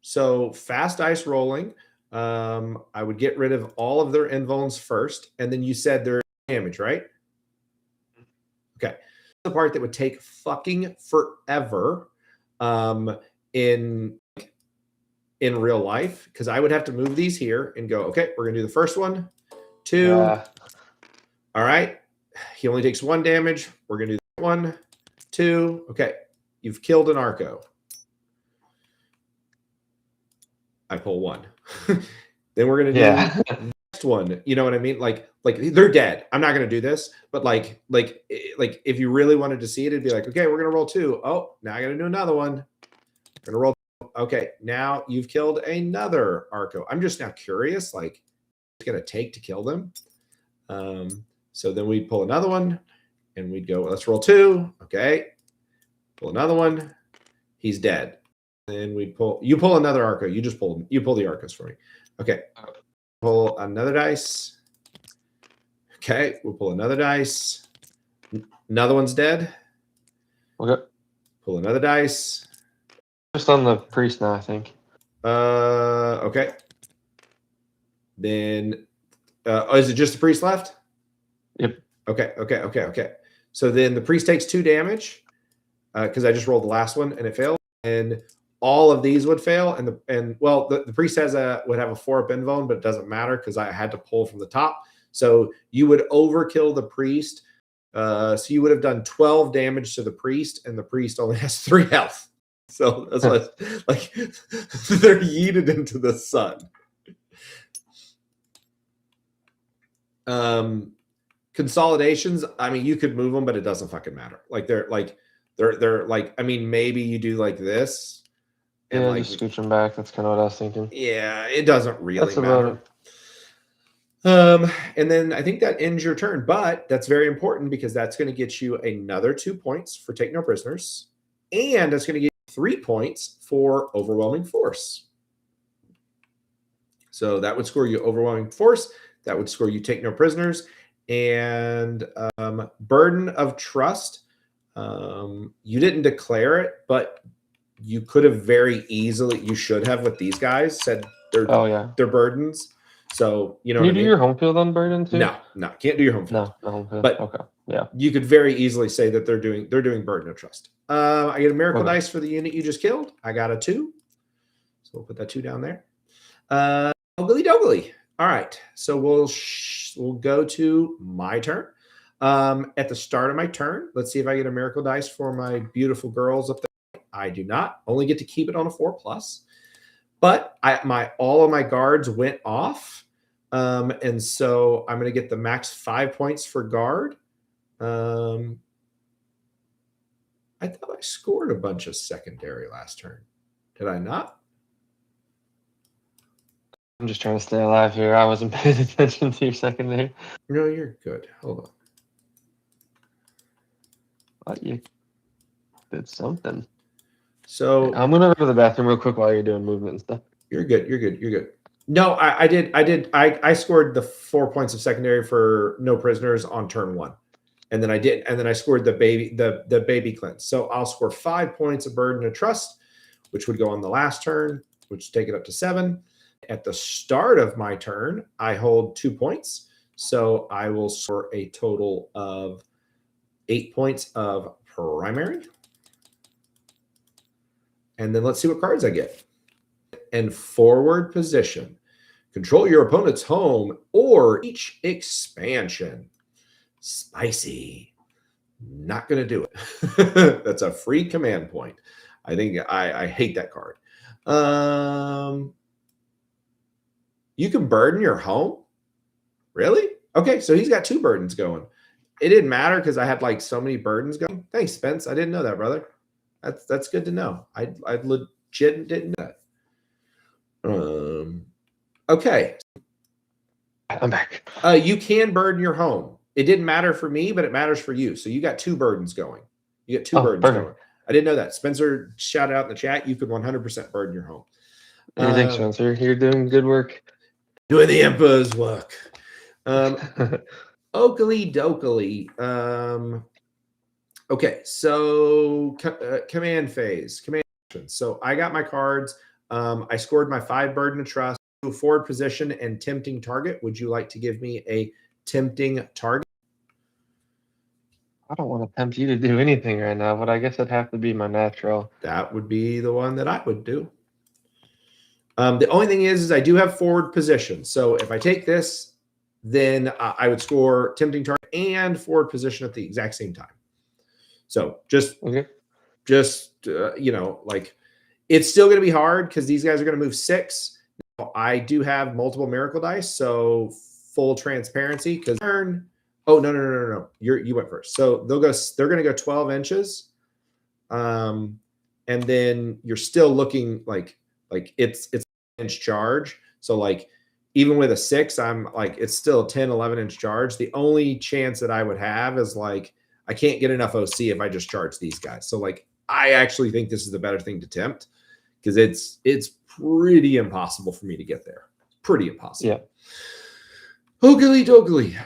So fast dice rolling. I would get rid of all of their invones first, and then you said their damage, right? Okay. The part that would take fucking forever in real life, because I would have to move these here and go, okay, we're gonna do the first one, 2. All right. He only takes 1 damage. We're gonna do that 1, 2. Okay, you've killed an Arco. I pull 1. Then we're gonna do the next one. You know what I mean? Like they're dead. I'm not gonna do this, but like if you really wanted to see it, it'd be like, okay, we're gonna roll 2. Oh, now I gotta do another one. We're gonna roll. Okay, now you've killed another Arco. I'm just now curious, like, it's gonna take to kill them. So then we'd pull another one, and we'd go, let's roll 2. Okay, pull another one. He's dead. Then we'd pull. You pull another Arco. You pull the Arcos for me. Okay, pull another dice. Okay, we'll pull another dice. Another one's dead. Okay. Pull another dice. Just on the priest now, I think. Okay. Then, is it just the priest left? Yep. Okay. So then the priest takes 2 damage because I just rolled the last one and it failed, and all of these would fail. And the priest would have a 4-up invuln, but it doesn't matter because I had to pull from the top. So you would overkill the priest. So you would have done 12 damage to the priest, and the priest only has 3 health. So that's what like they're yeeted into the sun. Consolidations, I mean, you could move them, but it doesn't fucking matter. Like they're like, I mean, maybe you do like this. And like, just scooch them back. That's kind of what I was thinking. Yeah, it doesn't really matter. And then I think that ends your turn, but that's very important because that's going to get you another 2 points for take no prisoners, and it's going to get 3 points for overwhelming force. So that would score you overwhelming force. That would score you take no prisoners. And burden of trust. You didn't declare it, but you could have very easily, you should have with these guys said they're burdens. So, you know, can you do your home field on burden too? No, can't do your home field. No home field. But okay, yeah, you could very easily say that they're doing burden of trust. I get a miracle dice for the unit you just killed. I got a 2, so we'll put that 2 down there. Ogly doggly. All right, so we'll go to my turn. At the start of my turn, let's see if I get a miracle dice for my beautiful girls up there. I do not. Only get to keep it on a 4+. But all of my guards went off, and so I'm going to get the max 5 points for guard. I thought I scored a bunch of secondary last turn. Did I not? I'm just trying to stay alive here. I wasn't paying attention to your secondary. No, you're good. Hold on. But you did something. So I'm gonna go to the bathroom real quick while you're doing movement and stuff. You're good. You're good. You're good. No, I scored the 4 points of secondary for no prisoners on turn 1. And then I scored the baby cleanse. So I'll score 5 points of burden of trust, which would go on the last turn, which would take it up to 7. At the start of my turn, I hold 2 points. So I will score a total of 8 points of primary. And then let's see what cards I get. And forward position. Control your opponent's home or each expansion. Spicy. Not going to do it. That's a free command point. I think I hate that card. You can burden your home? Really? Okay, so he's got 2 burdens going. It didn't matter because I had like so many burdens going. Thanks, Spence. I didn't know that, brother. That's good to know. I legit didn't know that. Okay. I'm back. You can burden your home. It didn't matter for me, but it matters for you. So you got 2 burdens going. You got 2 burdens going. I didn't know that. Spencer shouted out in the chat, you could 100% burden your home. Thanks, Spencer. You're doing good work. Doing the Emperor's work. Oakley dokily. Okay, so command phase. Command action. So I got my cards. I scored my 5 burden of trust. Forward position and tempting target. Would you like to give me a tempting target? I don't want to tempt you to do anything right now, but I guess it'd have to be my natural. That would be the one that I would do. The only thing is I do have forward position. So if I take this, then I would score tempting target and forward position at the exact same time. So just like it's still going to be hard because these guys are going to move 6. Now, I do have multiple miracle dice, so full transparency because turn. Oh no! You went first. So they're going to go 12 inches, and then you're still looking like it's an inch charge. So like even with a 6, I'm like it's still a 10, 11 inch charge. The only chance that I would have is like I can't get enough OC if I just charge these guys. So like I actually think this is the better thing to tempt because it's pretty impossible for me to get there. Pretty impossible. Yeah. Ogly doggly.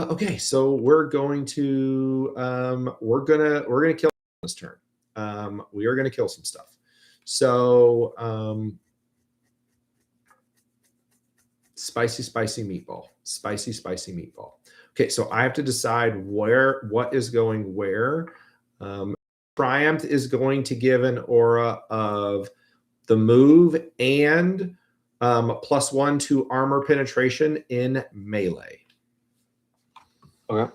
Okay, so we're going to kill this turn. We are gonna kill some stuff. So spicy meatball. Spicy meatball. Okay, so I have to decide what is going where. Triumph is going to give an aura of the move and +1 to armor penetration in melee. Okay.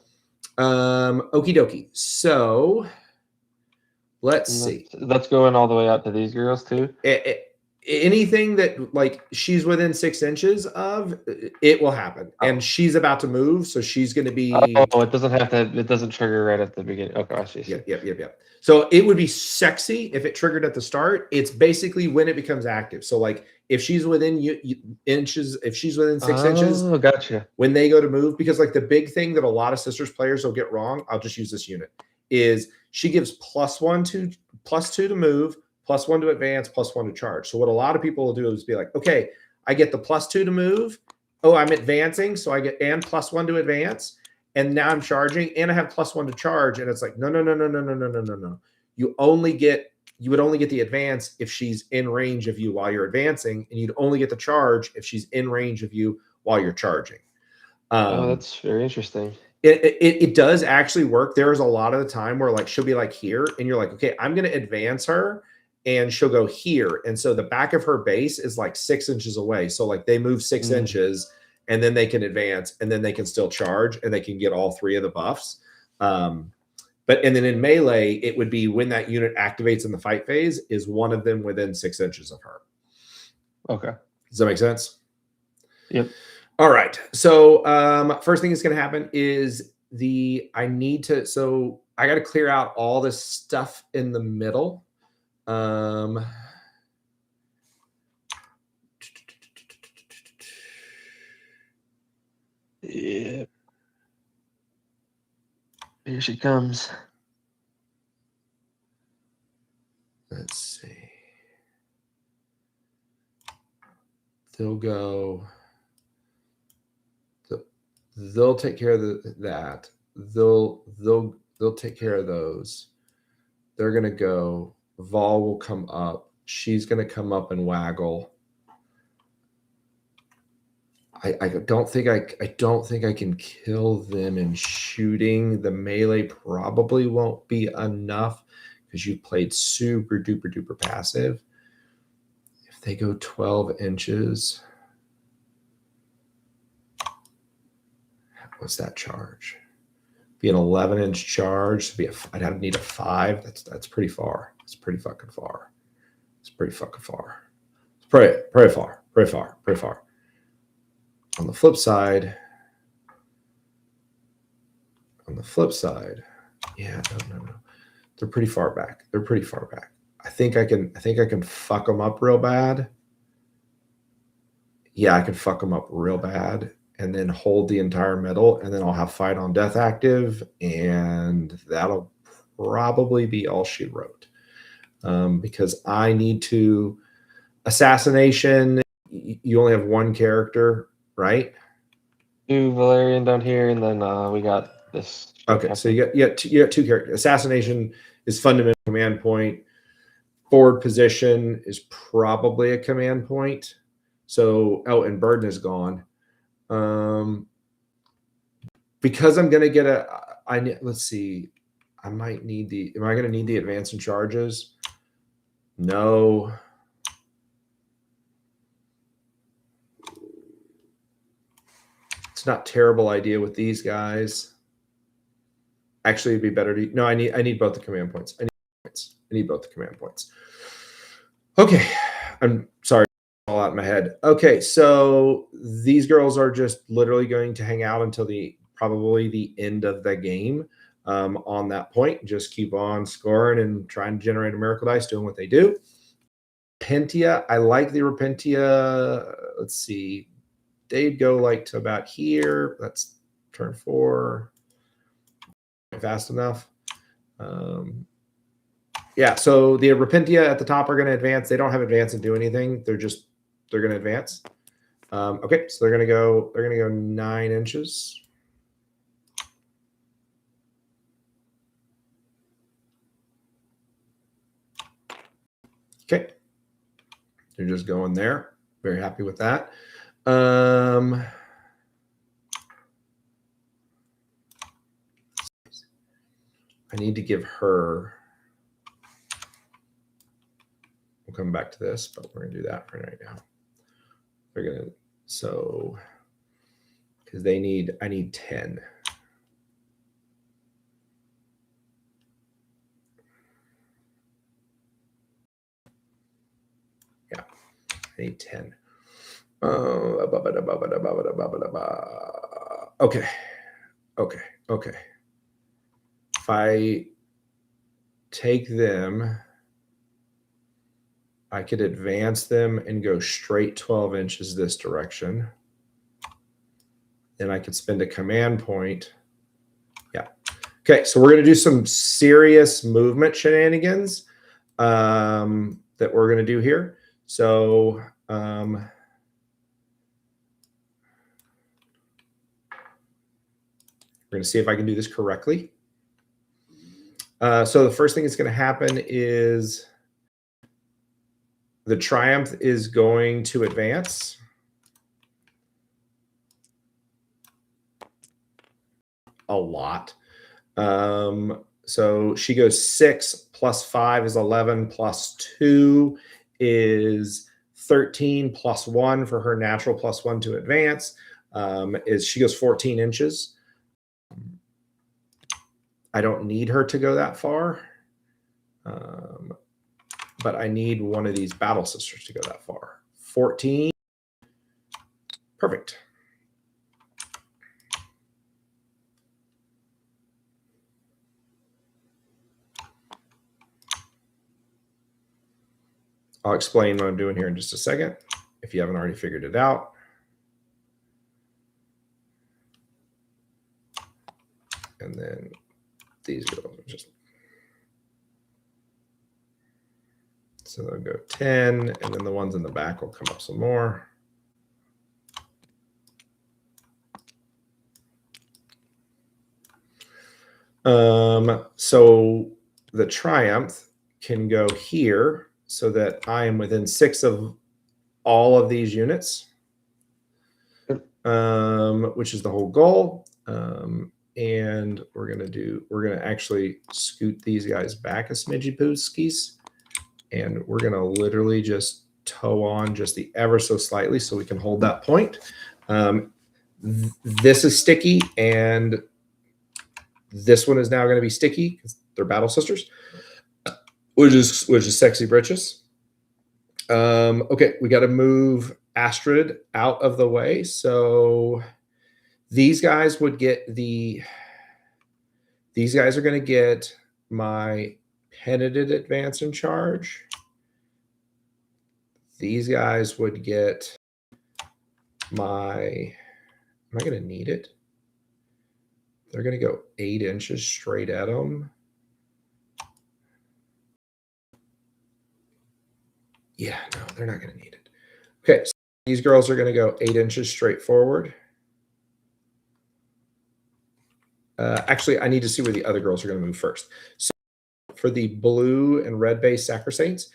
Okie dokie. So let's see. That's going all the way out to these girls too. Anything that like she's within 6 inches of, it will happen. And she's about to move, so she's going to be. Oh, it doesn't have to. It doesn't trigger right at the beginning. Okay, I see. Yep. So it would be sexy if it triggered at the start. It's basically when it becomes active. So like if she's within inches, if she's within 6 inches. Oh, gotcha. When they go to move, because like the big thing that a lot of Sisters players will get wrong, I'll just use this unit, is she gives +2 to move, +1 to advance, +1 to charge. So what a lot of people will do is be like, okay, I get the +2 to move. Oh, I'm advancing, so I get and +1 to advance, and now I'm charging, and I have +1 to charge, and it's like, no. You would only get the advance if she's in range of you while you're advancing, and you'd only get the charge if she's in range of you while you're charging. That's very interesting. It does actually work. There's a lot of the time where like she'll be like here, and you're like, okay, I'm going to advance her, and she'll go here. And so the back of her base is like 6 inches away. So like they move 6 inches and then they can advance and then they can still charge and they can get all 3 of the buffs. And then in melee, it would be when that unit activates in the fight phase is one of them within 6 inches of her. Okay. Does that make sense? Yep. All right. So first thing that's going to happen is I got to clear out all this stuff in the middle. Yeah. Here she comes. Let's see. They'll go. They'll take care of that. They'll take care of those. They're gonna go. Vol will come up. She's gonna come up and waggle. I don't think I can kill them in shooting. The melee probably won't be enough because you played super duper duper passive. If they go 12 inches, what's that charge? Be an 11-inch charge. I'd have to need a 5. That's pretty far. It's pretty fucking far. It's pretty fucking far. It's pretty far. Pretty far. Pretty far. On the flip side, yeah, no. They're pretty far back. I think I can fuck them up real bad. Yeah, I can fuck them up real bad and then hold the entire middle, and then I'll have fight on death active, and that'll probably be all she wrote. Because I need to assassination. You only have 1 character, right? 2 Valerian down here, and then we got this. Okay, so you got 2 characters. Assassination is fundamental command point. Forward position is probably a command point. So, and Burden is gone. Because I'm gonna get let's see. I might need am I gonna need the advance and charges? No. It's not a terrible idea with these guys. Actually, it'd be better to. No, I need both the command points. I need both the command points. Okay, I'm sorry, all out in my head. Okay, so these girls are just literally going to hang out until probably the end of the game. On that point, just keep on scoring and trying to generate a miracle dice, doing what they do. Repentia, I like the Repentia. Let's see. They'd go like to about here. That's turn 4. Fast enough. Yeah, so the Repentia at the top are going to advance. They don't have advance and do anything. They're going to advance. Okay, so they're going to go 9 inches. Okay. They're just going there. Very happy with that. I need to give her. We'll come back to this, but we're going to do that for right now. They're going to, because I need 10. Yeah, I need 10. Okay. If I take them, I could advance them and go straight 12 inches this direction. Then I could spend a command point. Yeah. Okay, so we're going to do some serious movement shenanigans that we're going to do here. So we're going to see if I can do this correctly. So the first thing that's going to happen is the Triumph is going to advance. A lot. So she goes 6 plus 5 is 11 plus 2 is 13 plus 1 for her natural plus 1 to advance. Is she goes 14 inches. I don't need her to go that far. But I need one of these battle sisters to go that far. 14. Perfect. I'll explain what I'm doing here in just a second, if you haven't already figured it out. And then these go just, so they'll go 10, and then the ones in the back will come up some more. So the Triumph can go here so that I am within 6 of all of these units, which is the whole goal. And we're gonna actually scoot these guys back a smidgy pooskies, and we're gonna literally just toe on just the ever so slightly so we can hold that point. This is sticky, and this one is now going to be sticky because they're battle sisters, which is sexy britches. Okay, we got to move Astrid out of the way. So these guys would get these guys are going to get my penitent advance in charge. These guys would get my, am I going to need it? They're going to go 8 inches straight at them. Yeah, no, they're not going to need it. Okay, so these girls are going to go 8 inches straight forward. Actually, I need to see where the other girls are going to move first. So for the blue and red base Sacrosaints,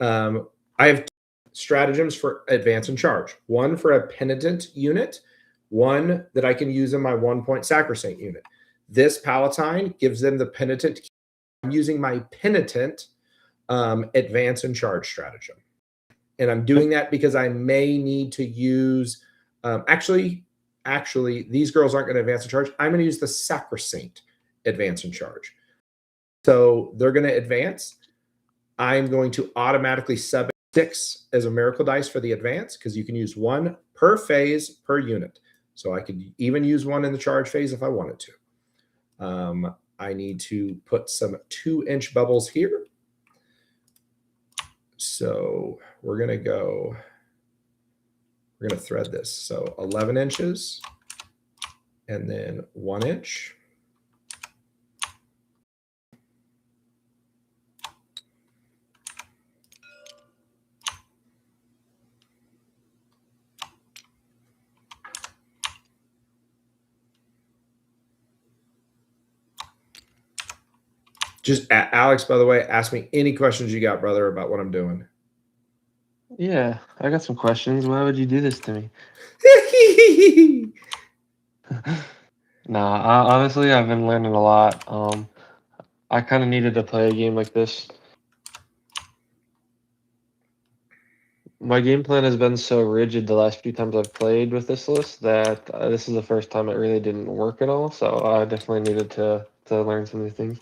I have 2 stratagems for advance and charge. One for a penitent unit, one that I can use in my 1-point Sacrosaint unit. This Palatine gives them the penitent. I'm using my penitent advance and charge stratagem. And I'm doing that because I may need to use, actually, these girls aren't going to advance and charge. I'm going to use the Sacrosaint advance and charge. So they're going to advance. I'm going to automatically sub 6 as a miracle dice for the advance because you can use 1 per phase per unit. So I could even use 1 in the charge phase if I wanted to. I need to put some 2-inch bubbles here. So we're going to thread this. So 11 inches and then 1 inch. Just Alex, by the way, ask me any questions you got, brother, about what I'm doing. Yeah, I got some questions. Why would you do this to me? Nah, honestly, I've been learning a lot. I kind of needed to play a game like this. My game plan has been so rigid the last few times I've played with this list that this is the first time it really didn't work at all. So I definitely needed to learn some new things.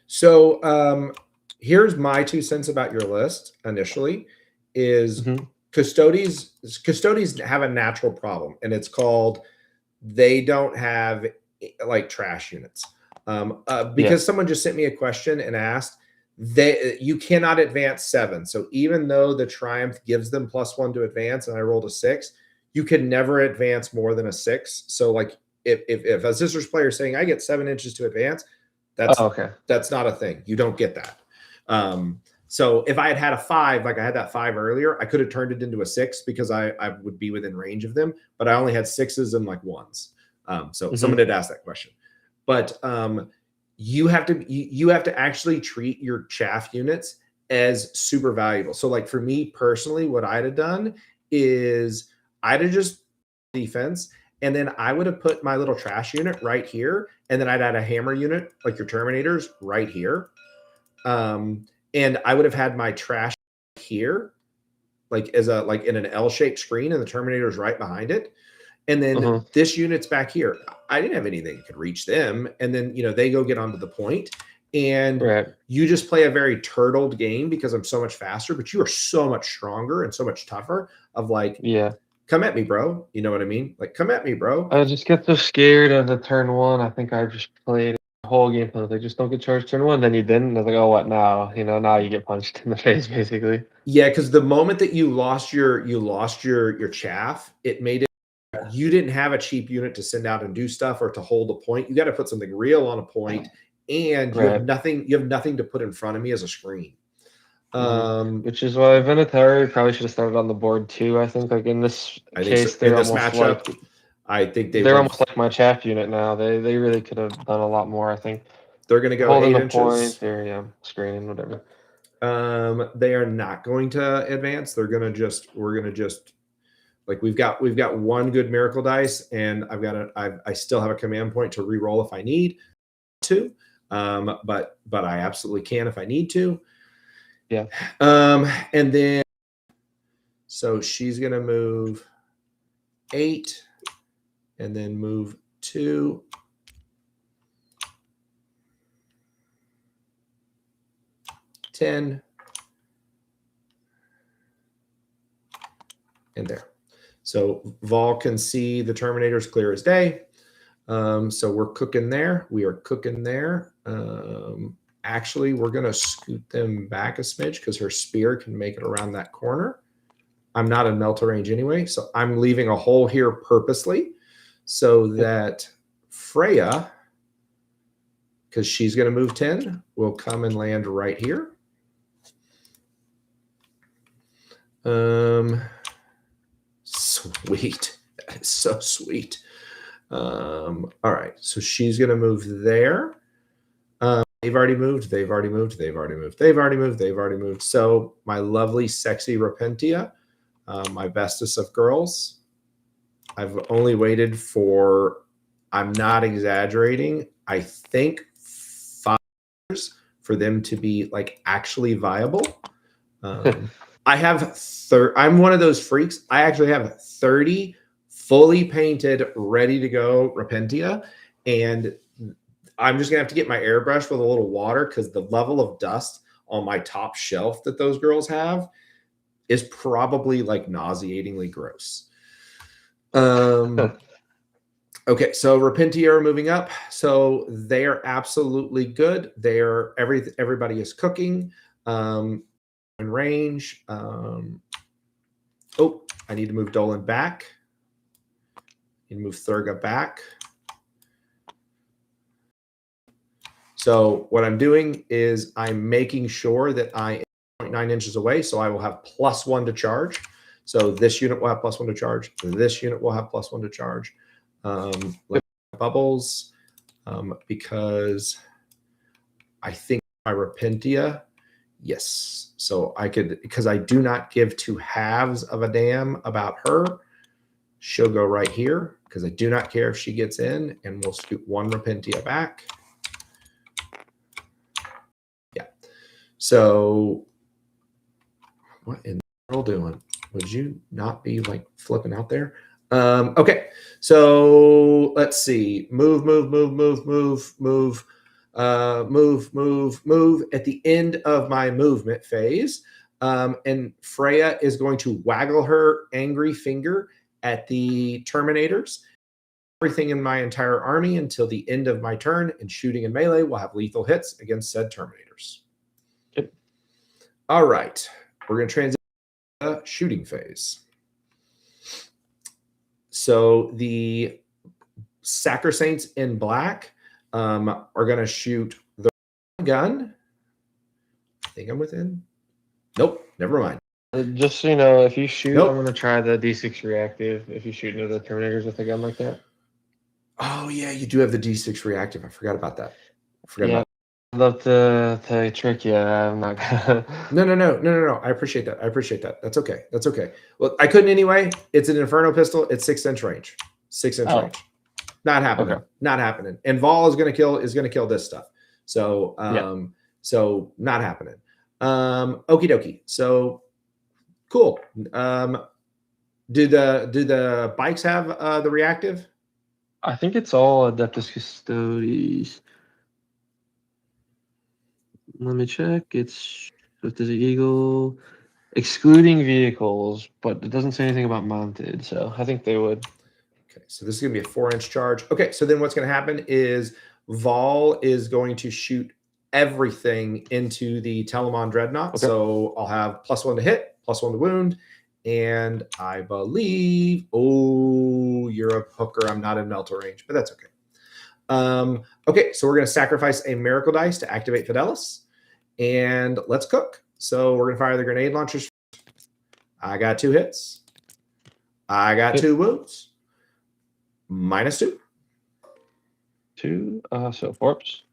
So here's my 2 cents about your list initially is Custodes have a natural problem, and it's called they don't have like trash units. Because someone just sent me a question and asked, you cannot advance 7. So even though the Triumph gives them +1 to advance and I rolled a 6, you can never advance more than a 6. So like if a Sisters player is saying I get 7 inches to advance, that's not a thing. You don't get that. So if I had a 5, like I had that 5 earlier, I could have turned it into a 6 because I would be within range of them, but I only had 6s and like 1s. So someone did ask that question, but you have to actually treat your chaff units as super valuable. So like for me personally, what I'd have done is I'd have just defense And then I would have put my little trash unit right here. And then I'd add a hammer unit, like your Terminators, right here. And I would have had my trash here, like as a like in an L-shaped screen, and the Terminator's right behind it. And then this unit's back here. I didn't have anything that could reach them. And then, they go get onto the point. And you just play a very turtled game because I'm so much faster, but you are so much stronger and so much tougher of like, come at me, bro. You know what I mean? Like, come at me, bro. I just get so scared of the turn one. I think I just played the whole game. I was like, just don't get charged turn one. Then you didn't. I was like, oh, what now? Now you get punched in the face, basically. Yeah, because the moment that you lost your chaff, it made it. You didn't have a cheap unit to send out and do stuff or to hold a point. You got to put something real on a point, and you have nothing. You have nothing to put in front of me as a screen. Which is why Venetari probably should have started on the board too. I think, like in this case, they're almost matchup. Like, I think they're almost like my chaff unit now. They really could have done a lot more. I think they're going to go holding 8 the inches. Point, they're screening whatever. They are not going to advance. They're going to we're going to just like we've got one good miracle dice, and I still have a command point to re-roll if I need to. But I absolutely can if I need to. Yeah. And then so she's going to move 8 and then move 2. And there. So Vol can see the Terminators clear as day. So we're cooking there. We are cooking there. Actually, we're going to scoot them back a smidge because her spear can make it around that corner. I'm not in Melta range anyway, so I'm leaving a hole here purposely so that Freya, because she's going to move 10, will come and land right here. Sweet. That is so sweet. All right. So she's going to move there. They've already moved. They've already moved. They've already moved. They've already moved. They've already moved. So my lovely, sexy Repentia, my bestest of girls, I've only waited for, I'm not exaggerating, I think 5 years for them to be like actually viable. I have I'm one of those freaks. I actually have 30 fully painted, ready to go Repentia, and I'm just gonna have to get my airbrush with a little water because the level of dust on my top shelf that those girls have is probably like nauseatingly gross. Okay, so Repentia are moving up, so they are absolutely good. Everybody is cooking. In range. I need to move Dolan back. I need to move Thurga back. So what I'm doing is I'm making sure that I am 0.9 inches away, so I will have +1 to charge. So this unit will have +1 to charge. This unit will have +1 to charge. Bubbles, because I think my Repentia, yes. So I could, because I do not give 2 halves of a damn about her. She'll go right here because I do not care if she gets in, and we'll scoot 1 Repentia back. Yeah. So what in the world doing? Would you not be like flipping out there? Okay. So let's see. Move. Move at the end of my movement phase. And Freya is going to waggle her angry finger at the Terminators. Everything in my entire army until the end of my turn, and shooting and melee will have lethal hits against said Terminators. Yep. All right. We're going to transition to the shooting phase. So the Sacrosaints in black are going to shoot the gun. I think I'm within. Nope, never mind. Just so you know, if you shoot, I'm going to try the D6 reactive if you shoot into the Terminators with a gun like that. Oh, yeah, you do have the D6 reactive. I forgot about that. I'd love to trick you. I'm not gonna. No. I appreciate that. That's okay. Well, I couldn't anyway. It's an Inferno pistol. It's 6-inch range. 6-inch Oh. range. Not happening. Okay. Not happening. And Vol is gonna kill this stuff. So so not happening. Okie dokie. So cool. Do the bikes have the reactive? I think it's all Adeptus Custodes. Let me check. It's Swift as an Eagle, excluding vehicles, but it doesn't say anything about mounted, so I think they would. Okay, so this is gonna be a 4-inch charge. Okay, so then what's gonna happen is Vol is going to shoot everything into the Telemon Dreadnought. Okay. So I'll have +1 to hit, +1 to wound, and I believe, oh, you're a hooker. I'm not in melter range, but that's okay. Okay, so we're going to sacrifice a miracle dice to activate Fidelis, and let's cook. So we're going to fire the grenade launchers. I got 2 hits. I got 2 wounds. -2. 2, so corpse.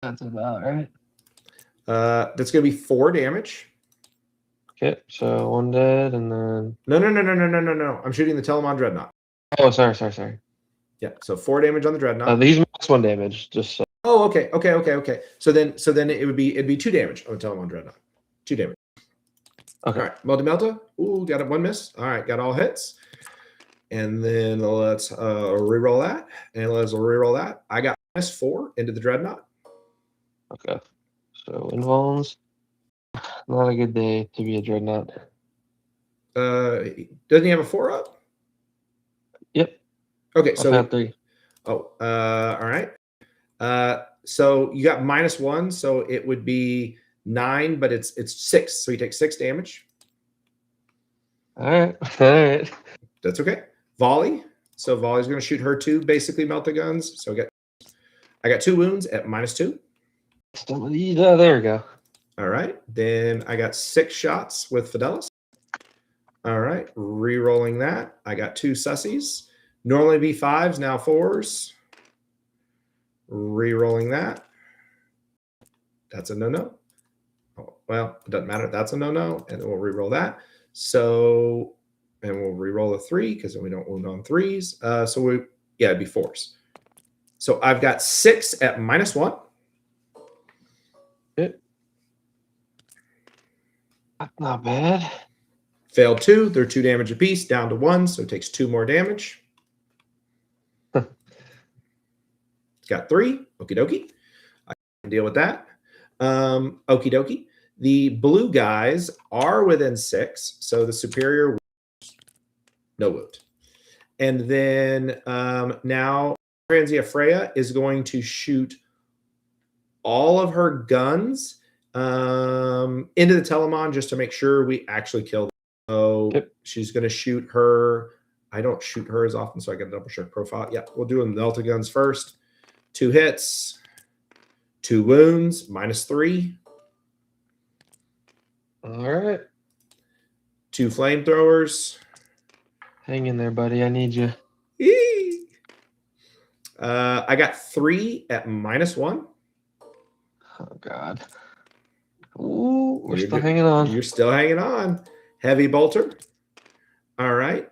That's about right. That's going to be 4 damage. Okay, so 1 dead, and then No. I'm shooting the Telemon Dreadnought. oh, sorry. Yeah, so 4 damage on the Dreadnought. These max 1 damage, just so. Oh, okay. So then it'd be 2 damage on the Telemon Dreadnought. 2 damage. Okay. All right, Melta. Ooh, got 1 miss. All right, got all hits. And then let's re-roll that. And let's re-roll that. I got -4 into the Dreadnought. Okay. So invulns. Not a good day to be a Dreadnought. Doesn't he have a 4-up? Yep. Okay, so I've had 3. Oh, all right. So you got -1, so it would be 9, but it's 6, so you take 6 damage. All right. That's okay. Volley. So Volley's going to shoot her 2 basically melta guns. So I got 2 wounds at -2. There we go. All right. Then I got 6 shots with Fidelis. All right. Re-rolling that. I got 2 sussies. Normally be 5s, now 4s. Re-rolling that. That's a no-no. Oh, well, it doesn't matter. That's a no-no. And then we'll re-roll that. So, and we'll re-roll a 3 because then we don't wound on 3s. It'd be 4s. So I've got 6 at -1. Yep. Not bad. Failed 2. They're 2 damage apiece, down to 1, so it takes 2 more damage. Got 3. Okie dokie. I can deal with that. Okie dokie. The blue guys are within 6, so the superior no wound. And then now Franzia Freya is going to shoot all of her guns into the Telemon just to make sure we actually kill them. So she's going to shoot her. I don't shoot her as often, so I got a double check profile. Yeah, we'll do melta guns first. 2 hits, 2 wounds, -3. All right. 2 flamethrowers. Hang in there, buddy. I need you. I got 3 at -1. Oh, God. Ooh, we're still hanging on. You're still hanging on. Heavy bolter. All right.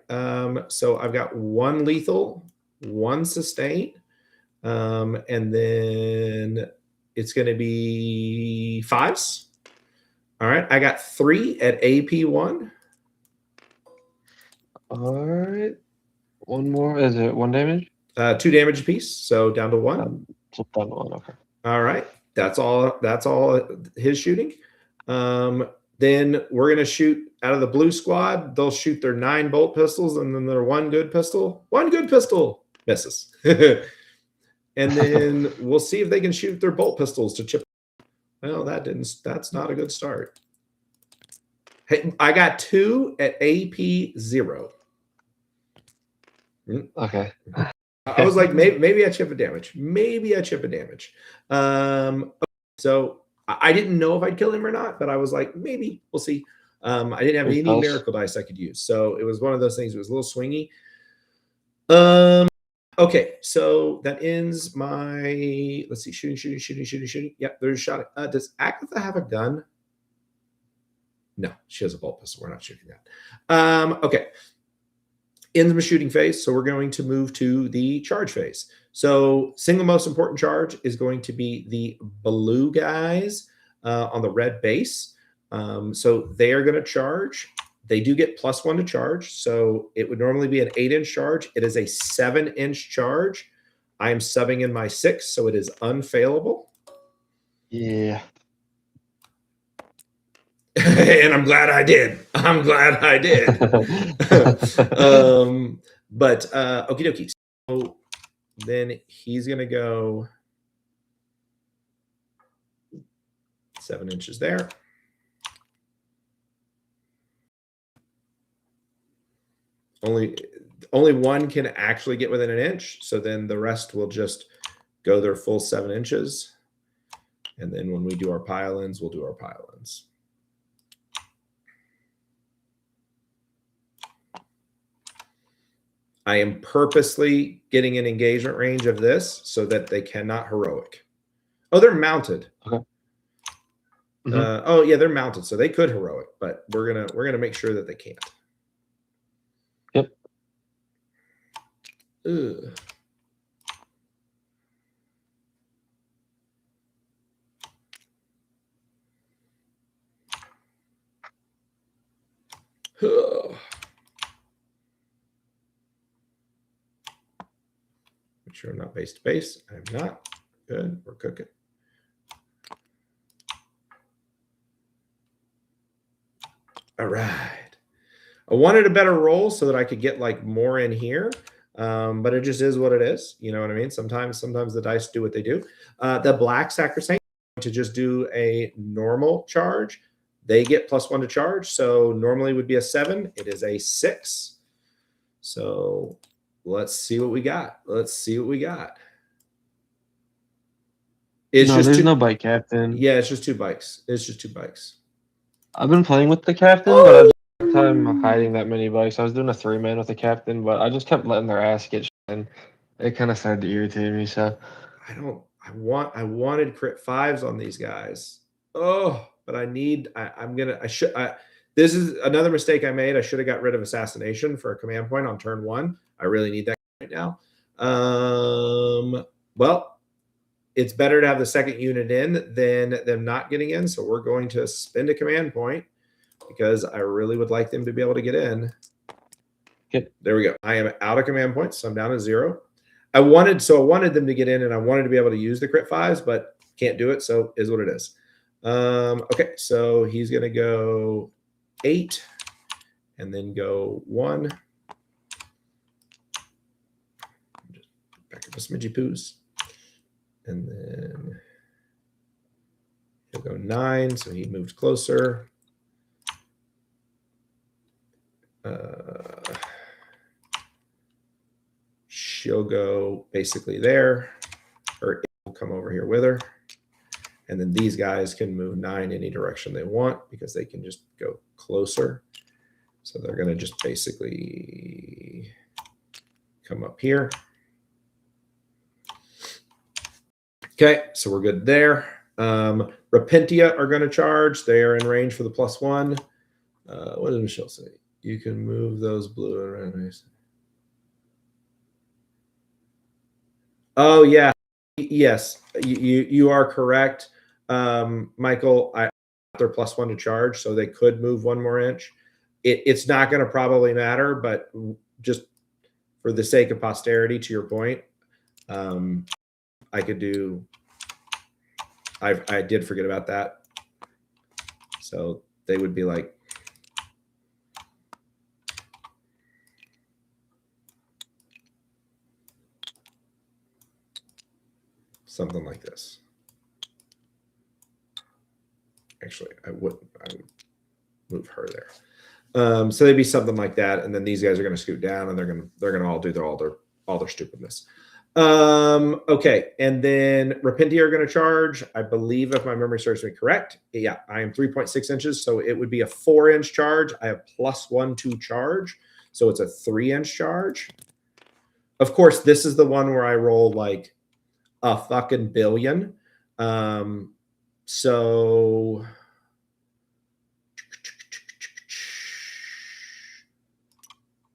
So I've got 1 lethal, 1 sustain. And then it's going to be 5s. All right. I got 3 at AP1. All right. 1 more. Is it 1 damage? 2 damage apiece. So down to 1. So down to 1. Okay. All right. That's all his shooting. Then we're going to shoot out of the blue squad. They'll shoot their 9 bolt pistols and then their 1 good pistol. 1 good pistol misses. And then we'll see if they can shoot their bolt pistols to chip. Well, that's not a good start. Hey, I got 2 at AP0. Okay. I was like, maybe I chip a damage. So I didn't know if I'd kill him or not, but I was like, maybe we'll see. I didn't have any miracle dice I could use, so it was one of those things. It was a little swingy. Okay, so that ends my. Let's see, shooting. Yep, there's a shot. Does Agatha have a gun? No, she has a bolt pistol. We're not shooting that. Okay. ends my shooting phase, so we're going to move to the charge phase. So single most important charge is going to be the blue guys on the red base. So they are going to charge. They do get +1 to charge. So it would normally be an 8-inch charge. It is a 7-inch charge. I am subbing in my 6, so it is unfailable. Yeah. And I'm glad I did. I'm glad I did. But okie dokie. So then he's going to go 7 inches there. Only one can actually get within an inch. So then the rest will just go their full 7 inches. And then when we do our pile-ins, we'll do our pile-ins. I am purposely getting an engagement range of this so that they cannot heroic. Oh, they're mounted. Okay. Oh yeah, they're mounted, so they could heroic, but we're gonna make sure that they can't. Yep. Ugh. Ugh. Make sure I'm not base to base. I'm not. Good. We're cooking. All right. I wanted a better roll so that I could get like more in here. But it just is what it is. You know what I mean? Sometimes the dice do what they do. The black sacrosanct to just do a normal charge. They get +1 to charge. So normally would be a 7. It is a 6. So let's see what we got. Let's see what we got. It's no, just there's no bike captain. Yeah, it's just 2 bikes. It's just 2 bikes. I've been playing with the captain, but I've had a time hiding that many bikes. I was doing a 3-man with the captain, but I just kept letting their ass get shit, and it kind of started to irritate me. So I wanted crit 5s on these guys. Oh, but this is another mistake I made. I should have got rid of assassination for a command point on turn 1. I really need that right now. Well, it's better to have the second unit in than them not getting in. So we're going to spend a command point because I really would like them to be able to get in. Yep. There we go. I am out of command points, so I'm down to 0. I wanted them to get in, and I wanted to be able to use the crit 5s, but can't do it. So is what it is. Okay, so he's going to go 8 and then go 1. Just back up a smidgy poos. And then he'll go 9, so he moved closer. She'll go basically there, or it will come over here with her. And then these guys can move 9 any direction they want because they can just go closer. So they're going to just basically come up here. Okay, so we're good there. Repentia are going to charge. They are in range for the +1. What did Michelle say? You can move those blue and red. Oh yeah, yes, you are correct, Michael. They're +1 to charge, so they could move 1 more inch. It's not going to probably matter, but just for the sake of posterity, to your point, I could do. I did forget about that. So they would be like. Something like this. Actually, I would move her there. So they'd be something like that, and then these guys are going to scoot down, and they're going to all do all their stupidness. Okay, and then Repentia are going to charge. I believe, if my memory serves me correct, yeah, I am 3.6 inches, so it would be a 4-inch charge. I have +1 to charge, so it's a 3-inch charge. Of course, this is the one where I roll like a fucking billion. So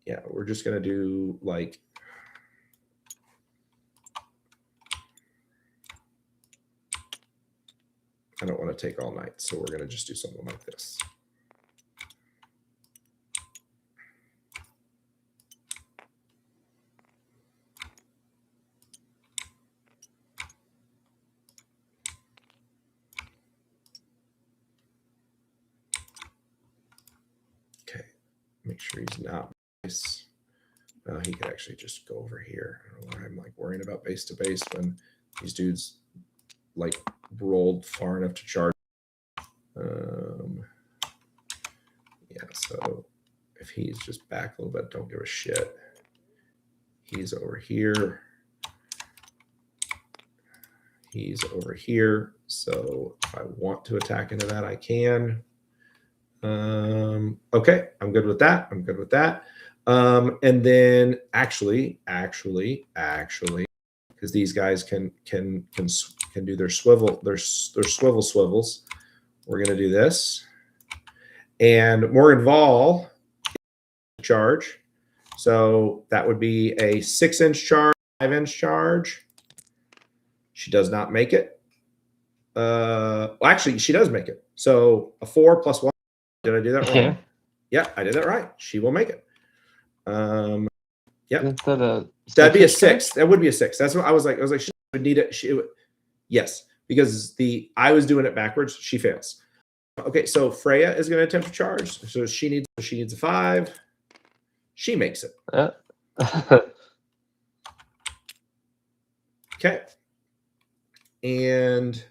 Yeah, we're just going to do like, I don't want to take all night, so we're going to just do something like this. Okay, make sure he's not base. He could actually just go over here. I don't know why I'm like worrying about base to base when these dudes like rolled far enough to charge. Yeah, so if he's just back a little bit, don't give a shit. He's over here. He's over here. So if I want to attack into that, I can. Okay, I'm good with that. I'm good with that. And then actually, because these guys can do their swivel, their swivel swivels. We're gonna do this. And Morgan Vol charge. So that would be a 6-inch charge, 5-inch charge. She does not make it. Well, actually, she does make it. So a 4 plus 1. Did I do that wrong? Yeah, I did that right. She will make it. Yeah. That'd be a 6. That would be a 6. That's what I was like. She would need it. Yes, because I was doing it backwards. She fails. Okay, so Freya is going to attempt to charge. So she needs a 5. She makes it. Okay. And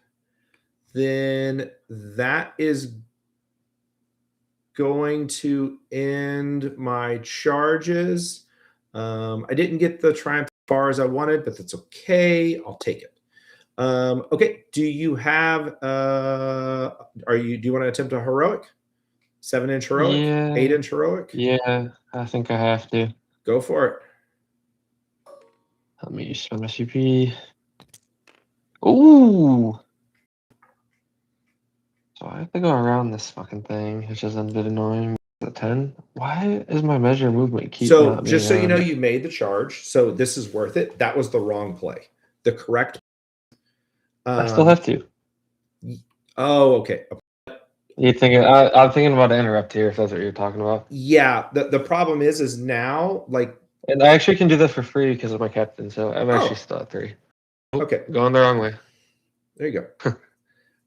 then that is going to end my charges. I didn't get the triumph as far as I wanted, but that's okay. I'll take it. Okay. Do you have do you want to attempt a heroic? 7-inch heroic? Yeah. 8-inch heroic? Yeah, I think I have to. Go for it. Let me spend my CP. Ooh. So I have to go around this fucking thing, which is a bit annoying. At 10. Why is my measure movement keep So not just so being you know, on? you made the charge. So this is worth it. That was the wrong play. The correct. I still have to. Oh, okay. You thinking? I'm thinking about an interrupt here, if that's what you're talking about. Yeah. The problem is now like. And I actually can do that for free because of my captain, so I'm actually still at 3. Okay. Going the wrong way. There you go.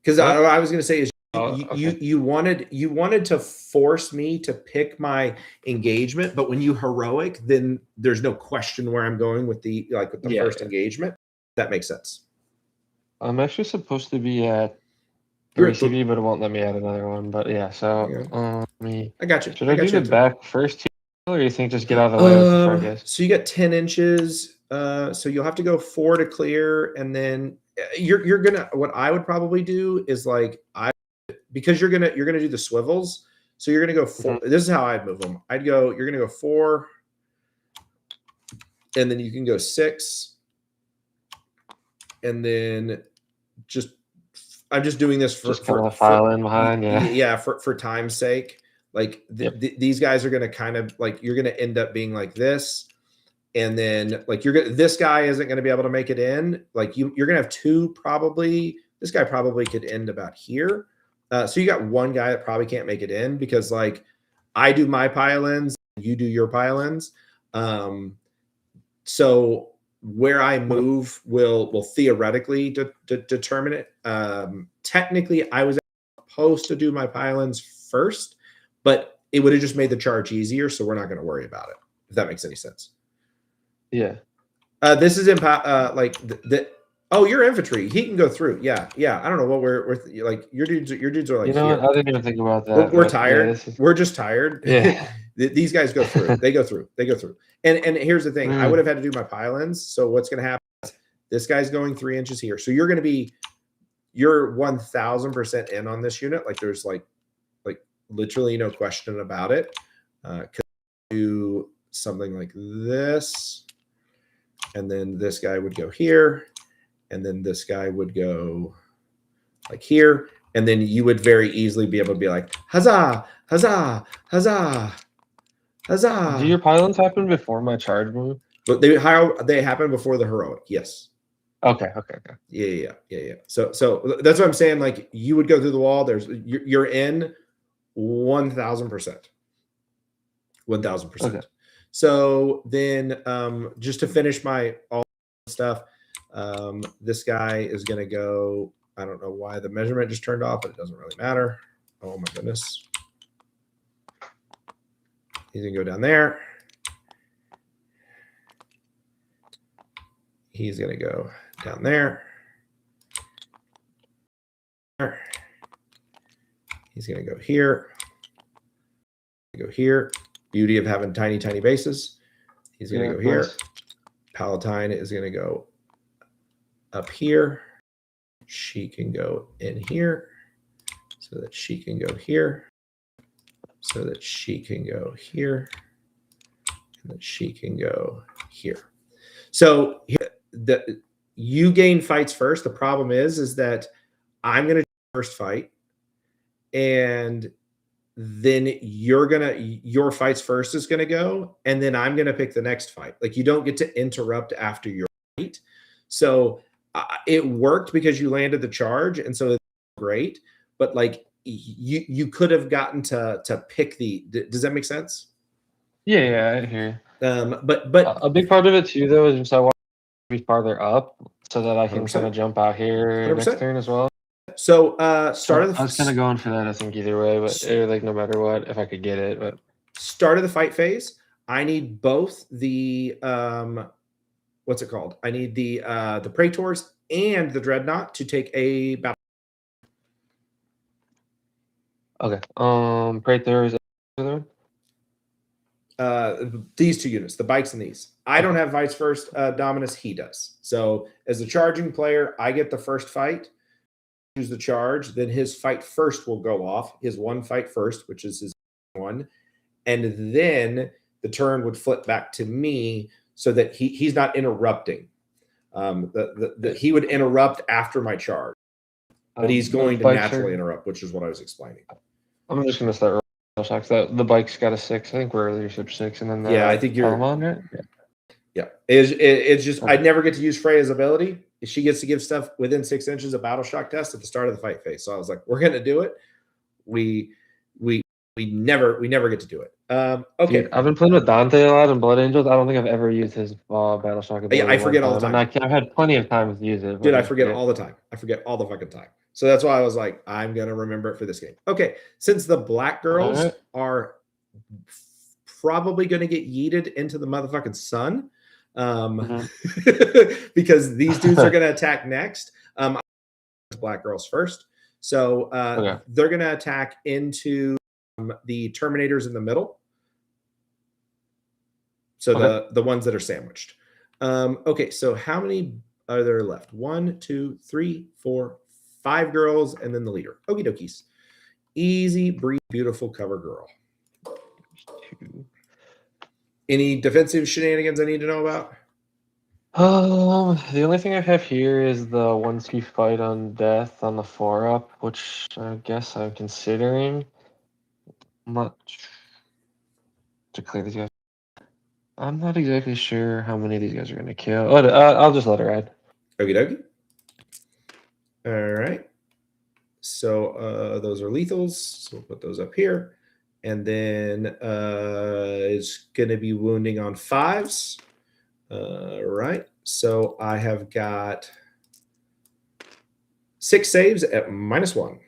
Because I was going to say is okay. you wanted to force me to pick my engagement, but when you heroic, then there's no question where I'm going with the first engagement. That makes sense. I'm actually supposed to be at 3 CV, but it won't let me add another one. But yeah, so I got you. Should I do the back first 2, or you think just get out of the way with the front guys? So you got 10 inches. So you'll have to go 4 to clear, and then you're gonna. What I would probably do is because you're gonna do the swivels. So you're gonna go 4. Mm-hmm. This is how I'd move them. You're gonna go 4, and then you can go 6, and then I'm just doing this for file in behind, for time's sake. Like these guys are gonna kind of like you're gonna end up being like this. And then like this guy isn't going to be able to make it in. Like you're going to have 2 probably. This guy probably could end about here. So you got 1 guy that probably can't make it in because like I do my pile-ins, you do your pile-ins. So where I move will theoretically determine it. Technically, I was supposed to do my pile-ins first, but it would have just made the charge easier. So we're not going to worry about it, if that makes any sense. Yeah. This is oh, you're infantry. He can go through. Yeah. I don't know what we're like. Your dudes are like. You know what? I didn't even think about that. We're tired. Yeah, we're just tired. Yeah. These guys go through. They go through. And here's the thing. I would have had to do my pile-ins. So what's going to happen is this guy's going 3 inches here. So you're 1000% in on this unit. Like there's like literally no question about it. Could do something like this. And then this guy would go here, and then this guy would go like here, and then you would very easily be able to be like, huzzah, huzzah, huzzah, Huzzah! Do your pylons happen before my charge move? But they happen before the heroic. Yes. Okay. Yeah. So that's what I'm saying. Like you would go through the wall. You're in 1,000%. 1,000%. Okay. So then, just to finish my all stuff, this guy is going to go. I don't know why the measurement just turned off, but it doesn't really matter. Oh my goodness. He's going to go down there. He's going to go down there. He's going to go here. Go here. Beauty of having tiny bases. He's going to go here. Nice. Palatine is going to go up here. She can go in here so that she can go here, so that she can go here, and that she can go here. So you gain fights first. The problem is that I'm going to first fight, and then your fights first is going to go, and then I'm going to pick the next fight. Like you don't get to interrupt after your fight. So it worked because you landed the charge, and so it's great. But like you could have gotten to pick the. Does that make sense? Yeah, I hear you. But a big part of it too, though, is just I want to be farther up so that I can 100%. kind of jump out here 100%. next turn as well. So I was kind of going for that, I think, either way, but like no matter what, if I could get it. But start of the fight phase, I need both the what's it called? I need the Praetors and the Dreadnought to take a battle. Okay. Praetors. These two units, the bikes and these. I don't have Vice first Dominus. He does. So as a charging player, I get the first fight. Choose the charge, then his fight first will go off. His one fight first, which is his one, and then the turn would flip back to me, so that he's not interrupting. He would interrupt after my charge, but he's going to naturally interrupt, which is what I was explaining. I'm just going to start shocks. The bike's got a 6. I think we're leadership 6, and then I think you're on, right? Yeah. It's just I never get to use Freya's ability. She gets to give stuff within 6 inches of battle shock test at the start of the fight phase. So I was like, we're gonna do it. We never get to do it. Okay. Dude, I've been playing with Dante a lot in Blood Angels. I don't think I've ever used his battle shock ability. Yeah, I forget all the time. And I've had plenty of times to use it. Dude, I forget all the time. I forget all the fucking time. So that's why I was like, I'm gonna remember it for this game. Okay, since the black girls are probably gonna get yeeted into the motherfucking sun. Because these dudes are going to attack next. Black girls first, so they're going to attack into the Terminators in the middle. So the ones that are sandwiched. Okay, so how many are there left? 1, 2, 3, 4, 5 girls, and then the leader. Okie dokies. Easy, breathe, beautiful cover girl. Any defensive shenanigans I need to know about? The only thing I have here is the once you fight on death on the 4-up, which I guess I'm considering. I'm not to clear these guys. I'm not exactly sure how many of these guys are going to kill. Oh, I'll just let it ride. Okie dokie. All right. So those are lethals. So we'll put those up here. And then it's going to be wounding on 5s. Right. So I have got 6 saves at -1.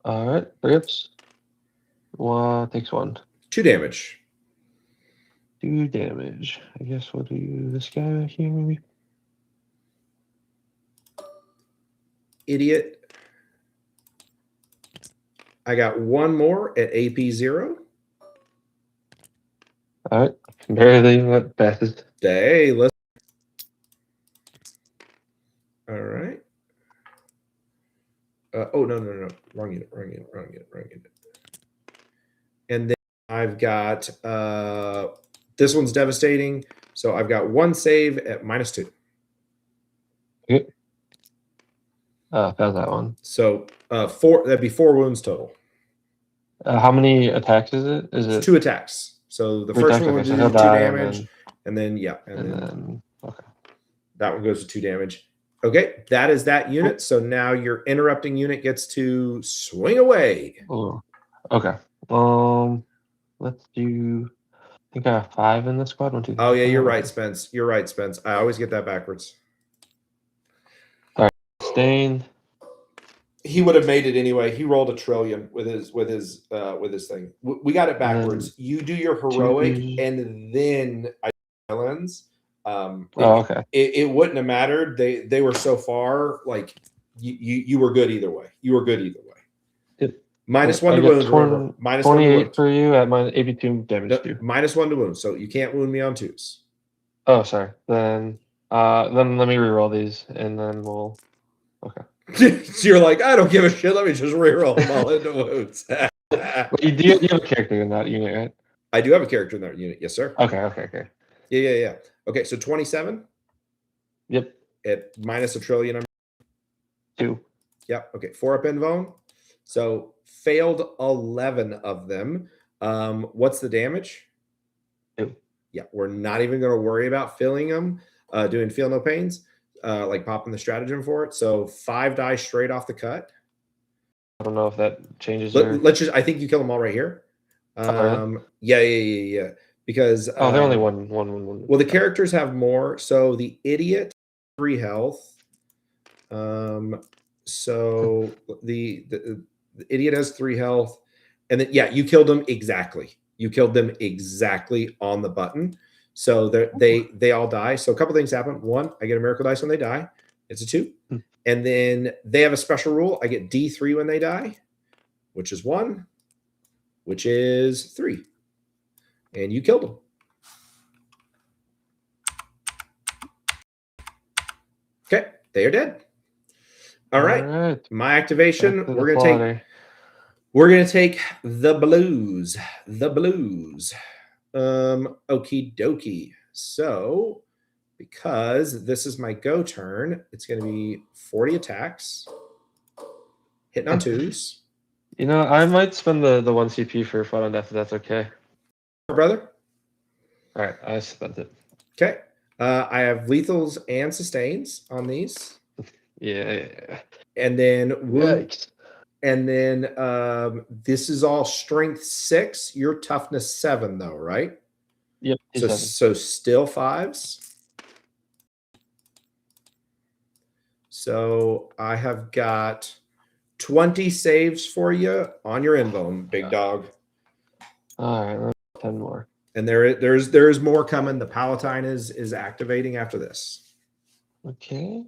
All right. Rips. Takes 1. 2 damage. 2 damage. I guess we'll do this guy right here, maybe. Idiot. I got 1 more at AP 0. All right. Barely what passes. Hey, let's. All right. Oh, no. Wrong unit. And then I've got, this one's devastating. So I've got 1 save at -2. Okay. Failed that one. So 4, that'd be 4 wounds total. How many attacks is it? Is It's it 2 attacks. So the three first attacks? one Okay, would so do he'll 2 die, damage, and then okay. that one goes to 2 damage. Okay, that is that unit. So now your interrupting unit gets to swing away. Oh, okay. Let's do. I think I have 5 in this squad. 1, 2, 3, Oh yeah, 4, you're right, okay. Spence. You're right, Spence. I always get that backwards. Stain. He would have made it anyway. He rolled a trillion with his thing. We got it backwards. You do your heroic, and then islands. Okay. It wouldn't have mattered. They were so far. Like you were good either way. You were good either way. Yep. Minus 1 to wound. Remember, minus 1 to wound. for you at minus 82 damage. No, minus 1 to wound. So you can't wound me on 2s. Oh, sorry. Then let me reroll these, and then we'll. Okay. So you're like, I don't give a shit. Let me just reroll them all into wounds. You have a character in that unit, right? I do have a character in that unit. Yes, sir. Okay. Yeah. Okay, so 27. Yep. At minus a trillion. 2. Yep. Okay, 4 up in Vone. So failed 11 of them. What's the damage? 2. Yeah, we're not even going to worry about filling them, doing feel no pains, like popping the stratagem for it. So 5 die straight off the cut. I don't know if that changes. Let's just. I think you kill them all right here. Yeah. Because they're only one. Well, the characters have more. So the idiot 3 health. So the idiot has 3 health, and then you killed them exactly. You killed them exactly on the button. So they all die. So a couple things happen. 1, I get a miracle dice when they die. It's a 2. And then they have a special rule. I get D3 when they die, which is 1, which is 3. And you killed them. Okay, they are dead. All right. My activation. We're gonna take the blues. Okie dokie. So because this is my go turn, it's gonna be 40 attacks, hitting on 2s. You know, I might spend the 1 CP for Fight on Death if that's okay. Brother. All right, I spent it. Okay. I have lethals and sustains on these. Yeah. And then wound. And then this is all strength 6. Your toughness 7, though, right? Yep. So still 5s. So I have got 20 saves for you on your invuln, big dog. All right, 10 more. And there's more coming. The Palatine is activating after this. Okay.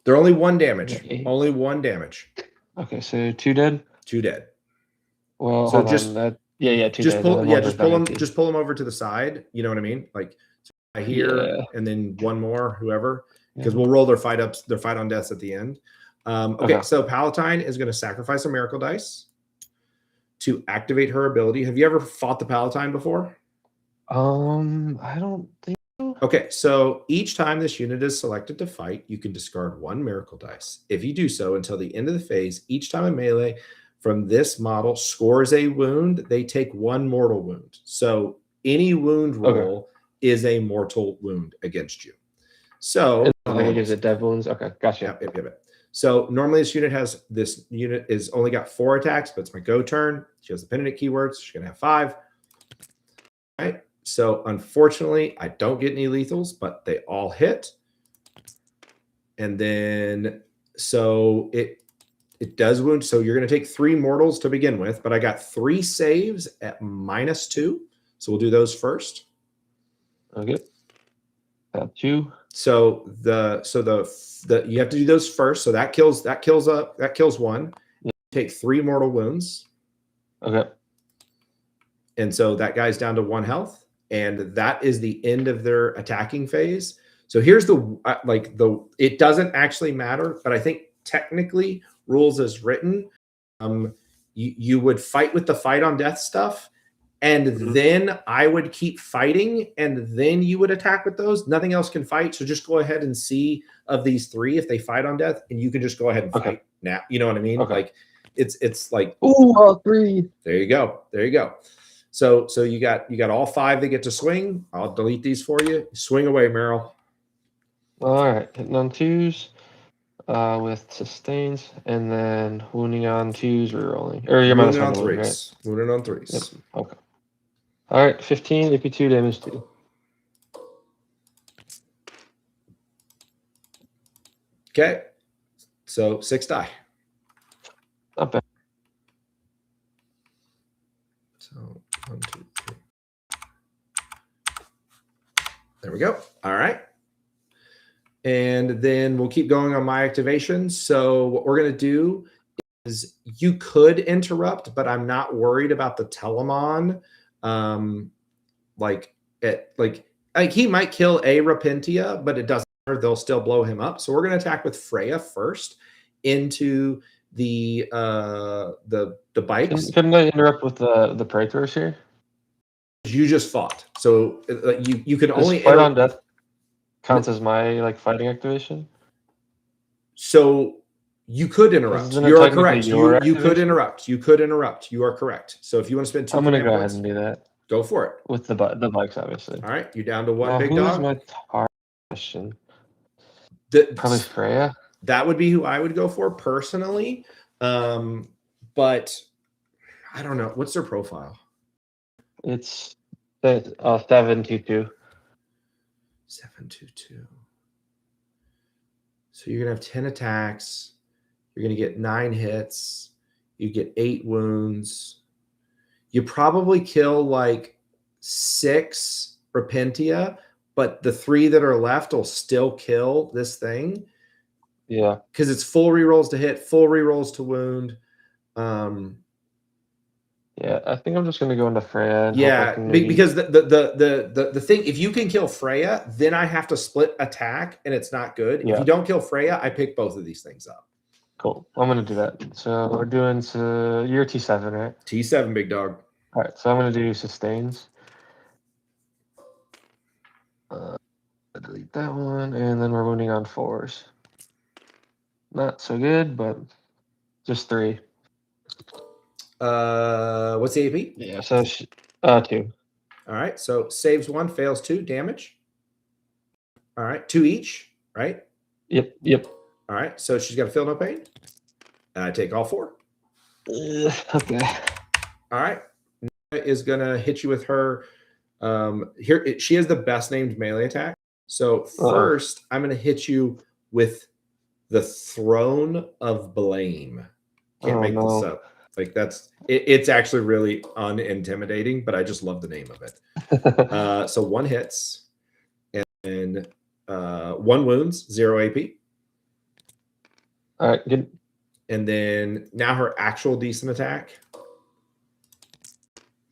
They're only 1 damage. Only 1 damage. Okay, so 2 dead. 2 dead. Well, so 2 dead. Just pull them over to the side. You know what I mean? Like here, and then 1 more, whoever, because we'll roll their fight on deaths at the end. Okay, so Palatine is going to sacrifice a miracle dice to activate her ability. Have you ever fought the Palatine before? I don't think so. Okay, so each time this unit is selected to fight, you can discard 1 miracle dice. If you do so until the end of the phase, each time a melee from this model scores a wound, they take 1 mortal wound. So any wound roll is a mortal wound against you. So it gives it dead wounds. Okay, gotcha. Yep. So normally this unit is only got 4 attacks, but it's my go turn. She has the penitent keywords. She's gonna have 5. All right. So unfortunately, I don't get any lethals, but they all hit. And then so it does wound. So you're gonna take 3 mortals to begin with, but I got 3 saves at -2. So we'll do those first. Okay. Got 2. So you have to do those first. So that kills 1. Yeah. Take 3 mortal wounds. Okay. And so that guy's down to 1 health, and that is the end of their attacking phase. So here's it doesn't actually matter, but I think technically rules as written, you would fight with the fight on death stuff. And then I would keep fighting, and then you would attack with those. Nothing else can fight. So just go ahead and see of these 3 if they fight on death, and you can just go ahead and fight now. You know what I mean? Okay. Like it's like, ooh, all 3. There you go. There you go. So you got all 5 that get to swing. I'll delete these for you. Swing away, Meryl. All right, hitting on 2s with sustains, and then wounding on 2s, rerolling. Or you're Wounded -1 on to wound, 3s. right? Wounded on 3s. Yep. Okay. All right, 15 AP2 damage 2. Okay. So 6 die. Not bad. So 1, 2, 3. There we go. All right. And then we'll keep going on my activations. So what we're going to do is you could interrupt, but I'm not worried about the Telemon. Like he might kill a Repentia, but it doesn't matter. They'll still blow him up. So we're going to attack with Freya first into the bikes. Couldn't I interrupt with the Praetors here? You just fought, so you can only fight on death counts as my like fighting activation. So you could interrupt. You are correct. You could interrupt. You could interrupt. You are correct. So if you want to spend 2, I'm gonna go ahead and do that. Go for it. With the bikes, obviously. All right, you're down to 1 now, big dog. Who's my target question? Probably Freya. That would be who I would go for personally. But I don't know. What's their profile? It's 722. 722. So you're gonna have 10 attacks. You're gonna get 9 hits. You get 8 wounds. You probably kill like 6 Repentia, but the 3 that are left will still kill this thing. Yeah, because it's full rerolls to hit, full rerolls to wound. Yeah, I think I'm just gonna go into Freya. And yeah, because the thing, if you can kill Freya, then I have to split attack, and it's not good. Yeah. If you don't kill Freya, I pick both of these things up. Cool. I'm gonna do that. So we're doing you're T7, right? T7, big dog. All right, so I'm gonna do sustains. Delete that one, and then we're wounding on 4s. Not so good, but just 3. What's the AP? Yeah, so 2. All right, so saves 1, fails 2, damage. All right, 2 each, right? Yep. All right, so she's got to feel no pain. And I take all 4. Okay. All right, Nina is gonna hit you with her. Here she has the best named melee attack. So first, I'm gonna hit you with the Throne of Blame. Can't make this up. Like it's actually really unintimidating, but I just love the name of it. So 1 hits and 1 wounds, 0 AP. All right, good. And then now her actual decent attack.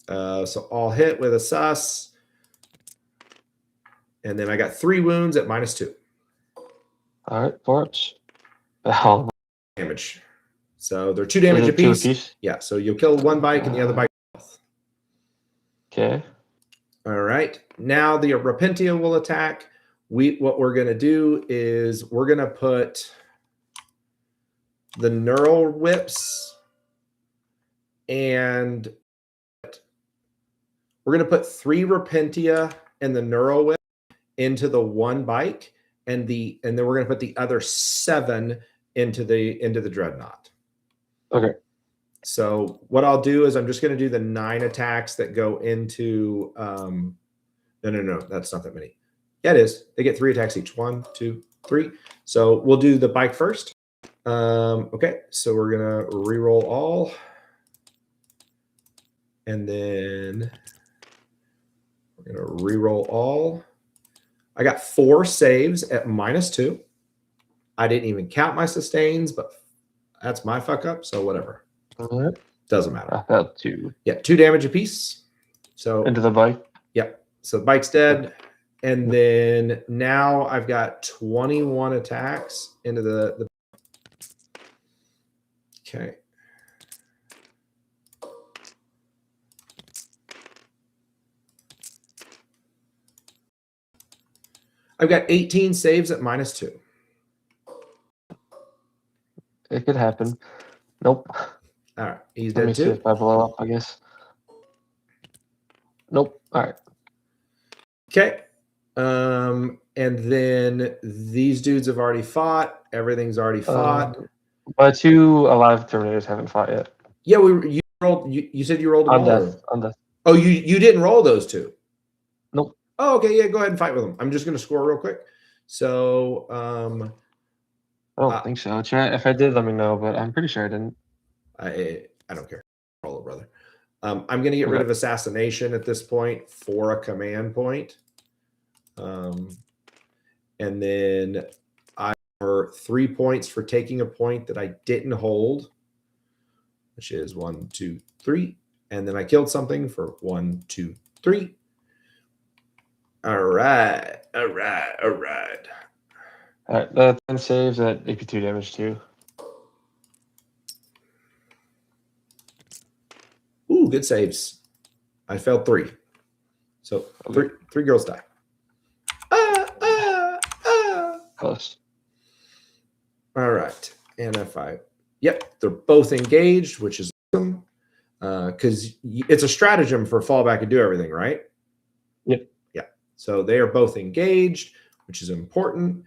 So all hit with a sus. And then I got 3 wounds at -2. All right, forts. Oh. Damage. So they're 2 damage apiece. Yeah, so you'll kill 1 bike and the other bike. Okay. All right. Now the Repentia will attack. What we're going to do is we're going to put the neural whips and we're going to put 3 Repentia and the neural whip into the 1 bike, and then we're going to put the other 7 into the dreadnought. Okay. So what I'll do is I'm just going to do the 9 attacks that go into no, that's not that many. Yeah, it is. They get 3 attacks each. 1, 2, 3. So we'll do the bike first. Okay, so we're gonna re-roll all, and then we're gonna re-roll all. I got 4 saves at -2. I didn't even count my sustains, but that's my fuck up, so whatever. All right. Doesn't matter. I got 2. Yeah, 2 damage apiece. So into the bike. Yep. So the bike's dead. And then now I've got 21 attacks into the okay. I've got 18 saves at -2. It could happen. Nope. All right, he's Let me dead see too. if I blow up, I guess. Nope. All right. Okay. And then these dudes have already fought. Everything's already fought. My 2 alive Terminators haven't fought yet. Yeah, you rolled. You said you rolled them On all. death. On death. Oh, you didn't roll those 2. Nope. Oh, okay. Yeah, go ahead and fight with them. I'm just going to score real quick. So, I don't think so. Chat. If I did, let me know. But I'm pretty sure I didn't. I don't care. Roll it, brother. I'm going to get rid of assassination at this point for a command point. And then I are 3 points for taking a point that I didn't hold, which is 1, 2, 3. And then I killed something for 1, 2, 3. All right. All right. All right. All right. That 10 saves at AP2 damage too. Ooh, good saves. I failed 3. So three girls die. Close. All right. And if I, yep, they're both engaged, which is awesome. Because it's a stratagem for fallback and do everything, right? Yep. Yeah. So they are both engaged, which is important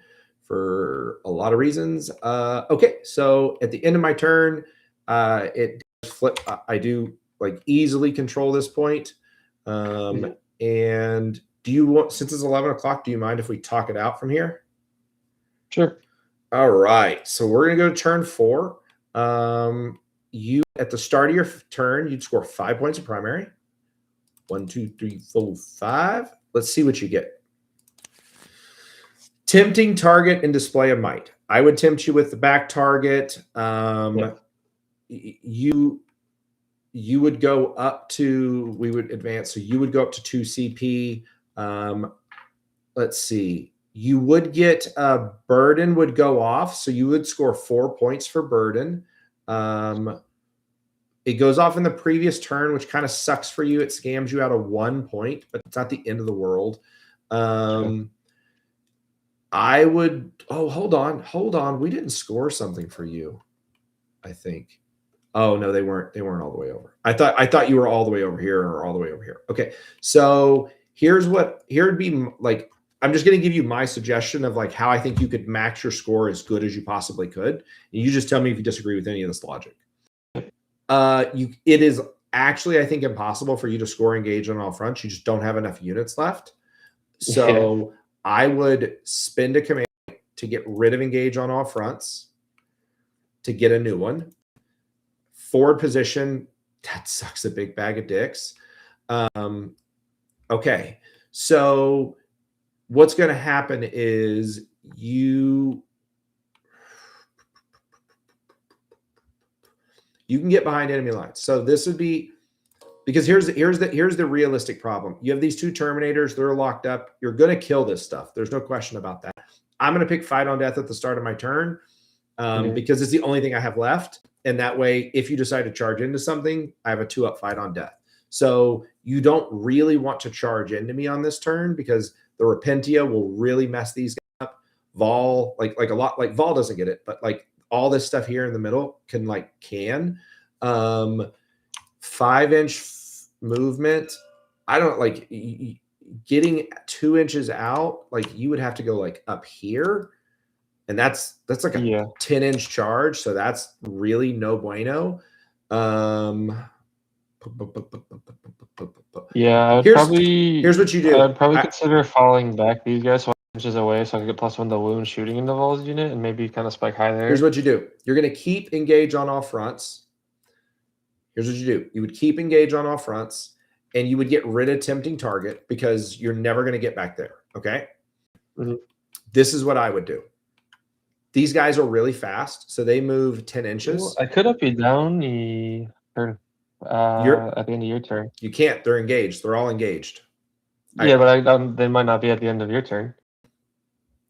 for a lot of reasons. Okay. So at the end of my turn, it does flip. I do like easily control this point. And do you want, since it's 11 o'clock, do you mind if we talk it out from here? Sure. All right. So we're going to go to turn 4. You, at the start of your turn, you'd score 5 points of primary. 1, 2, 3, 4, 5. Let's see what you get. Tempting target and display of might. I would tempt you with the back target. You would go up to, we would advance. So you would go up to 2 CP. Let's see. You would get a burden would go off. So you would score 4 points for burden. It goes off in the previous turn, which kind of sucks for you. It scams you out of 1 point, but it's not the end of the world. Sure. I would, hold on. We didn't score something for you, I think. Oh no, they weren't all the way over. I thought you were all the way over here or all the way over here. Okay. So here'd be like, I'm just going to give you my suggestion of like how I think you could max your score as good as you possibly could. And you just tell me if you disagree with any of this logic. It is actually, I think, impossible for you to score engage on all fronts. You just don't have enough units left. So I would spend a command to get rid of engage on all fronts to get a new one. Forward position, that sucks a big bag of dicks. Okay, so what's going to happen is you can get behind enemy lines. So this would be, because here's the realistic problem. You have these 2 Terminators, they're locked up. You're going to kill this stuff. There's no question about that. I'm going to pick fight on death at the start of my turn because it's the only thing I have left. And that way, if you decide to charge into something, I have a 2-up fight on death. So you don't really want to charge into me on this turn because the Repentia will really mess these guys up. Vol, like a lot, like Vol doesn't get it, but like all this stuff here in the middle can 5-inch movement. I don't like getting 2 inches out. Like you would have to go like up here. And that's like a 10-inch charge. So that's really no bueno. Yeah, here's what you do. I'd probably consider falling back these guys 1 inches away so I can get +1 to wound shooting into Vol's unit and maybe kind of spike high there. Here's what you do. You're going to keep engage on all fronts. Here's what you do. You would keep engage on all fronts and you would get rid of tempting target because you're never going to get back there. Okay. This is what I would do. These guys are really fast, so they move 10 inches. Well, I could up you down the turn at the end of your turn. You can't. They're engaged. They're all engaged. Yeah, but they might not be at the end of your turn.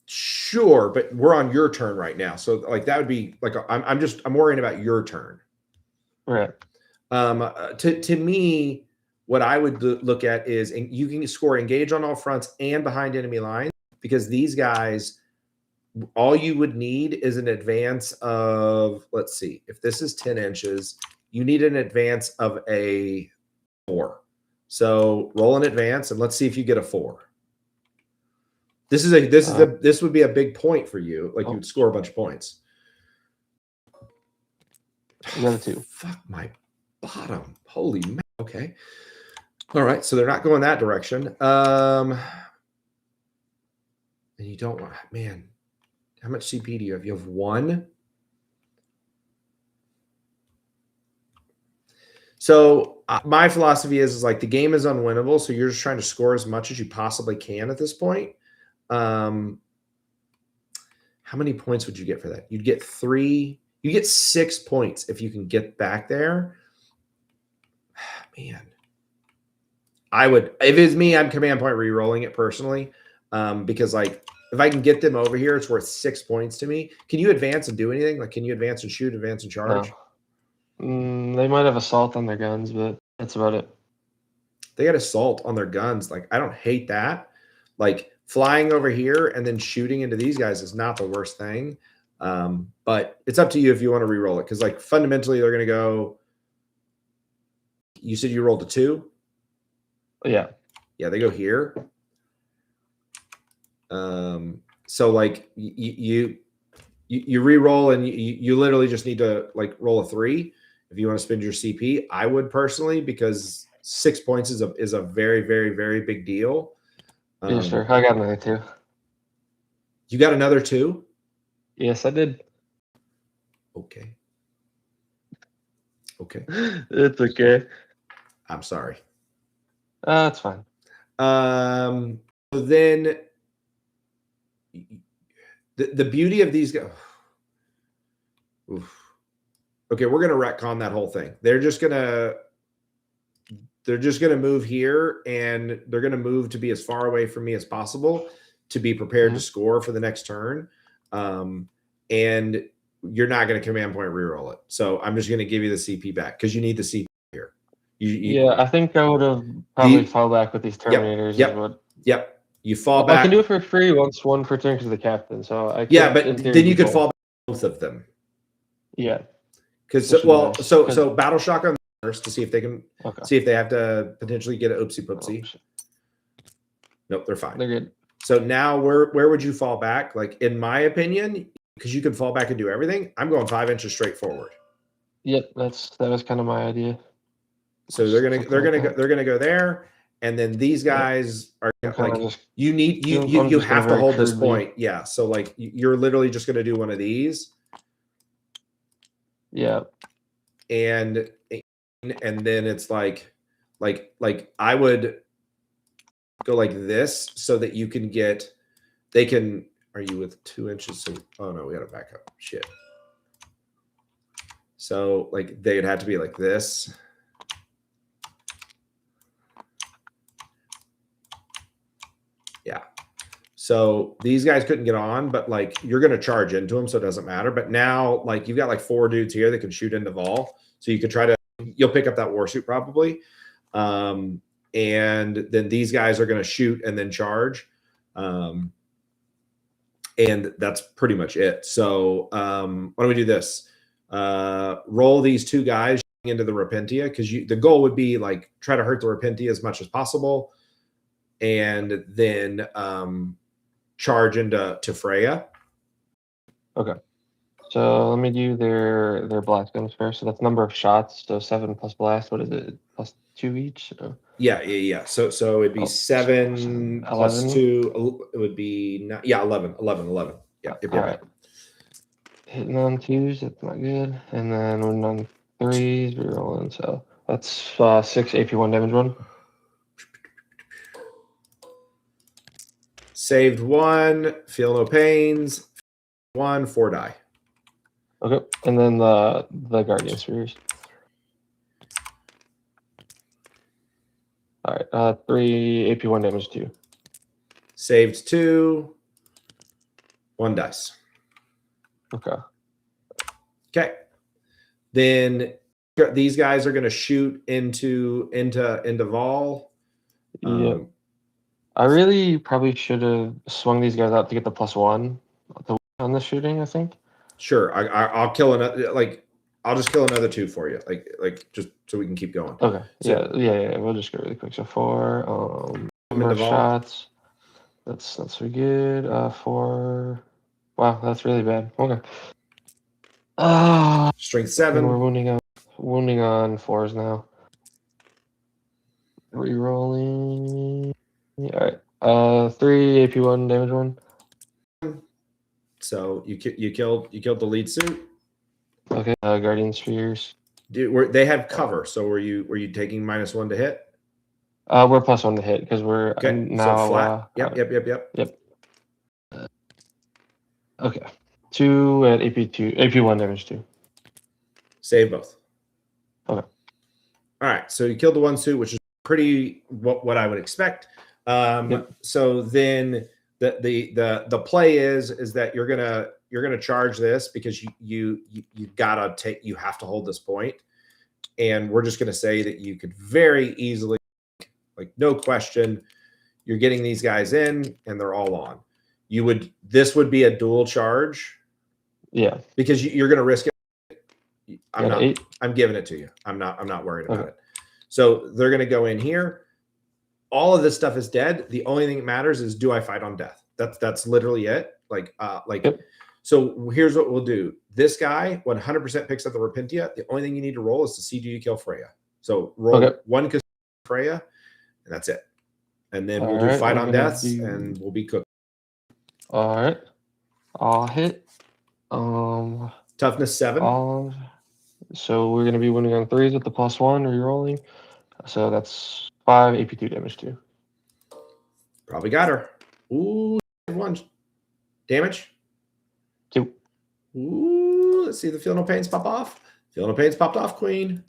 Sure, but we're on your turn right now, so like that would be like I'm worrying about your turn. Right. To me, what I would look at is you can score engage on all fronts and behind enemy lines because these guys. All you would need is an advance of, let's see, if this is 10 inches, you need an advance of a 4. So roll an advance and let's see if you get a 4. This would be a big point for you. Like you'd score a bunch of points. You got a 2. Fuck my bottom. Holy man. Okay. All right. So they're not going that direction. And you don't want, man, how much CP do you have? You have 1. So my philosophy is like the game is unwinnable. So you're just trying to score as much as you possibly can at this point. How many points would you get for that? You'd get 3. You get 6 points if you can get back there. Man, I would, if it's me, I'm command point re-rolling it personally, because like if I can get them over here, it's worth 6 points to me. Can you advance and do anything? Like, can you advance and shoot, advance and charge? No. They might have assault on their guns, but that's about it. They got assault on their guns. Like, I don't hate that. Like flying over here and then shooting into these guys is not the worst thing. But it's up to you if you want to re-roll it. Because like fundamentally, they're going to go. You said you rolled a 2. Yeah. Yeah, they go here. So like you re-roll and you literally just need to like roll a 3 if you want to spend your CP. I would personally, because 6 points is a very, very, very big deal. Yeah, sure. I got another 2. You got another 2? Yes, I did. Okay. Okay. It's okay. I'm sorry. That's fine. So then the beauty of these guys. Okay, we're gonna retcon that whole thing. They're just gonna move here, and they're gonna move to be as far away from me as possible to be prepared to score for the next turn. And you're not gonna command point reroll it. So I'm just gonna give you the CP back because you need the CP here. Yeah, I think I would have probably fall back with these Terminators. Yep. You fall back. I can do it for free once one per turn because of the captain. So I could, but then you could fall back both of them. Yeah. Because so battle shotgun first to see if they can see if they have to potentially get an oopsie poopsie. Nope, they're fine. They're good. So now where would you fall back? Like in my opinion, because you can fall back and do everything. I'm going 5 inches straight forward. Yep, that was kind of my idea. So they're gonna go there, and then these guys are like you have to hold this point. Yeah. So like you're literally just gonna do one of these. Yeah. And then it's like I would go like this so that you can get, they can, are you with 2 inches? So, oh no, we got to back up. Shit. So like they'd have to be like this. Yeah. So these guys couldn't get on, but like you're going to charge into them. So it doesn't matter. But now like you've got like 4 dudes here that can shoot into Vol. So you could try to, you'll pick up that warsuit probably. And then these guys are going to shoot and then charge. And that's pretty much it. So why don't we do this? Roll these 2 guys into the Repentia, because the goal would be like try to hurt the Repentia as much as possible. And then charge into Freya. Okay. So let me do their blast guns first. So that's number of shots. So 7 plus blast. What is it? Plus 2 each. So. Yeah. So it'd be 7 plus 2. It would be 11. Yeah. All right. Hitting on 2s. That's not good. And then we're on 3s. We're rolling. So that's 6 AP1 damage 1. Saved 1. Feel no pains. 1. 4 die. Okay, and then the Guardian Spheres. All right, 3 AP1 damage 2. Saved 2. 1 dice. Okay. Okay. Then these guys are going to shoot into Vol. Yeah. I really probably should have swung these guys out to get the +1 on the shooting, I think. Sure. I'll kill another, like I'll just kill another 2 for you, like just so we can keep going. Okay. So, Yeah. We'll just go really quick. So 4 more Naval. shots. That's pretty good. 4. Wow, that's really bad. Okay. Strength And we're 7. wounding on 4s now. Rerolling. All right. 3 AP1 damage 1. So you killed the lead suit. Okay. Guardian Spheres. They have cover. So were you taking -1 to hit? We're +1 to hit because we're Okay. now So flat. Yep. Okay. 2 at AP2, AP1 damage 2. Save both. Okay. All right. So you killed the 1 suit, which is pretty what I would expect. Yep. So then the play is that you're gonna charge this because you have to hold this point, and we're just gonna say that you could very easily, like no question, you're getting these guys in and they're all on. This would be a dual charge. Yeah. Because you're gonna risk it. I'm giving it to you. I'm not worried about it. So they're gonna go in here. All of this stuff is dead. The only thing that matters is, do I fight on death? That's literally it. Yep. So here's what we'll do. This guy 100% picks up the Repentia. The only thing you need to roll is to see, do you kill Freya? So roll 1 Freya, and that's it. And then we'll do fight on deaths, and we'll be cooked. All right. I'll hit. Toughness 7. So we're gonna be winning on 3s with the +1 rerolling. So that's 5 AP2 damage 2. Probably got her. Ooh, 1 damage. 2. Ooh, let's see the feel no pains pop off. Feel no pains popped off, Queen.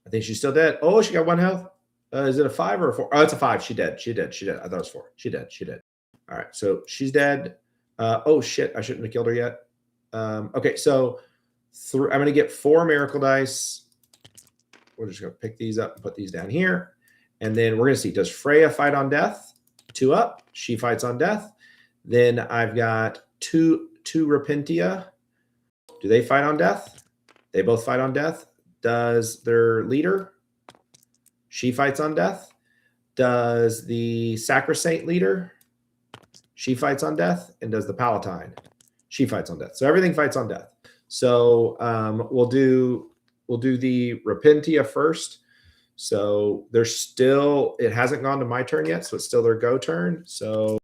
I think she's still dead. Oh, she got 1 health. Is it a 5 or a 4? Oh, it's a 5. She dead. I thought it was 4. She dead. All right, so she's dead. Oh shit, I shouldn't have killed her yet. Okay, so I'm going to get 4 miracle dice. We're just going to pick these up and put these down here. And then we're going to see, does Freya fight on death? 2 up. She fights on death. Then I've got two Repentia. Do they fight on death? They both fight on death. Does their leader? She fights on death. Does the Sacrosanct leader? She fights on death. And does the Palatine? She fights on death. So everything fights on death. So we'll do the Repentia first. So there's still, it hasn't gone to my turn yet, so it's still their go turn. So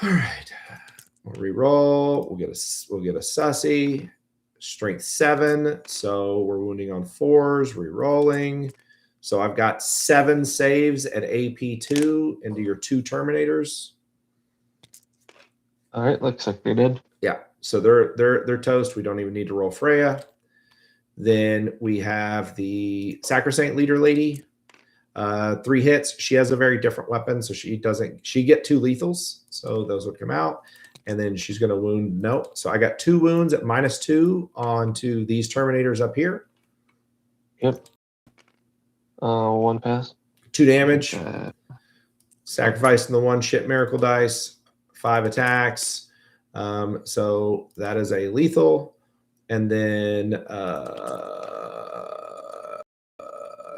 all right, we'll re-roll. We'll get a sussy. Strength 7. So we're wounding on 4s, re-rolling. So I've got 7 saves at AP2 into your 2 Terminators. All right, looks like they did. Yeah, so they're toast. We don't even need to roll Freya. Then we have the Sacrosanct leader lady. 3 hits. She has a very different weapon, so she get 2 lethals. So those would come out. And then she's going to wound. No. So I got 2 wounds at -2 onto these Terminators up here. Yep. 1 pass. 2 damage. Sacrificing the 1 shit miracle dice. 5 attacks. So that is a lethal. And then,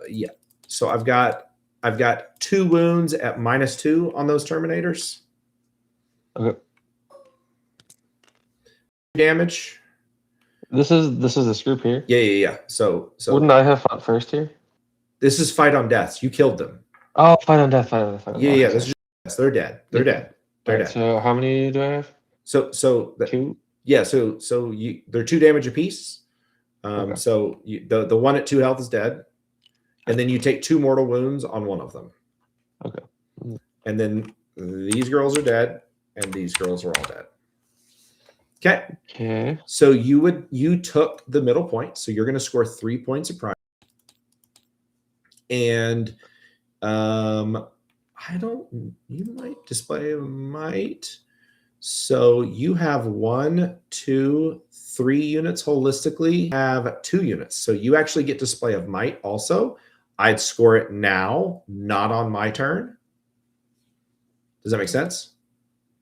yeah. So I've got 2 wounds at -2 on those Terminators. Okay. Damage. This is this group here. Yeah. So wouldn't I have fought first here? This is fight on deaths. You killed them. Oh, fight on death. Yeah. This is just, they're dead. They're dead. So how many do I have? So 2. Yeah. So they're 2 damage apiece. Okay. So the 1 at 2 health is dead, and then you take 2 mortal wounds on 1 of them. Okay. And then these girls are dead, and these girls are all dead. Okay. So you took the middle point, so you're going to score 3 points of pride. And you might display a might. So you have 1, 2, 3 units holistically. Have 2 units. So you actually get display of might also. I'd score it now, not on my turn. Does that make sense?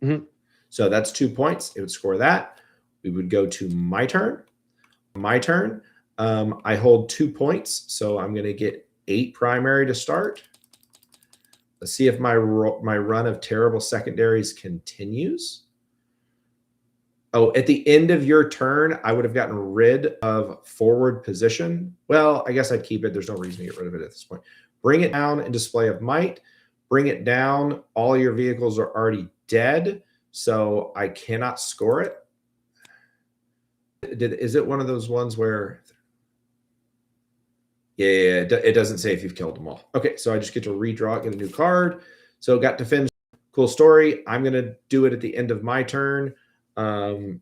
Mm-hmm. So that's 2 points. It would score that. We would go to my turn. My turn. I hold 2 points, so I'm going to get 8 primary to start. Let's see if my run of terrible secondaries continues. Oh, at the end of your turn, I would have gotten rid of forward position. Well, I guess I'd keep it. There's no reason to get rid of it at this point. Bring it down in display of might. Bring it down. All your vehicles are already dead, so I cannot score it. Is it one of those ones where... Yeah, it doesn't say if you've killed them all. Okay, so I just get to redraw it, get a new card. So got defend. Cool story. I'm going to do it at the end of my turn. And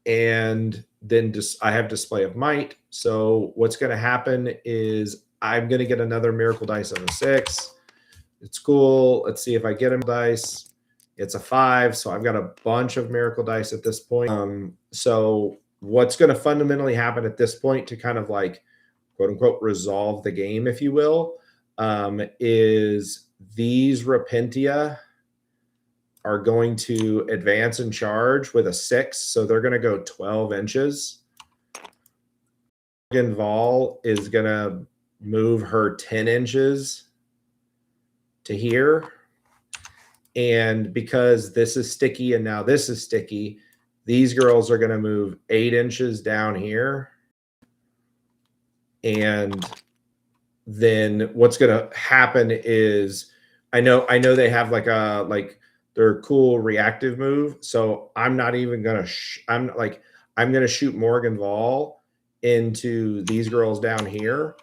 then I have display of might. So what's going to happen is I'm going to get another miracle dice on a 6. It's cool. Let's see if I get him dice. It's a 5. So I've got a bunch of miracle dice at this point. So what's going to fundamentally happen at this point to kind of like, quote unquote, resolve the game, if you will, is these Repentia are going to advance and charge with a 6. So they're going to go 12 inches. Morgan Vol is going to move her 10 inches to here. And because this is sticky and now this is sticky, these girls are going to move 8 inches down here. And then what's going to happen is I know they have like a their cool reactive move. So I'm not even going to I'm going to shoot Morgan Vol into these girls down here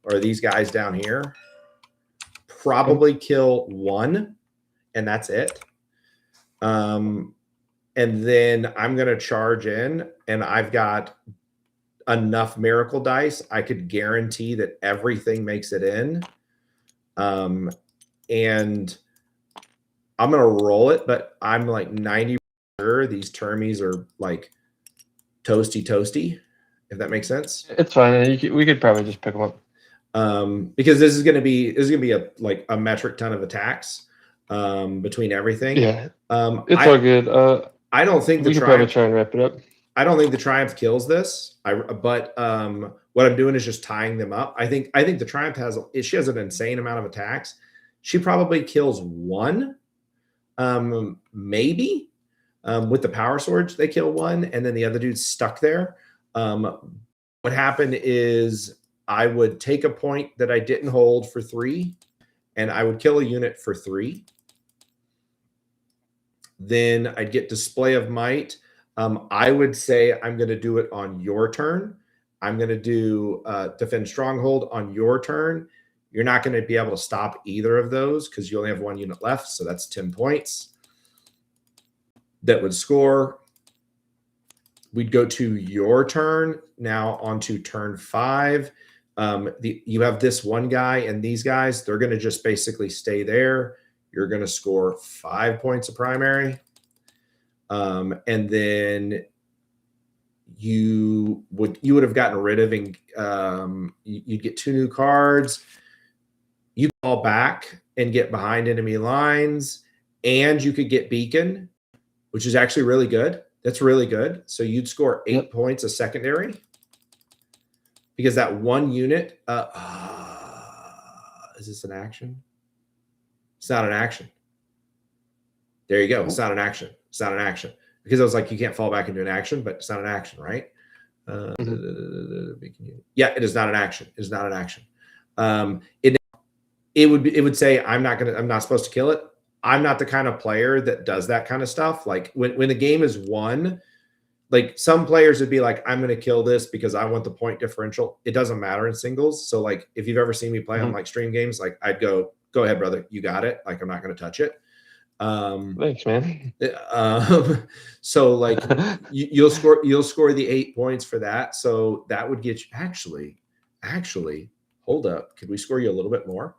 or these guys down here. Probably kill 1 and that's it. And then I'm going to charge in and I've got enough miracle dice, I could guarantee that everything makes it in. And I'm going to roll it, but I'm like 90% sure these termies are like toasty, if that makes sense. It's fine. We could probably just pick them up. Because this is going to be a metric ton of attacks between everything. Yeah. It's all good. I don't think we could probably try and wrap it up. I don't think the Triumph kills this. But what I'm doing is just tying them up. I think the Triumph she has an insane amount of attacks. She probably kills 1, maybe. With the power swords, they kill 1, and then the other dude's stuck there. What happened is I would take a point that I didn't hold for 3, and I would kill a unit for 3. Then I'd get display of might. I would say I'm going to do it on your turn. I'm going to do defend stronghold on your turn. You're not going to be able to stop either of those because you only have 1 unit left. So that's 10 points that would score. We'd go to your turn. Now on to turn 5. You have this one guy and these guys. They're going to just basically stay there. You're going to score 5 points of primary. And then you would have gotten rid of, you'd get 2 new cards. You fall back and get behind enemy lines, and you could get beacon, which is actually really good. That's really good. So you'd score 8 points of secondary because that 1 unit. Is this an action? It's not an action. There you go. It's not an action. It's not an action. Because I was like, you can't fall back into an action, but it's not an action, right? Yeah, it is not an action. It is not an action. It would say I'm not supposed to kill it. I'm not the kind of player that does that kind of stuff. Like when the game is won, like some players would be like, I'm going to kill this because I want the point differential. It doesn't matter in singles. So like if you've ever seen me play on like stream games, like I'd go ahead, brother, you got it. Like I'm not going to touch it. Thanks, man. So like you'll score the 8 points for that. So that would get you actually, hold up. Could we score you a little bit more?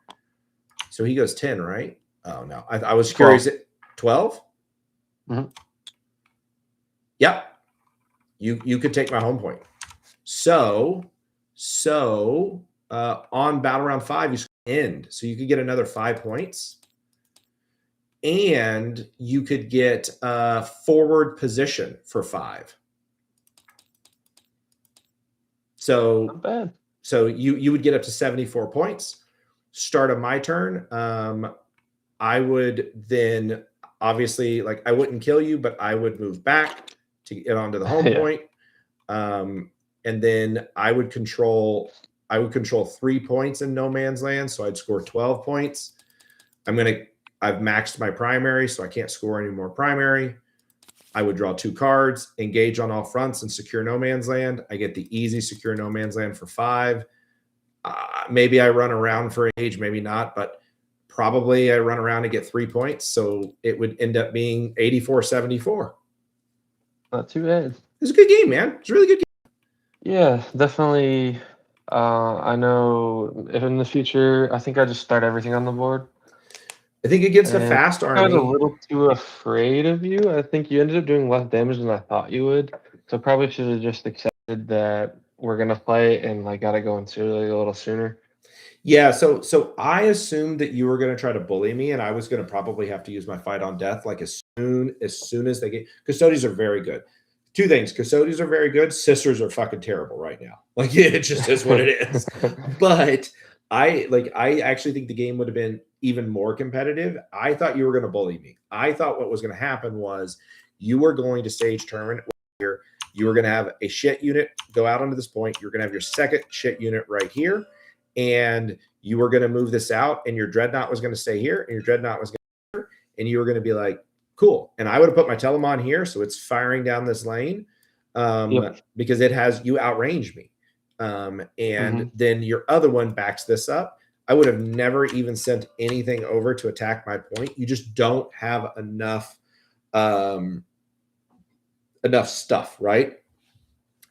So he goes 10, right? Oh no. I was curious. 12? Mm-hmm. Yep. You could take my home point. So on battle round 5, you end. So you could get another 5 points. And you could get forward position for 5. So Not bad. so you would get up to 74 points. Start of my turn. I would then obviously, like, I wouldn't kill you, but I would move back to get onto the home Yeah. point. And then I would control 3 points in no man's land, so I'd score 12 points. I've maxed my primary, so I can't score any more primary. I would draw 2 cards, engage on all fronts, and secure no man's land. I get the easy secure no man's land for 5. Maybe I run around for age, maybe not, but probably I run around and get 3 points. So it would end up being 84-74. Not too bad. It's a good game, man. It's a really good game. Yeah, definitely. I know if in the future, I think I just start everything on the board. I think against a And fast I was a army, little too afraid of you. I think you ended up doing less damage than I thought you would. So probably should have just accepted that we're gonna play and like got it going a little sooner. yeah. So I assumed that you were going to try to bully me, and I was going to probably have to use my fight on death like as soon as they get. Custodies are very good. 2 things: custodies are very good. Sisters are fucking terrible right now. Like, it just is what it is. But I actually think the game would have been even more competitive. I thought you were going to bully me. I thought what was going to happen was you were going to stage tournament here. You were going to have a shit unit go out onto this point. You're going to have your second shit unit right here, and you were going to move this out, and your dreadnought was going to stay here, and your dreadnought was going to here, and you were going to be like, cool. And I would have put my Telemon here, so it's firing down this lane, Yep. because it has you outrange me. And then your other one backs this up. I would have never even sent anything over to attack my point. You just don't have enough stuff, right?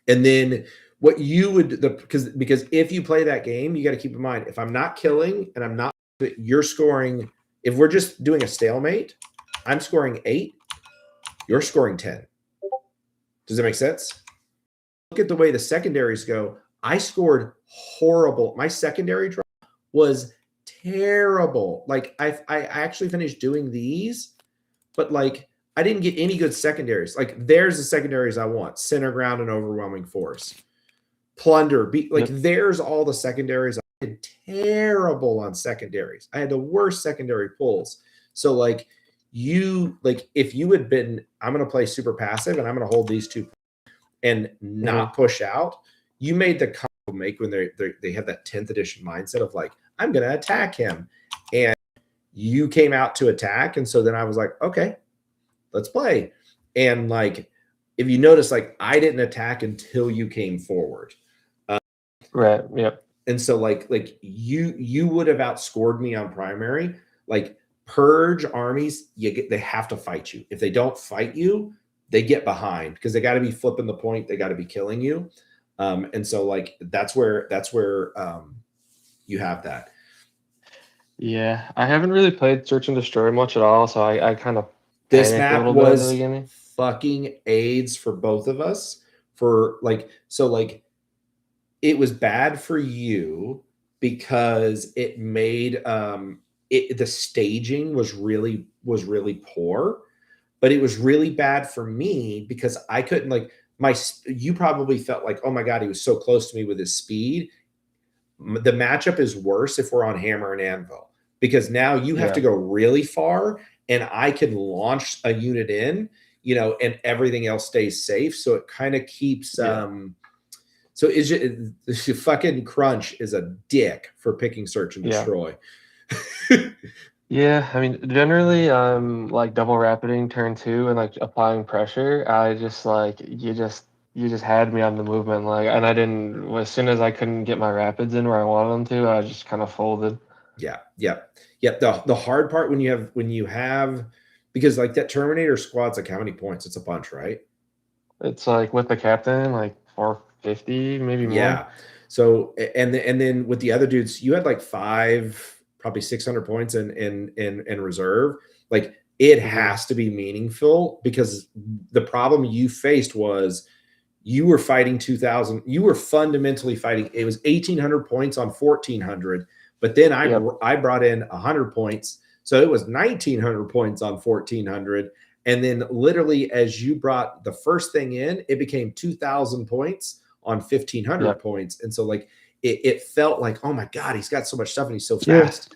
And then what you would because if you play that game, you got to keep in mind, if I'm not killing and I'm not, you're scoring. If we're just doing a stalemate, I'm scoring 8, you're scoring 10. Does that make sense? Look at the way the secondaries go. I scored horrible. My secondary draw was terrible. Like, I actually finished doing these, but like I didn't get any good secondaries. Like, there's the secondaries I want: center ground and overwhelming force, plunder. There's all the secondaries. I did terrible on secondaries. I had the worst secondary pulls. So like if you had been, I'm going to play super passive and I'm going to hold these 2 and not push out, you made the combo make when they have that 10th edition mindset of like, I'm going to attack him, and you came out to attack. And so then I was like, okay, let's play. And like, if you notice, like, I didn't attack until you came forward. Right. Yep. And so like you would have outscored me on primary. Like, purge armies, they have to fight you. If they don't fight you, they get behind because they got to be flipping the point. They got to be killing you. And so like that's where you have that. Yeah, I haven't really played Search and Destroy much at all, so I kind of This panicked a map little bit at the was beginning. fucking AIDS for both of us. It was bad for you because it made the staging was really poor, but it was really bad for me because I couldn't, like, you probably felt like, oh my God, he was so close to me with his speed. The matchup is worse if we're on hammer and anvil, because now you have to go really far and I can launch a unit in, and everything else stays safe. So it kind of keeps, so fucking Crunch is a dick for picking Search and Destroy. Yeah, I mean, generally, I'm like double rapiding turn 2 and like applying pressure. I just like you just had me on the movement, like, and I didn't. As soon as I couldn't get my rapids in where I wanted them to, I just kind of folded. Yeah. The hard part when you have because like that Terminator squad's like how many points? It's a bunch, right? It's like with the captain, like 450, maybe more. Yeah. So and then with the other dudes, you had like 5, probably 600 points in reserve. Like, it has to be meaningful, because the problem you faced was you were fighting 2,000. You were fundamentally fighting. It was 1,800 points on 1,400, but then I brought in 100 points, so it was 1,900 points on 1,400. And then literally as you brought the first thing in, it became 2,000 points on 1,500 Yep. points. And so like it felt like, oh my God, he's got so much stuff and he's so Yeah. fast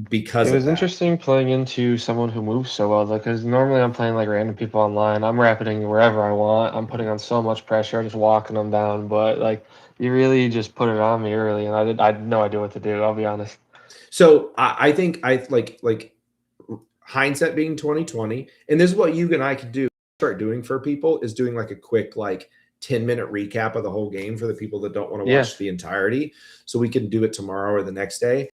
because It of was that. interesting playing into someone who moves so well, though, because normally I'm playing like random people online. I'm rapiding wherever I want. I'm putting on so much pressure. I'm just walking them down. But like, you really just put it on me early, and I had no idea what to do. I'll be honest. So I think I like hindsight being 2020, and this is what you and I could do. Start doing for people is doing like a quick like 10-minute recap of the whole game for the people that don't want to Yeah. watch the entirety. So we can do it tomorrow or the next day.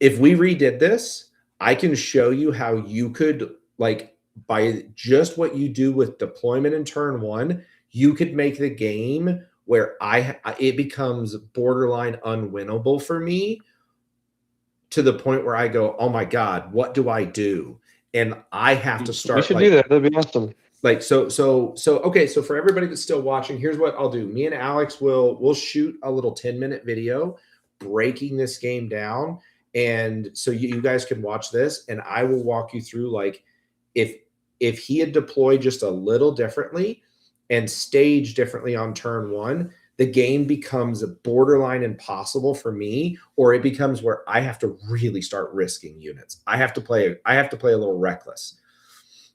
If we redid this, I can show you how you could, like, by just what you do with deployment in turn one, you could make the game where it becomes borderline unwinnable for me, to the point where I go, oh my God, what do I do? And I have to start. We should do that. That'd be awesome. Like, okay. So for everybody that's still watching, here's what I'll do. Me and Alex we'll shoot a little 10-minute video breaking this game down. And so you guys can watch this, and I will walk you through, like, if he had deployed just a little differently and staged differently on turn one, the game becomes borderline impossible for me, or it becomes where I have to really start risking units. I have to play a little reckless.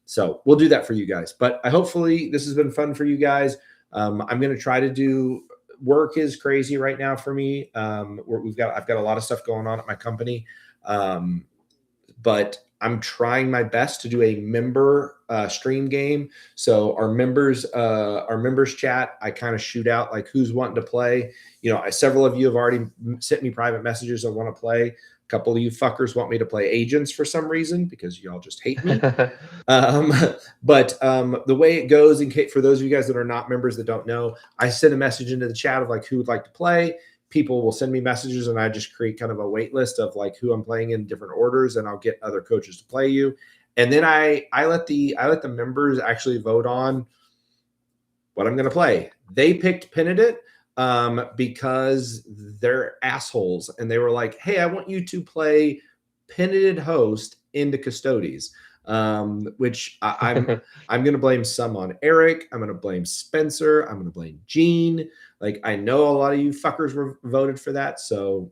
So we'll do that for you guys. But hopefully this has been fun for you guys. I'm going to try to do. Work is crazy right now for me. I've got a lot of stuff going on at my company, but I'm trying my best to do a member stream game. So our members chat, I kind of shoot out like who's wanting to play. You know, several of you have already sent me private messages that want to play. A couple of you fuckers want me to play agents for some reason because y'all just hate me. But the way it goes, for those of you guys that are not members that don't know, I send a message into the chat of like who would like to play. People will send me messages, and I just create kind of a wait list of like who I'm playing in different orders, and I'll get other coaches to play you. And then I let the members actually vote on what I'm going to play. They picked Penedit because they're assholes, and they were like, "Hey, I want you to play Penedit host into Custodes." Which I'm going to blame some on Eric. I'm going to blame Spencer. I'm going to blame Gene. Like, I know a lot of you fuckers were voted for that. So,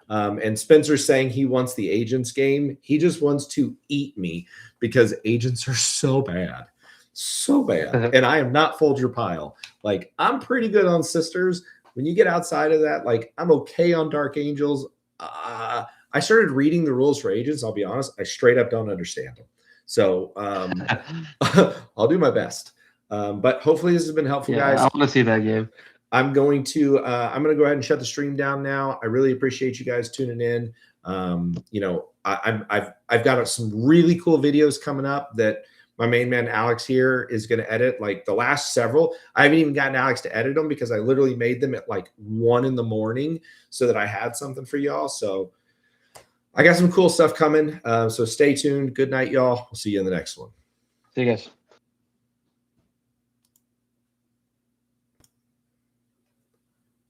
and Spencer's saying he wants the agents game. He just wants to eat me because agents are so bad. So bad. And I am not Fold Your Pile. Like, I'm pretty good on sisters. When you get outside of that, like, I'm okay on Dark Angels. I started reading the rules for agents. I'll be honest, I straight up don't understand them. So I'll do my best. But hopefully this has been helpful, guys. I want to see that game. I'm going to go ahead and shut the stream down now. I really appreciate you guys tuning in. You know, I've got some really cool videos coming up that my main man Alex here is going to edit. Like the last several, I haven't even gotten Alex to edit them because I literally made them at like 1 a.m. so that I had something for y'all. So I got some cool stuff coming. So stay tuned. Good night, y'all. We'll see you in the next one. See you guys.